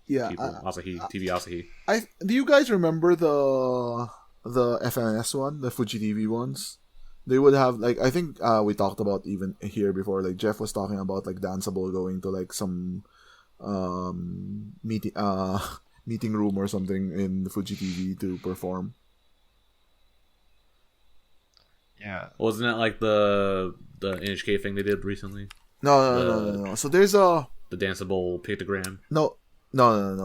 Yeah, people. Asahi TV Asahi. Do you guys remember the FNS one, the Fuji TV ones? They would have I think we talked about even here before. Jeff was talking about Danceable going to some meeting room or something in the Fuji TV to perform. yeah. Wasn't that the NHK thing they did recently? No. So there's the danceable pictogram. No.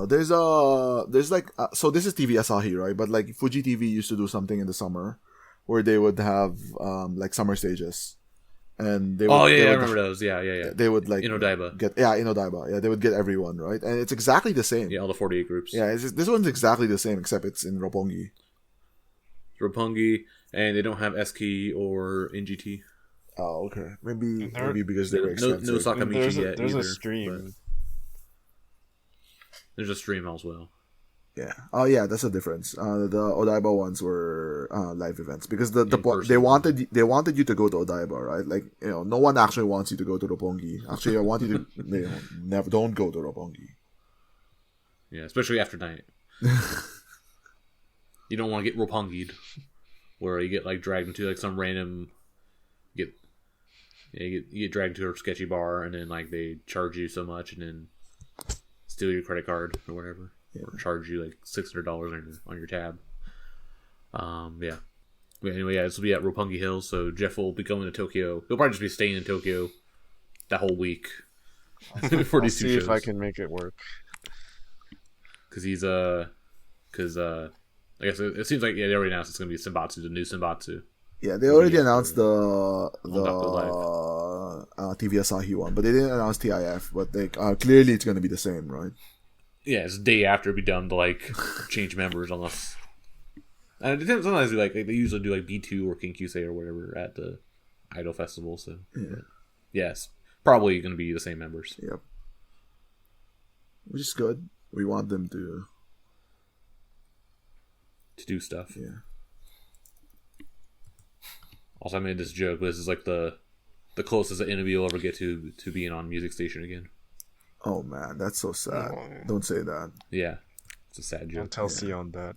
There's so this is TV Asahi, right? But Fuji TV used to do something in the summer where they would have summer stages, and they would, I remember those. Yeah. They would Inodaiba. Inodaiba. Yeah, they would get everyone, right? And it's exactly the same. Yeah, all the 48 groups. Yeah, this one's exactly the same except it's in Roppongi. And they don't have Eski or NGT. Oh, okay. Maybe because they were expensive. No Sakamichi yet. There's either, a stream. There's a stream as well. Yeah. Oh, yeah. That's the difference. The Odaiba ones were live events because they wanted you to go to Odaiba, right? No one actually wants you to go to Roppongi. Actually, I want you to never don't go to Roppongi. Yeah, especially after night. You don't want to get Roppongi'd, where you get dragged into some random you get dragged to a sketchy bar and then they charge you so much and then steal your credit card or whatever, or charge you $600 on your tab. Yeah. But anyway, this will be at Roppongi Hills, so Jeff will be going to Tokyo. He'll probably just be staying in Tokyo that whole week for these two see shows. if I can make it work. Because I guess it seems they already announced it's going to be Senbatsu, the new Senbatsu. Yeah, they already announced the Live. TV Asahi one, but they didn't announce TIF. But clearly it's going to be the same, right? Yeah, it's the day after it'd be done to change members unless. And it depends, sometimes they usually do B2 or Kinkyusei or whatever at the Idol Festival. So yes, probably going to be the same members. Yep. Which is good. We want them to do stuff. Yeah. Also, I made this joke, but this is the closest that NMB will ever get to being on Music Station again. Oh man, that's so sad. Don't say that. Yeah, it's a sad joke. Don't tell Sion that.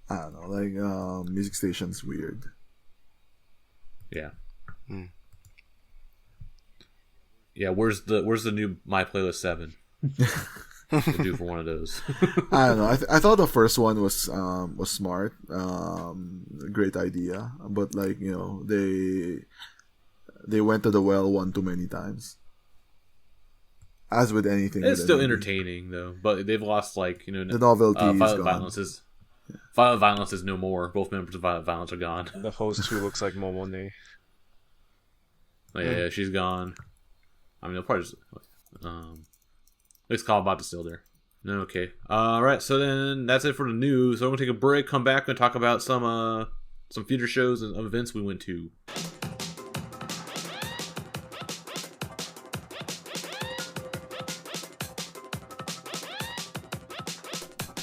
I don't know, Music Station's weird. Yeah. Yeah, where's the new My Playlist 7? To do for one of those. I don't know. I thought the first one was smart, great idea, but they went to the well one too many times. As with anything, it's still entertaining though. But they've lost the novelty is Violent gone. Violence is Violent Violence is no more. Both members of Violent Violence are gone. The host who looks like Momone. Yeah, she's gone. I mean, they'll probably just at least Callbot is still there. Okay. Alright, so then that's it for the news. So we're gonna take a break, come back and talk about some future shows and events we went to.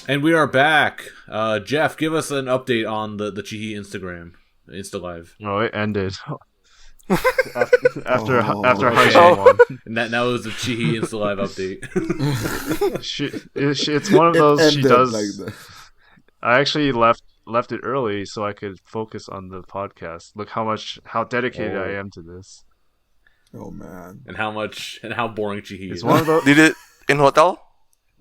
And we are back. Jeff, give us an update on the Chihhi Instagram, Instalive. Oh, it ended. after okay. Haasa won. And that was the Chihhi Instalive update. It's one of those she does. Like I actually left it early so I could focus on the podcast. Look how dedicated I am to this. oh man. and how boring Chihhi It's is. one of those. Did it in hotel?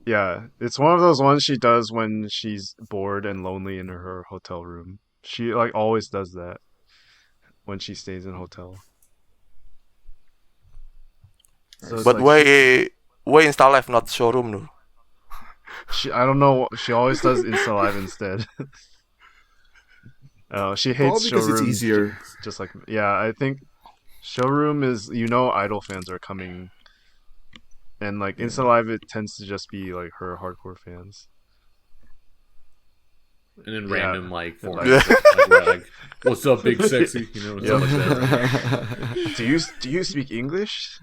Yeah, it's one of those ones she does when she's bored and lonely in her hotel room. She like always does that when she stays in hotel. So it's But like why Instalive not showroom no? I don't know. She always does Instalive instead. She hates Probably because Showroom. it's easier. Just like I think Showroom is idol fans are coming, and like Instalive it tends to just be like her hardcore fans. And then Yeah. random like Yeah. formats, like what's up, big sexy? Stuff like that. Do you speak English?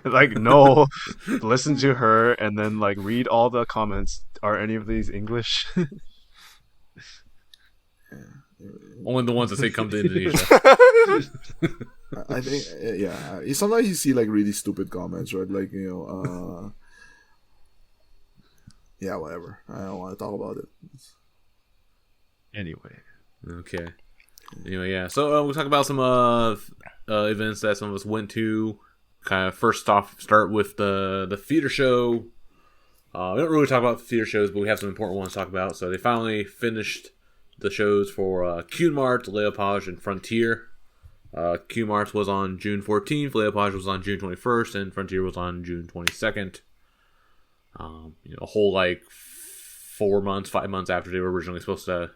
Like no, listen to her and then like read all the comments. Are any of these English? Only the ones that say come to Indonesia. I think, sometimes you see like really stupid comments, right? Like, whatever. I don't want to talk about it. Anyway, Okay. Anyway, yeah. So we'll talk about some events that some of us went to. Kind of first off, start with the theater show. We don't really talk about theater shows, but we have some important ones to talk about. So they finally finished the shows for Kyun, LeopAje, and Frontier. Kyun was on June 14th, LeopAje was on June 21st, and Frontier was on June 22nd. A whole like 5 months after they were originally supposed to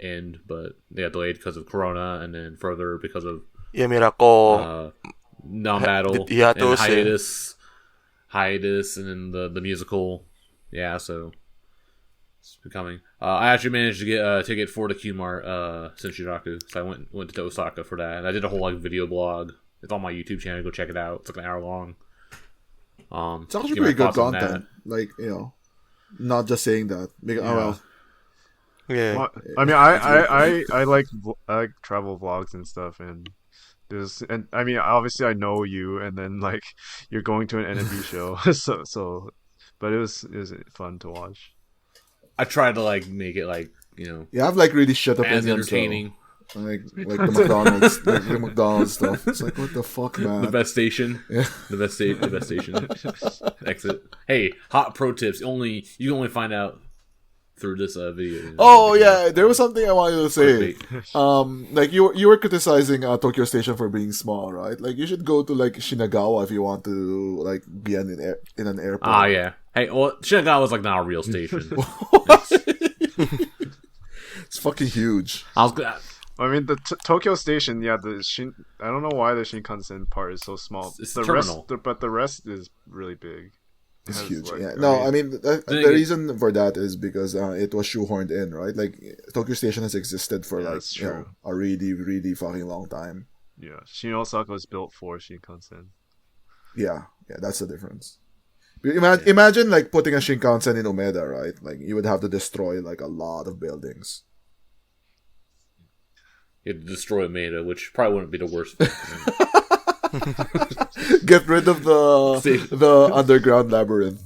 end, but they got delayed because of Corona, and then further because of Yeah, Miracle. non-battle hiatus, and hiatus, and then the musical. Yeah, so it's becoming. I actually managed to get a ticket for the Kyun Senshiraku, so I went to Osaka for that. And I did a whole like video blog. It's on my YouTube channel. Go check it out. It's like an hour long. It's actually get my pretty good thoughts on content. Like, not just saying that. Yeah. well, I mean, I like travel vlogs and stuff, and I mean, obviously I know you, and then like you're going to an NMB show, so, but it was fun to watch. I tried to like make it like You have like really shit as opinions, entertaining. though. Like the McDonald's, like the McDonald's stuff. It's like, what the fuck, man? The best station. Yeah. The best station. Exit. Hey, hot pro tips. You can only find out through this video. Oh yeah, there was something I wanted to say. Clickbait. Like you were criticizing Tokyo Station for being small, right? Like you should go to like Shinagawa if you want to like be in an airport. Ah, yeah. Hey, well, Shinagawa was like not a real station. It's fucking huge. I was glad. I mean, the Tokyo Station, I don't know why the Shinkansen part is so small. It's the terminal. but the rest is really big. It's Has, huge. like, Yeah. I No, mean- I mean the reason for that is because it was shoehorned in, right? Like Tokyo Station has existed for Yeah, like that's true. a really, really fucking long time. Yeah, Shin Osaka was built for Shinkansen. Yeah, that's the difference. Imagine like putting a Shinkansen in Umeda, right? Like you would have to destroy like a lot of buildings. You had to destroy Maeda, which probably wouldn't be the worst thing. Get rid of the underground labyrinth.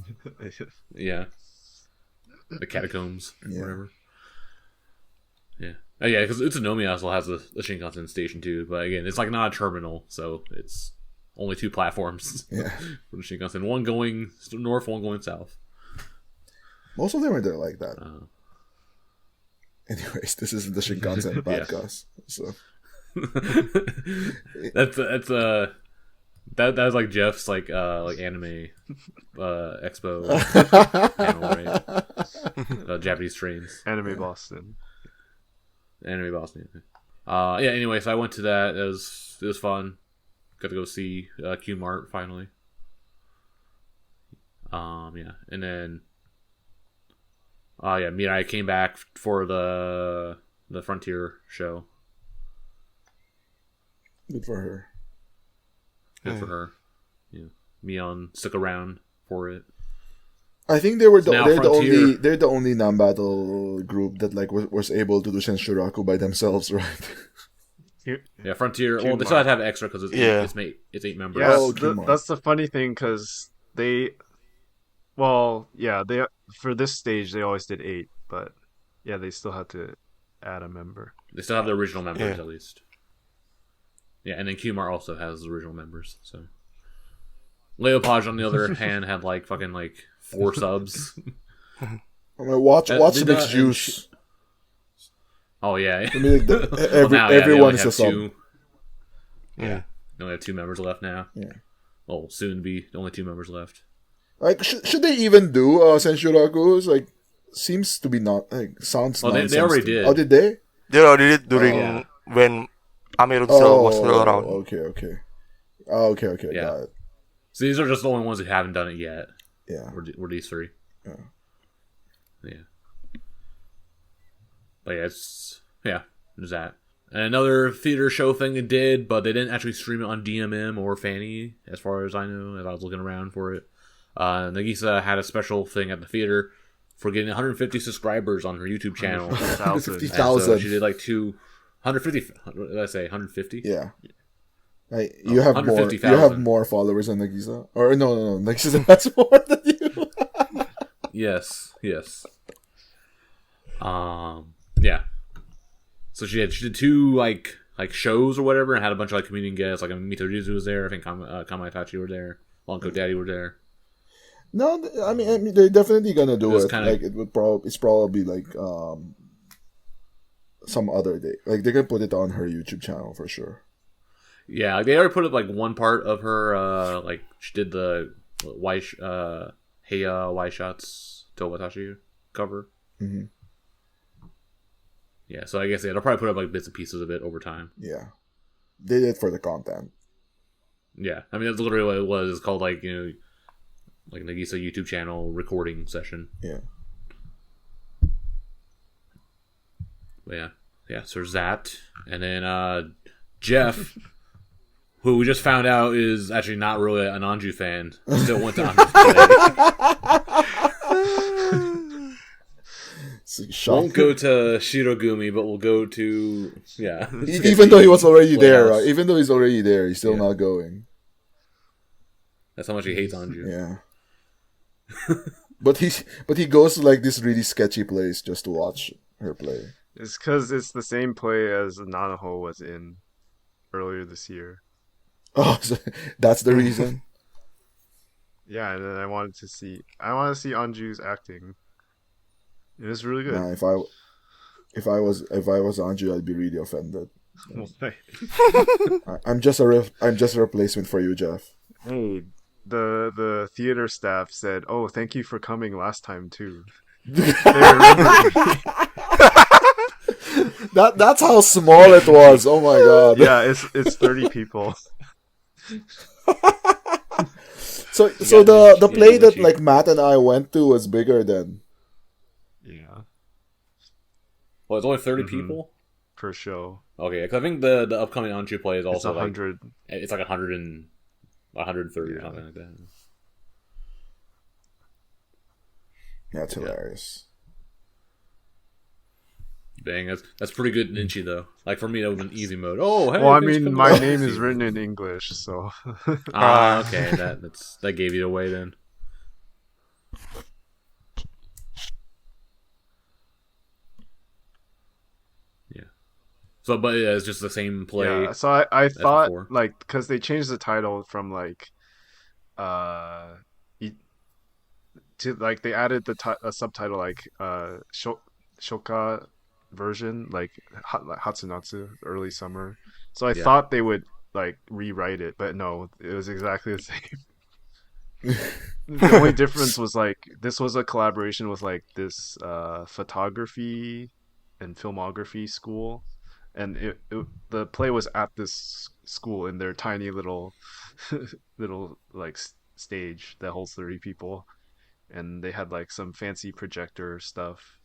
Yeah. The catacombs. Yeah. Whatever. Yeah. Yeah, because Utsunomiya also has a Shinkansen station too, but again, it's like not a terminal, so it's only 2 platforms Yeah. for the Shinkansen. One going north, one going south. Most of them are there like that. Anyways, this isn't the Shinkansen podcast. So that's that was like Geoff's like anime expo panel, right? Japanese trains. Anime Boston. Anime Boston. Yeah. Anyway, so I went to that. It was fun. Got to go see Q-Mart finally. Yeah, and then Mirai came back for the Frontier show. good for her. Good for her. Yeah, Mion stuck around for it. I think they were So now they're the only non-battle group that like was able to do Senshuraku by themselves, right? Yeah, Frontier. Well, they still have to have extra because it's 8 members. Yeah, that's the funny thing because they for this stage they always did 8, but yeah, they still had to add a member. They still have the original members at least. Yeah, and then Qmart also has the original members. So LeopAje on the other hand had like 4 subs. Watch the mixed juice. Oh yeah. I mean, everyone is a sub. Yeah. They only have 2 members left now. Yeah. Oh, soon to be only 2 members left. Like, should they even do Senshuraku? Like, seems to be not sounds. Oh, they already did. Oh, did they? They already did during when Amirul was still around. Okay. Yeah. Got it. So these are just the only ones that haven't done it yet. Yeah. Were these 3? Yeah. But there's that. And another theater show thing they did, but they didn't actually stream it on DMM or Fanny, as far as I know, as I was looking around for it. Nagisa had a special thing at the theater for getting 150 subscribers on her YouTube channel. 150,000. So she did 150. What did I say? 150? Yeah. You have more. You have more followers than Nagisa, or no. Nagisa has more than you. Yes. Yeah. So she did 2 shows or whatever, and had a bunch of comedian guests. Like Mitojizu was there. I think Kamaitachi were there. Longcoat Daddy were there. No, I mean they're definitely gonna do it. It's probably some other day. Like they're gonna put it on her YouTube channel for sure. Yeah, they already put up one part of her. She did the Heya Y Shots Towatashi cover. Mm-hmm. Yeah, so I guess they'll probably put up bits and pieces of it over time. Yeah, they did it for the content. Yeah, I mean that's literally what it was. It's called Nagisa YouTube channel recording session. Yeah. But yeah. So there's that, and then Geoff, who we just found out is actually not really an Anju fan, still went to Anju's play. Won't go to Shirogumi, but we'll go to Even though he was already there, right? Even though he's already there, he's still not going. That's how much he hates Anju. Yeah. but he goes to this really sketchy place just to watch her play. It's because it's the same play as Nanaho was in earlier this year. Oh, so that's the reason. Yeah, and then I want to see Anju's acting. It was really good. Nah, if I was Anju, I'd be really offended. I'm just a replacement for you, Geoff. Hey, the theater staff said, "Oh, thank you for coming last time too." That's how small it was. Oh my god. Yeah, it's 30 people. So the play that Matt and I went to was bigger than. Yeah. Well, it's only 30 people per show. Okay, because I think the upcoming Anju play is also 100. It's 100 and 130 or something like that. That's hilarious. Dang, that's pretty good in Inchi though. For me, that was an easy mode. Oh, hey. Well, I mean, my name is written in English, so. Okay, that gave you away then. Yeah. So, but it's just the same play. Yeah. So I thought because they changed the title from to they added a subtitle Shoka version, Hatsunatsu, early summer. So I thought they would rewrite it, but no, it was exactly the same. The only difference was this was a collaboration with this photography and filmography school, and the play was at this school in their tiny little stage that holds 30 people, and they had some fancy projector stuff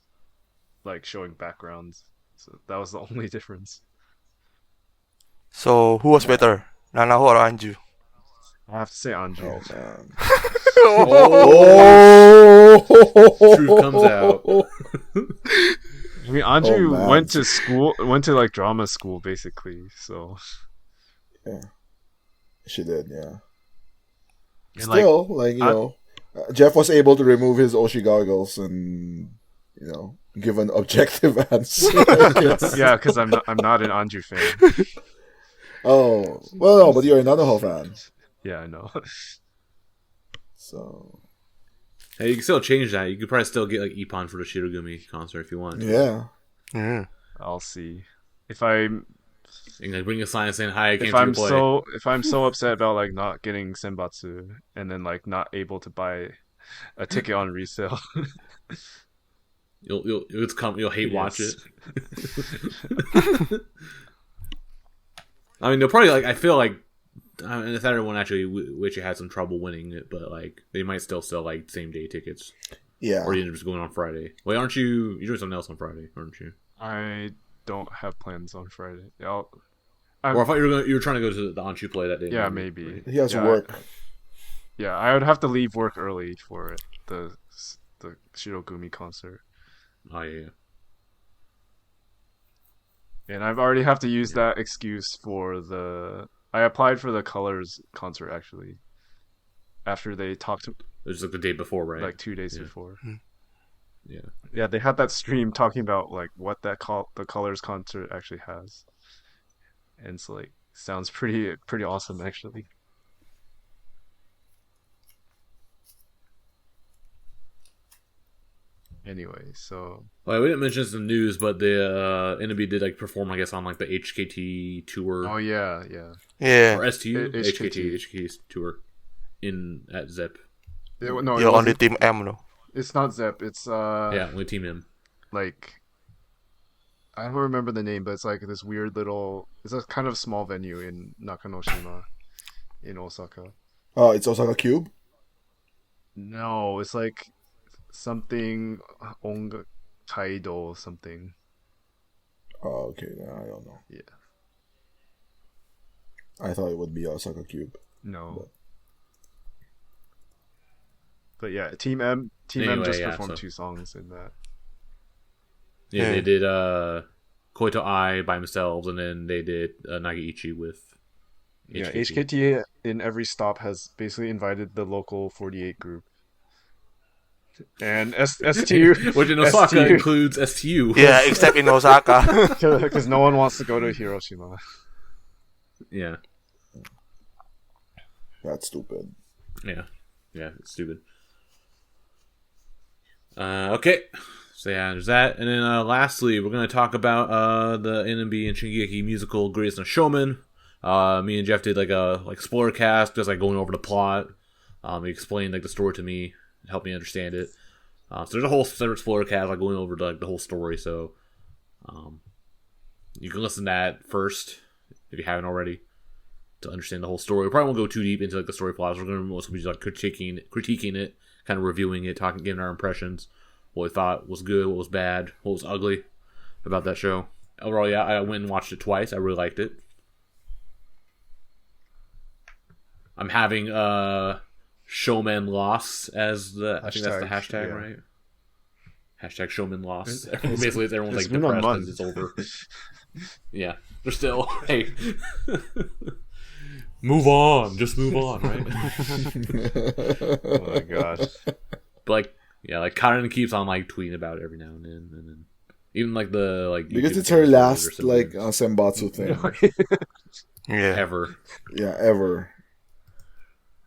showing backgrounds. So that was the only difference. So who was better, Nanaho or Anju? I have to say Anju. Oh man. Truth comes out. I mean, Anju man. went to school, went to like drama school, basically. So Yeah, she did. Yeah. and Still, like you know, Geoff was able to remove his Oshi goggles and give an objective answer. yeah, because I'm not an Anju fan. Oh well, no, but you're a Nanaho fan, Yeah, I know. so Hey, you can still change that. You could probably still get like Ippon for the Shirogumi concert if you want. yeah. Mm. I'll see if I'm And like bring a sign saying hi. I came if to I'm your play. if I'm so upset about like not getting Senbatsu and then like not able to buy a ticket on resale. You'll hate watch it. Yes. I mean, they'll probably like. I feel like the Saturday one actually, which had some trouble winning it, but like they might still sell like same day tickets, Yeah. or you end up just going on Friday. Wait, aren't you? You're doing something else on Friday, aren't you? I don't have plans on Friday. Or I thought you were trying to go to the Anchu play that day. Yeah, maybe. He has yeah, work. Yeah, I would have to leave work early for it, the Shirogumi concert. Oh yeah. And I've already have to use that excuse for I applied for the Colors concert actually. After they talked to It was like the day before, right? like 2 days Yeah. before. Yeah. Yeah, they had that stream talking about like what the Colors concert actually has. And it's like sounds pretty awesome actually. Anyway, so Well, we didn't mention this in the news, but the NMB did like perform, I guess, on like the HKT tour oh yeah. or STU HKT. HKT tour at Zepp. No, You're on the team M, no? it's not Zepp. It's Yeah, only Team M. like I don't remember the name, but it's like this weird little. It's a kind of small venue in Nakanoshima, in Osaka. Oh, it's Osaka Cube. No, it's like something Onga Kaido something. Oh, okay. I don't know. Yeah. I thought it would be Osaka Cube. No. But yeah, Team M Anyway, just yeah, performed so- 2 songs in that. Yeah, Yeah. they did Koito Ai by themselves, and then they did Nagaichi with Yeah, HKT. HKT in every stop has basically invited the local 48 group. And STU, Which in Osaka STU includes STU. Yeah, except in Osaka. because no one wants to go to Hiroshima. Yeah. That's stupid. Yeah. Yeah, it's stupid. Okay. So yeah, there's that. And then lastly, we're going to talk about the NMB and Shingeki musical Greatest of Showman. Me and Geoff did like a spoiler cast, just like going over the plot. He explained like the story to me, helped me understand it. So there's a whole separate spoiler cast like going over like the whole story. So you can listen to that first if you haven't already to understand the whole story. We probably won't go too deep into like the story plots. We're going to mostly be like critiquing it, kind of reviewing it, giving our impressions, what we thought was good, what was bad, what was ugly about that show. Overall, yeah, I went and watched it twice. I really liked it. I'm having Showman loss as the I think that's the hashtag, yeah. right? Hashtag Showman loss. Basically, everyone's it's like been a depressed month. because it's over. Yeah, they're still hey. Move on, just move on, right? Oh my god. But like, yeah, like Karen keeps on like tweeting about it every now and then even like the like Because YouTube it's her videos last or something. Senbatsu thing. Yeah. Ever. Yeah, ever.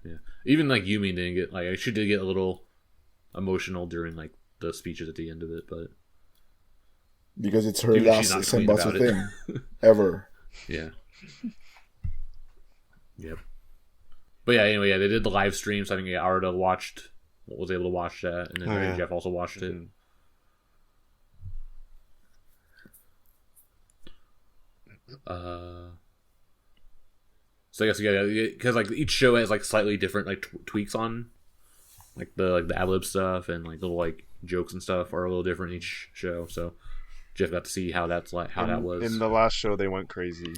Yeah, even like Yumi didn't get like she did get a little emotional during like the speeches at the end of it, but Because it's her Even last she's not tweeting about Senbatsu it. thing. Ever. yeah. Yep. But yeah, anyway, yeah, they did the live stream, so I think Arda was able to watch that, and then Oh, yeah. Jeff also watched it. So I guess yeah, because like each show has like slightly different like tweaks on, like the ad lib stuff and like little like jokes and stuff are a little different each show. So Jeff got to see how that was. In the last show, they went crazy,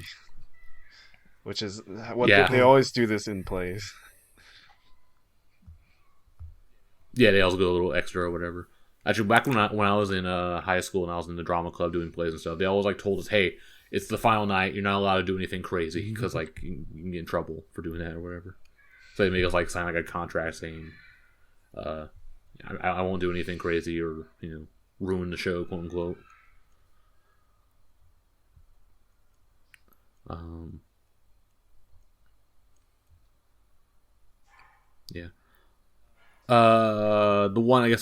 which is what Yeah. they always do this in plays. Yeah, they also go a little extra or whatever. Actually, back when I was in high school and I was in the drama club doing plays and stuff, they always like told us, "Hey, it's the final night. You're not allowed to do anything crazy because like you can get in trouble for doing that or whatever." So they make us like sign like a contract saying, I won't do anything crazy or ruin the show, quote unquote." Yeah.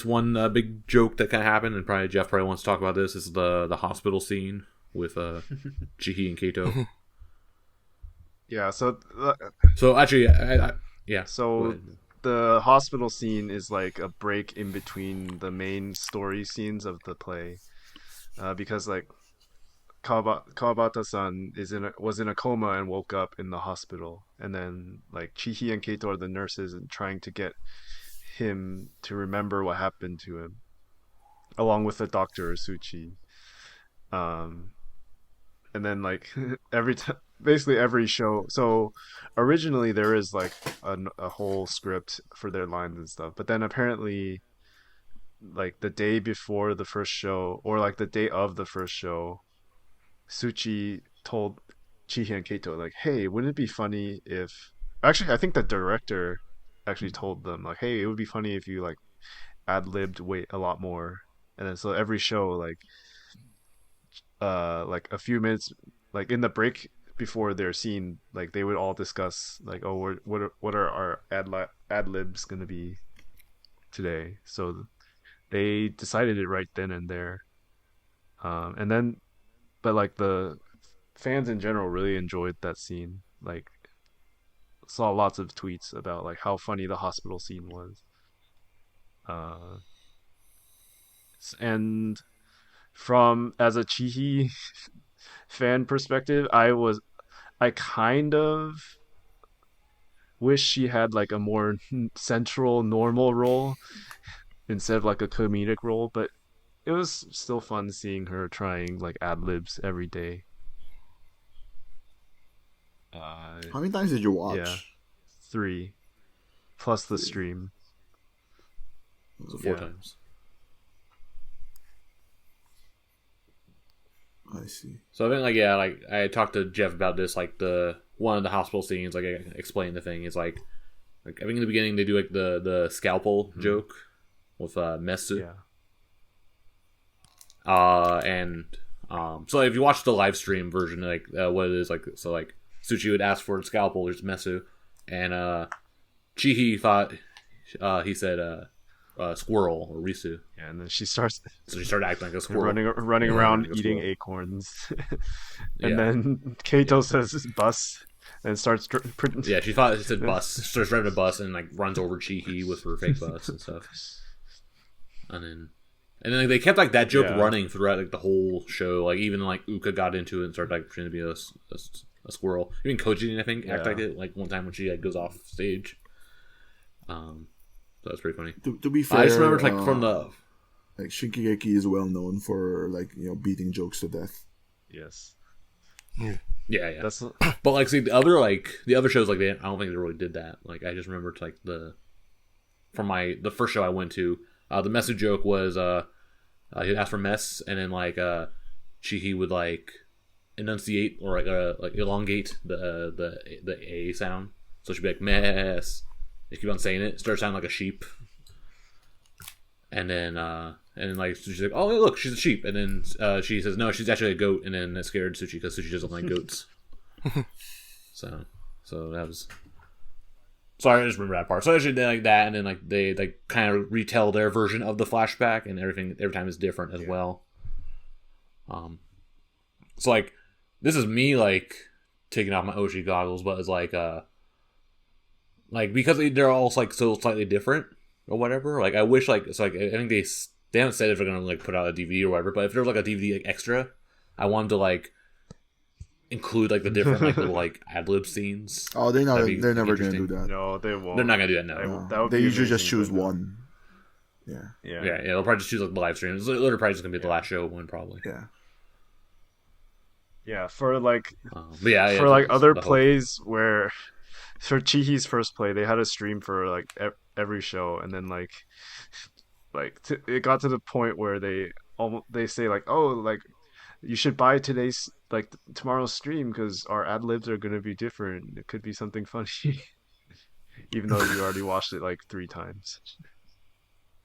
One big joke that kind of happened, and probably Geoff wants to talk about this, is the hospital scene with Chihhi and Kato. Yeah. So actually, yeah. So the hospital scene is like a break in between the main story scenes of the play, because like Kawabata-san was in a coma and woke up in the hospital, and then like Chihhi and Kato are the nurses and trying to get him to remember what happened to him, along with the doctor Suchi. And then like basically every show. So originally there is like a whole script for their lines and stuff, but then apparently like the day before the first show, or like the day of the first show, Suchi told Chihhi and Kato like, "Hey, wouldn't it be funny if..." Actually, I think the director actually told them like, "Hey, it would be funny if you like ad-libbed a lot more." And then so every show like a few minutes like in the break before their scene, like they would all discuss like, "Oh, what are our ad-libs gonna be today?" So they decided it right then and there. And then but like the fans in general really enjoyed that scene. Like saw lots of tweets about like how funny the hospital scene was. And from as a Chihhi fan perspective, I kind of wish she had like a more central normal role instead of like a comedic role, but it was still fun seeing her trying like ad-libs every day. How many times did you watch? Yeah, 3 plus the stream. So 4 times. I see. So I think like I talked to Geoff about this, like one of the hospital scenes, like I explained the thing is like I think in the beginning they do like the scalpel joke with Mesu. Yeah. So if you watch the live stream version, like what it is like, so like Suchi would ask for a scalpel, there's Mesu, and Chihhi thought he said squirrel or risu. Yeah, and then she started acting like a squirrel, running around like eating acorns, and then Kato says bus and starts. Yeah, she thought it said bus. Starts driving a bus and like runs over Chihhi with her fake bus and stuff. And then like, they kept like that joke running throughout like the whole show. Like even like Uka got into it and started like pretending to be a squirrel. Even Koji, I think, act like it like one time when she like goes off stage. So that's pretty funny. To be fair, I just remember like from the like Shinkigeki is well known for like beating jokes to death. Yes. Yeah. That's but like see the other shows like I don't think they really did that. Like I just remembered like the first show I went to, the message joke was he'd ask for mess, and then like Chihhi would like enunciate or like elongate the A sound, so she'd be like mess. They keep on saying it, starts sounding like a sheep, and then like she's like, "Oh, hey, look, she's a sheep," and then she says, "No, she's actually a goat," and then that scared Suchi because Suchi doesn't like goats. so that was. Sorry, I just remember that part. So actually, they like that, and then like they like kind of retell their version of the flashback, and every time is different as well. So like this is me like taking off my Oshi goggles, but it's like because they're all like so slightly different or whatever. Like I wish like it's like I think they haven't said if they're gonna like put out a DVD or whatever, but if there's like a DVD like, extra, I want them to like include like the different like little like ad lib scenes. Oh, they're never gonna do that. No, they won't. They're not gonna do that. No, they usually just choose one. Yeah. They'll probably just choose like the live stream. It's literally probably just gonna be the last show one probably. Yeah, for like for like other plays where for Chihhi's first play they had a stream for like every show, and then like like it got to the point where they say like, oh, like you should buy today's like tomorrow's stream because our ad libs are gonna be different. It could be something funny, even though you already watched it like 3 times.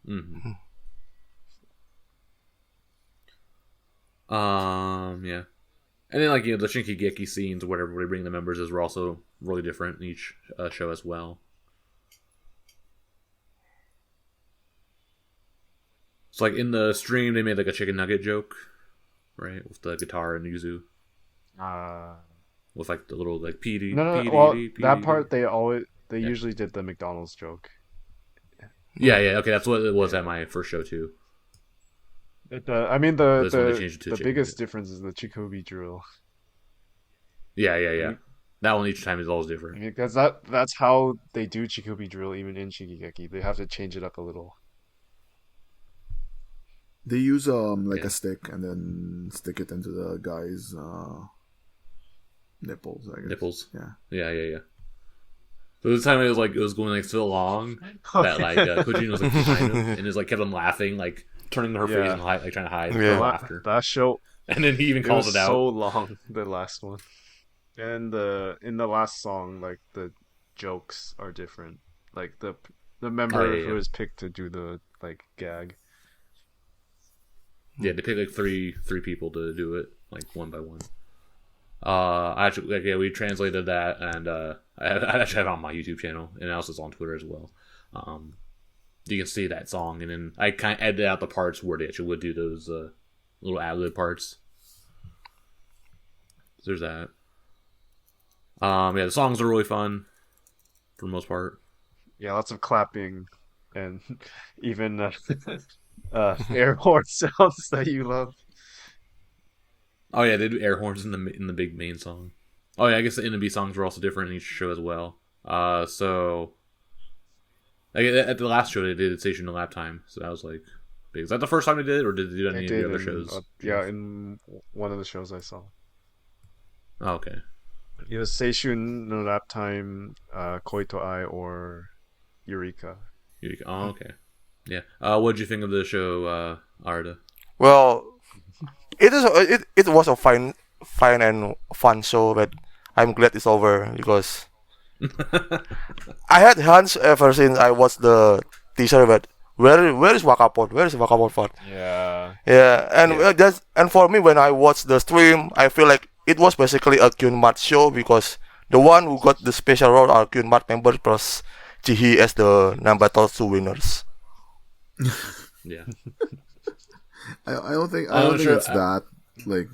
Mm-hmm. Yeah. And then, like, the Shinkigeki scenes, whatever we bring the members is, were also really different in each show as well. So, like, in the stream, they made, like, a chicken nugget joke, right? With the guitar and Yuzu. With, like, the little, like, PD. No. Well, that part, they usually did the McDonald's joke. Yeah, okay, that's what it was at my first show, too. The biggest difference is the Chikobi drill. Yeah. That one each time is always different. I mean, because that's how they do Chikobi drill even in Shingeki. They have to change it up a little. They use a stick and then stick it into the guy's nipples, I guess. Nipples. Yeah. So this time it was going like so long that like Kojin was like behind him and just like kept on laughing, like turning her face and like trying to hide her laughter. That show, and then he even calls it out. So long, the last one, and in the last song, like the jokes are different. Like the member who was picked to do the like gag. Yeah, they picked like three people to do it, like one by one. We translated that, and I actually have it on my YouTube channel, and also it's on Twitter as well. You can see that song, and then I kind of edited out the parts where they actually would do those little ad-lib parts. So there's that. The songs are really fun for the most part. Yeah, lots of clapping, and even air horn sounds that you love. Oh yeah, they do air horns in the big main song. Oh yeah, I guess the NMB songs were also different in each show as well. So at the last show they did Station to Lap Time, so that was like big. Is that the first time they did it, or did they do any of the other shows? In one of the shows I saw. Oh, okay. It was Seishun no Lap Time, Koi to Ai, or Eureka. Oh, okay. Yeah. What did you think of the show, Arda? Well, it was a fine and fun show, but I'm glad it's over because I had hunch ever since I watched the teaser, but where is Wakapon? Where is Wakapon for? Yeah. And for me, when I watched the stream, I feel like it was basically a Kyun Mart show because the one who got the special role are Kyun Mart members plus Chihhi as the Nambatotsu winners. Yeah. I don't think it's that, like,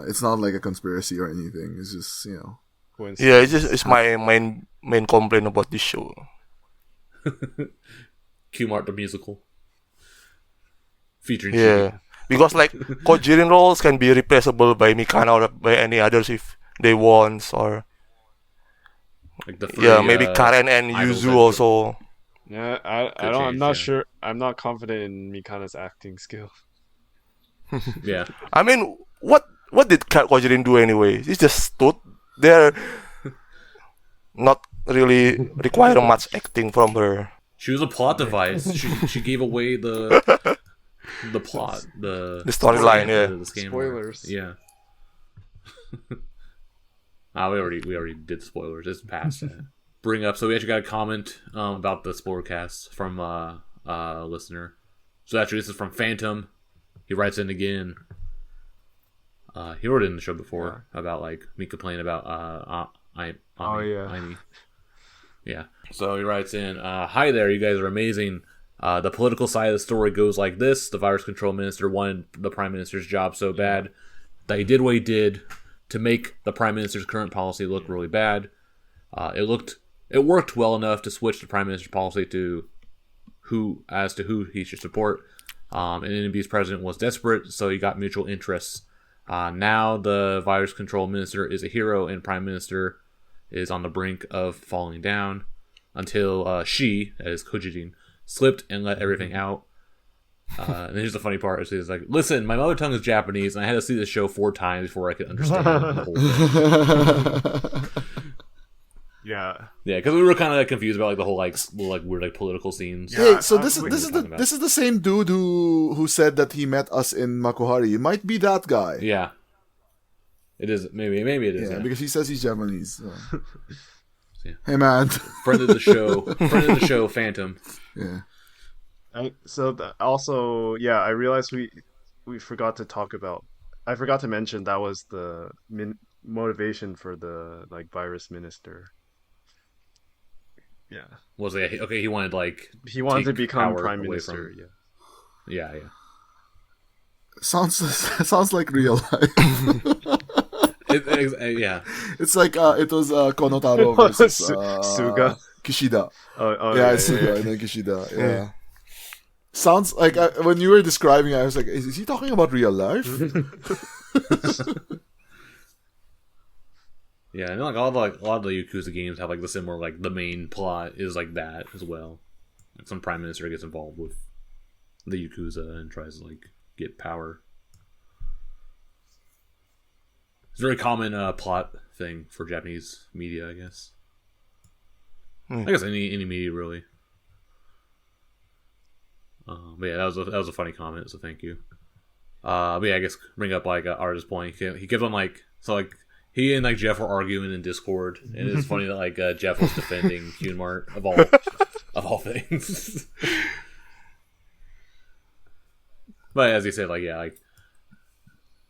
it's not like a conspiracy or anything. It's just, Yeah, it's my main complaint about this show. Q-Mart the musical. Featuring Shiggy. Because like Kojirin roles can be replaceable by Mikana or by any others if they want, or like the three, maybe Karen and Yuzu also. Yeah, I'm not sure. I'm not confident in Mikana's acting skill. Yeah. I mean, what did Kojirin do anyway? He just stood there, not really requiring much acting from her. She was a plot device. She gave away the plot, the storyline. Yeah. The Spoilers. Yeah. We already did spoilers. It's past that. Bring up. So we actually got a comment about the Spoilercast from a listener. So actually, this is from Phantom. He writes in again. He wrote it in the show before about like me complaining about Aimi. Yeah. So he writes in, "Hi there, you guys are amazing. The political side of the story goes like this: the virus control minister wanted the prime minister's job so bad that he did what he did to make the prime minister's current policy look really bad. It worked well enough to switch the prime minister's policy to who he should support. And NMB's president was desperate, so he got mutual interests. Now the virus control minister is a hero, and prime minister is on the brink of falling down until she, that is Kojin, slipped and let everything out. And here's the funny part: is like, listen, my mother tongue is Japanese, and I had to see this show 4 times before I could understand the whole thing." Yeah. Yeah, because we were kind of confused about like the whole like weird like political scenes. Hey, Yeah, so I- this we is were the talking this is the same dude who said that he met us in Makuhari. It might be that guy. Yeah. It is maybe it is. Yeah, Yeah. because he says he's Japanese. So. Yeah. Hey man. Friend of the show, Phantom. Yeah. Also, yeah, I realized we forgot to talk about. I forgot to mention that was the motivation for the like virus minister. Yeah, Was like okay? He wanted like he wanted to take become power prime away minister. from- Yeah. Yeah. Sounds like real life. Yeah. It's like it was Konotaro versus Suga. Kishida. Oh Yeah, it's Suga and then Kishida. Yeah. Sounds like when you were describing it, I was like, is he talking about real life? Yeah, and like a lot of the Yakuza games have like the similar like the main plot is like that as well. Like some prime minister gets involved with the Yakuza and tries to like get power. It's a very common plot thing for Japanese media, I guess. I guess any media really. But yeah, that was a funny comment, so thank you. But yeah, I guess bring up like Artist point. He gives on like so like. He and like Geoff were arguing in Discord, and it's funny that like Geoff was defending Kyun Mart of all things. But as he said, like yeah, like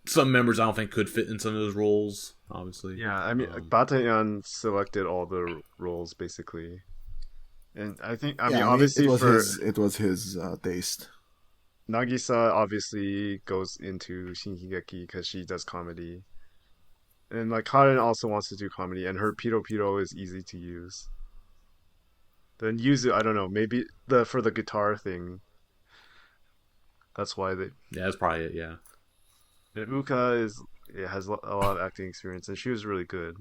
some members I don't think could fit in some of those roles. Obviously, Yeah, I mean, Batayan selected all the roles basically, and I mean, obviously it was his taste. Nagisa obviously goes into Shinhigeki because she does comedy. And like Karen also wants to do comedy, and her Piro is easy to use. Then Yuzu, I don't know, maybe for the guitar thing. That's why they. yeah, that's probably it. Yeah, And Uka has a lot of acting experience, and she was really good.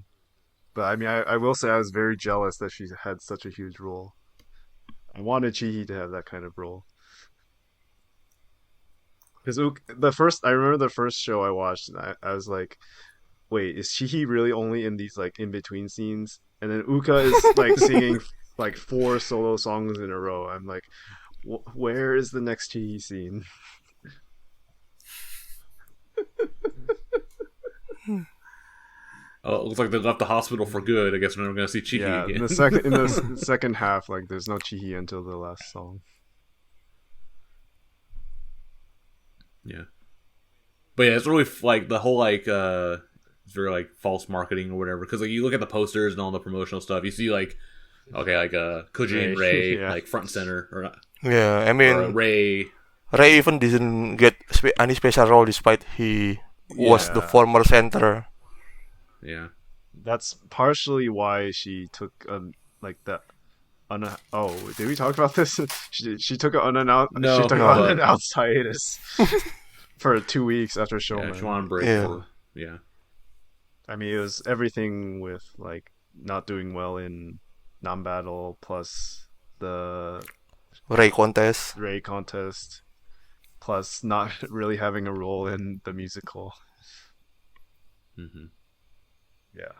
But I mean, I will say I was very jealous that she had such a huge role. I wanted Chihhi to have that kind of role. Because I remember the first show I watched, and I was like, wait, is Chihhi really only in these like in between scenes? And then Uka is like singing like 4 solo songs in a row. I'm like, where is the next Chihhi scene? oh, it looks like they left the hospital for good. I guess we're never gonna see Chihhi Yeah, again. in the second half, like there's no Chihhi until the last song. Yeah, but yeah, it's really like the whole like it's very like false marketing or whatever. Because like you look at the posters and all the promotional stuff, you see like okay, like Koji and Ray Yeah. like front and center, or not, Yeah, I or mean, Ray. Ray even didn't get any special role despite he was the Yeah. former center. Yeah, That's partially why she took like that. Oh, did we talk about this? She took an unannounced. No, she took no. an unannounced hiatus for 2 weeks after yeah, Showman. she wanted a break. Yeah. Yeah, I mean, it was everything with like not doing well in non-battle plus the Ray contest. Ray contest plus not really having a role in the musical. hmm Yeah.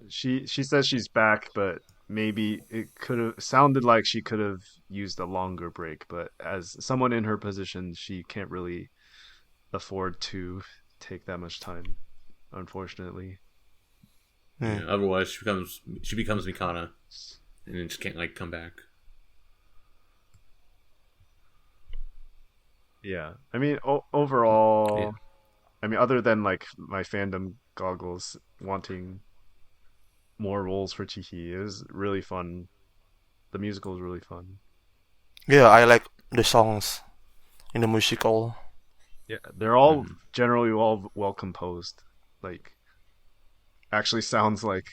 She says she's back, but maybe it could have sounded like she could have used a longer break, but as someone in her position, she can't really afford to take that much time, unfortunately. yeah. Otherwise, she becomes Mikana, and then just can't like come back. Yeah. I mean, overall, Yeah. I mean, other than like my fandom goggles wanting more roles for Chihhi, it was really fun. The musical is really fun. Yeah, I like the songs in the musical. Yeah, they're all generally all well composed. Like, actually sounds like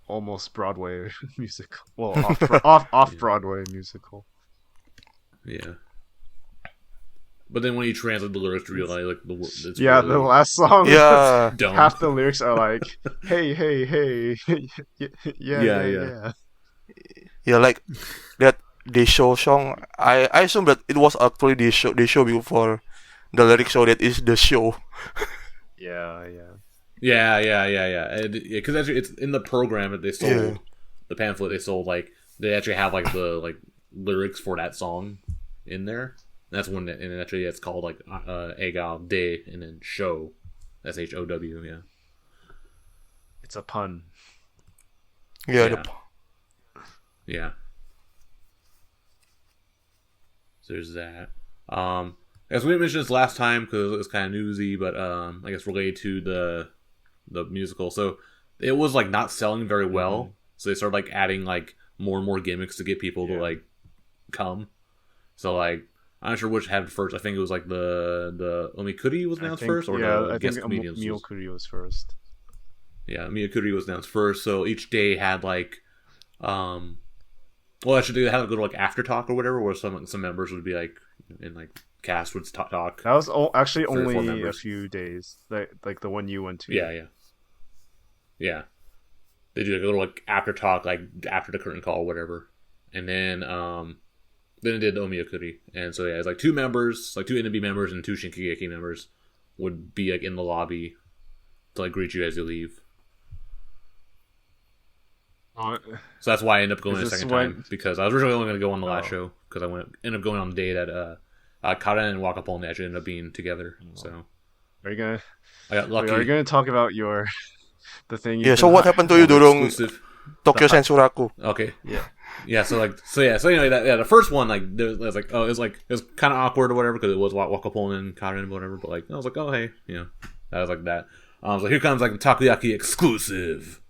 almost Broadway musical. Well, off Broadway musical. Yeah. But then when you translate the lyrics to realize like it's Yeah, really the last song. Yeah, dumb. Half the lyrics are like, "Hey, hey, hey, yeah." yeah, like that they show song. I assume that it was actually they show before the lyrics show that is the show. Yeah. Because actually, it's in the program that they sold, the pamphlet they sold. Like they actually have like the like lyrics for that song in there. And that's when, and actually it's called like Egal De and then Show, SHOW. Yeah, It's a pun. Yeah. Yeah. So there's that. As we mentioned this last time because it was kind of newsy, but I guess related to the musical. So it was like not selling very well. So they started like adding like more and more gimmicks to get people to like come. So like I'm not sure which happened first. I think it was like the Omikuri was announced first, or I guest think comedians. Miyokuri was first. Yeah, Miyakuri was announced first. So each day had like, well, actually they had to go to like after talk or whatever, where some members would be like, and like cast would talk. That was actually 3 or 4 only a members. few days, like the one you went to. Yeah. They do like a little like after talk, like after the curtain call, or whatever, and then it did Omiyakuri, and so it's like 2 members, like 2 NMB members and 2 Shinkigeki members would be like in the lobby to like greet you as you leave. So that's why I ended up going a second time, because I was originally only going to go on the last show, because I ended up going on the day that Kara and Wakapon actually ended up being together. So Are you gonna? I got lucky. Are you gonna talk about the thing? Yeah. So what happened to you during exclusive Tokyo Sensuraku? Okay. Yeah. So anyway, the first one, like, there was like, it was kind of awkward or whatever, because it was Wakapon and Kara and whatever, but like, I was like, oh, hey, that was like that. So here comes like the Takoyaki exclusive,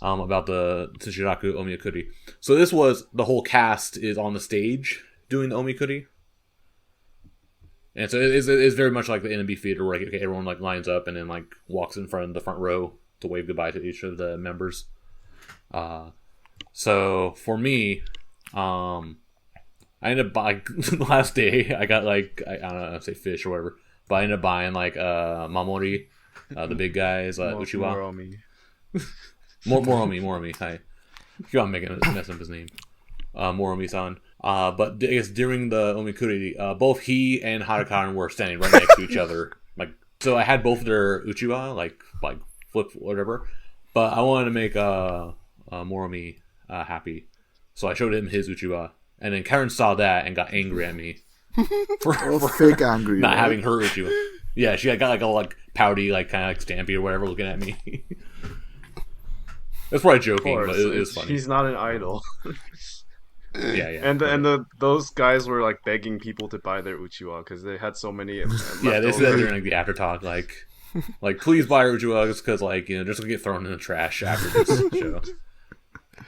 about the Tsushiraku Omiyakuri. So this was, the whole cast is on the stage doing the Omiyakuri. And so it's very much like the NMB theater, where like, everyone like lines up and then like walks in front of the front row to wave goodbye to each of the members. So for me, I ended up buying the last day. I got like, I don't know, say fish or whatever, but I ended up buying like Mamori, the big guys, Uchiwa. Moromi. Hi. Keep on messing up his name. Moromi-san. But I guess during the Omikuri, both he and Harukaran were standing right next to each other. Like, so I had both their Uchiwa, like flip whatever. But I wanted to make Moromi happy, so I showed him his Uchiwa, and then Karen saw that and got angry at me for fake angry, not right? having her Uchiwa. Yeah, she got like all like pouty, like kind of like stampy or whatever, looking at me. That's probably joking, but it was funny. He's not an idol. Yeah. And those guys were like begging people to buy their Uchiwa because they had so many. Yeah, they said during like, the after talk, like please buy your Uchiwa because like just gonna get thrown in the trash after this show.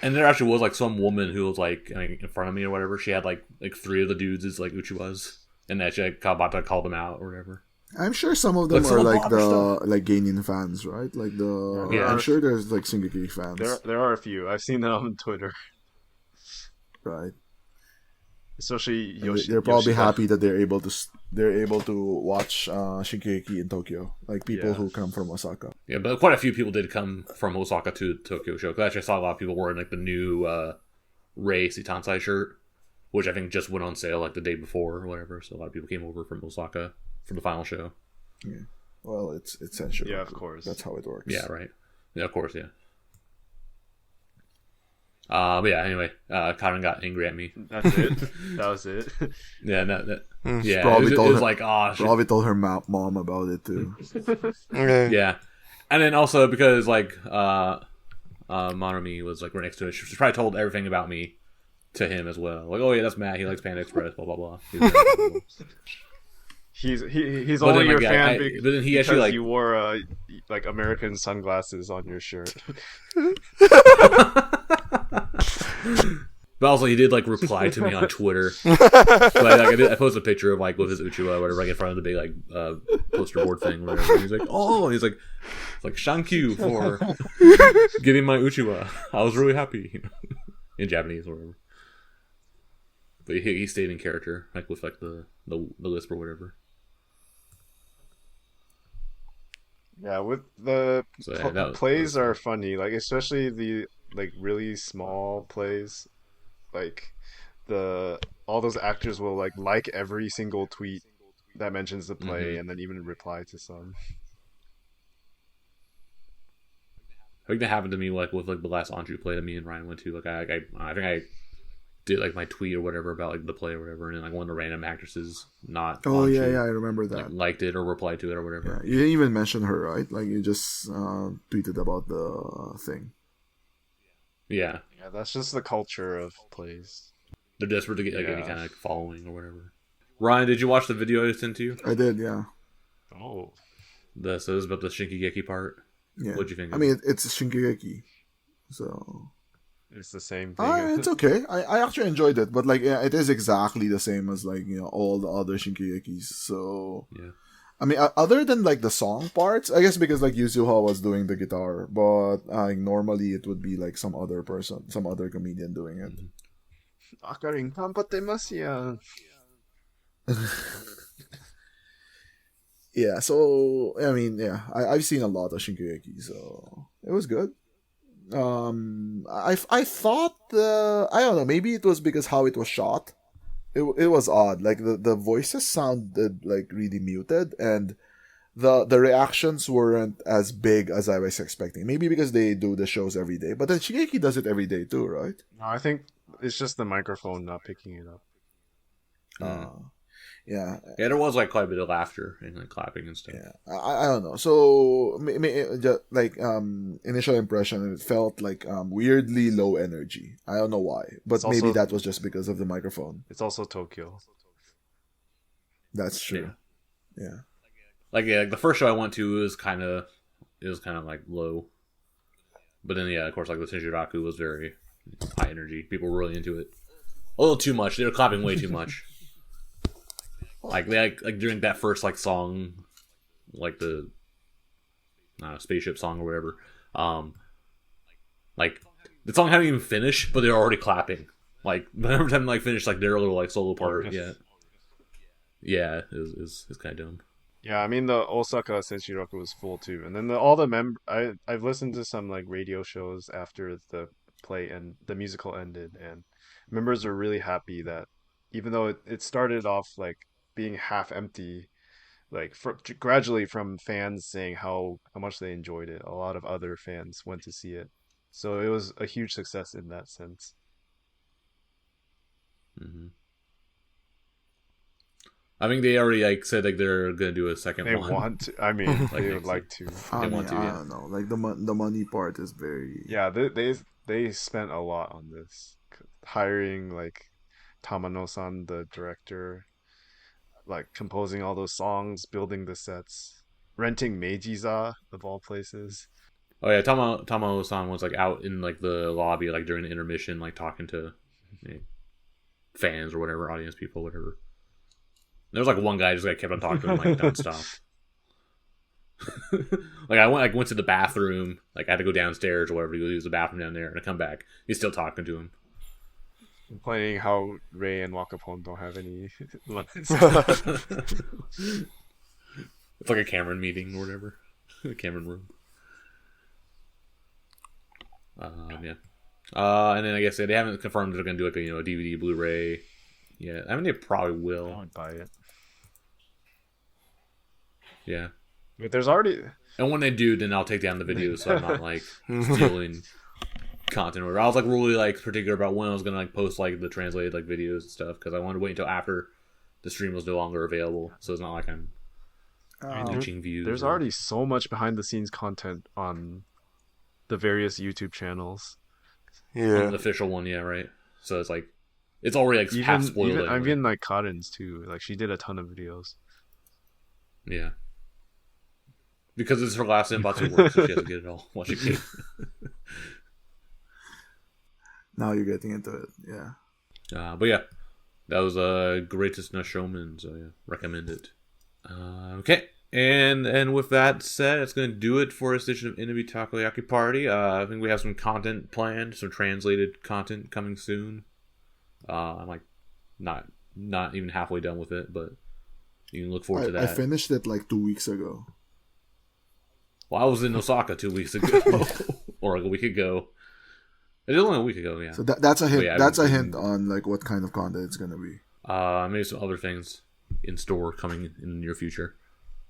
And there actually was like some woman who was like in front of me or whatever. She had like 3 of the dudes as like Uchiwas, and that she like Kabata called them out or whatever. I'm sure some of them are like the like Geinin fans, right? Like I'm sure there's like Shingeki fans. There are a few. I've seen them on Twitter. Right. Especially Yoshida. They're probably happy that they're able to watch Shingeki in Tokyo. Like people who come from Osaka. Yeah, but quite a few people did come from Osaka to the Tokyo show. Because actually I saw a lot of people wearing like the new Rei Sitansai shirt, which I think just went on sale like the day before or whatever. So a lot of people came over from Osaka for the final show. Yeah. Well, it's essential. Yeah, of course. That's how it works. Yeah, right. Yeah, of course, yeah. But yeah, anyway, Karen got angry at me. That's it. That was it. Yeah, yeah. Probably it was like, probably told her mom about it too. Okay. Yeah, and then also because like Monami was like right next to it, she probably told everything about me to him as well. Like, oh yeah, that's Matt. He likes Panda Express. Blah blah blah. He's But only then, your like, fan but then he actually because like you wore like American sunglasses on your shirt. But also, he did like reply to me on Twitter. I posted a picture of like with his Uchiwa or whatever, like in front of the big like poster board thing. Or whatever. And he's like, "Oh," he's like, "It's like thank you for getting my Uchiwa. I was really happy," in Japanese or whatever. But he stayed in character, like with like the lisp or whatever. Yeah, with the plays was are funny, like especially the like really small plays, like all those actors will like every single tweet that mentions the play and then even reply to some. I think that happened to me like with like the last Anju play that me and Ryan went to. Like I think I did like my tweet or whatever about like the play or whatever, and then like one of the random actresses not Oh Anju, yeah, I remember that. like, liked it or replied to it or whatever. Yeah, you didn't even mention her, right? Like you just tweeted about the thing. Yeah, Yeah, that's just the culture of plays. they're desperate to get like any kind of following or whatever. Ryan, did you watch the video I sent to you? I did, yeah. Oh. So it was about the Shinkigeki part. Yeah. What'd you think? I mean, it's Shinkigeki, so It's the same thing. it's okay. I actually enjoyed it, but like, yeah, it is exactly the same as like all the other Shinkigekis. So Yeah. I mean, other than like the song parts, I guess because like Yuzuha was doing the guitar, but normally it would be like some other person, some other comedian doing it. Akari, ganbattemasu ya. Yeah, so I mean, yeah, I've seen a lot of Shinkigeki, so it was good. I thought I don't know, maybe it was because how it was shot. It was odd. Like the voices sounded like really muted, and the reactions weren't as big as I was expecting. Maybe because they do the shows every day, but then Shigeki does it every day too, right? No, I think it's just the microphone not picking it up. Yeah. Yeah, there was like quite a bit of laughter and like clapping and stuff. Yeah, I don't know. So, like initial impression, it felt like weirdly low energy. I don't know why, but It's maybe also- that was just because of the microphone. It's also Tokyo. That's true. Yeah. Like the first show I went to was kind of like low, but then of course like the Shinjiraku was very high energy. People were really into it. A little too much. They were clapping way too much. Like they like during that first like song, like the spaceship song or whatever. Like the song hadn't even finished, but they're already clapping. Like every time like finished like their little like solo part. Yeah, it was kind of dumb. Yeah, I mean the Osaka Senshiroku was full too, and then all the I've listened to some like radio shows after the play and the musical ended, and members were really happy that even though it started off like being half empty, like gradually from fans saying how much they enjoyed it, a lot of other fans went to see it, so it was a huge success in that sense. Mm-hmm. I think they already like said like they're gonna do a second They one. want to, I mean, they would so. like to. I They want to, yeah. don't know. Like the money part is very. Yeah, they spent a lot on this, hiring like Tamano-san, the director, like composing all those songs, building the sets, renting Meijiza of all places. Oh yeah, Tamo-san was like out in like the lobby like during the intermission, like talking to fans or whatever, audience people, whatever. There was like one guy just like kept on talking to him like nonstop. Like I went to the bathroom, like I had to go downstairs or whatever to go use the bathroom down there, and I come back, he's still talking to him. Complaining how Ray and Wakapon don't have any lines. It's like a Cameron meeting or whatever, the Cameron room. Yeah. And then I guess they haven't confirmed they're gonna do like a DVD, Blu-ray. Yeah, I mean they probably I will. would buy it. Yeah. But there's already And when they do, then I'll take down the videos so I'm not like stealing content. Or I was like really like particular about when I was gonna like post like the translated like videos and stuff because I wanted to wait until after the stream was no longer available, so it's not like I'm leeching views. there's already so much behind the scenes content on the various YouTube channels. the official one, yeah, right. So it's like it's already like half spoiled. Even anyway. I mean like Karen's too. Like she did a ton of videos. Yeah. Because it's her last Inbatsu work, so she has to get it all while she can. Now you're getting into it, yeah. But yeah, that was greatest no Showman, so yeah, recommend it. Okay, and with that said, it's going to do it for this edition of NMB Takoyaki Party. I think we have some content planned, some translated content coming soon. I'm like not even halfway done with it, but you can look forward to that. I finished it like 2 weeks ago. Well, I was in Osaka 2 weeks ago, or like a week ago. It is only a week ago, yeah. So that's a hint. yeah, that's a hint on like what kind of content it's gonna be. Maybe some other things in store coming in the near future.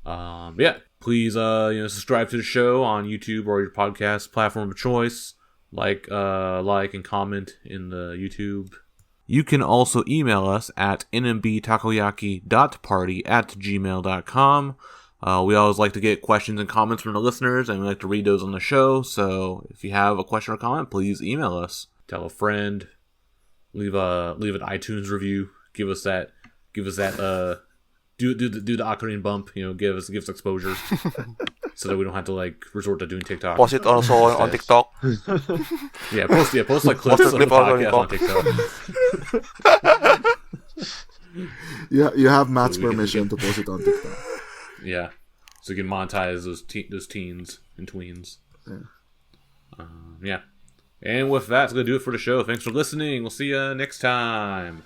Yeah, please subscribe to the show on YouTube or your podcast platform of choice. Like and comment in the YouTube. You can also email us at nmbtakoyaki.party@gmail.com. We always like to get questions and comments from the listeners, and we like to read those on the show. So if you have a question or comment, please email us. Tell a friend. Leave an iTunes review. Give us that. Do the Akari bump. Give us exposure, so that we don't have to resort to doing TikTok. Post it also on TikTok. Yeah, post like clips of the podcast on TikTok. Yeah, you have Matt's permission to post it on TikTok. Yeah, so you can monetize those teens and tweens. Yeah. And with that, it's going to do it for the show. Thanks for listening. We'll see you next time.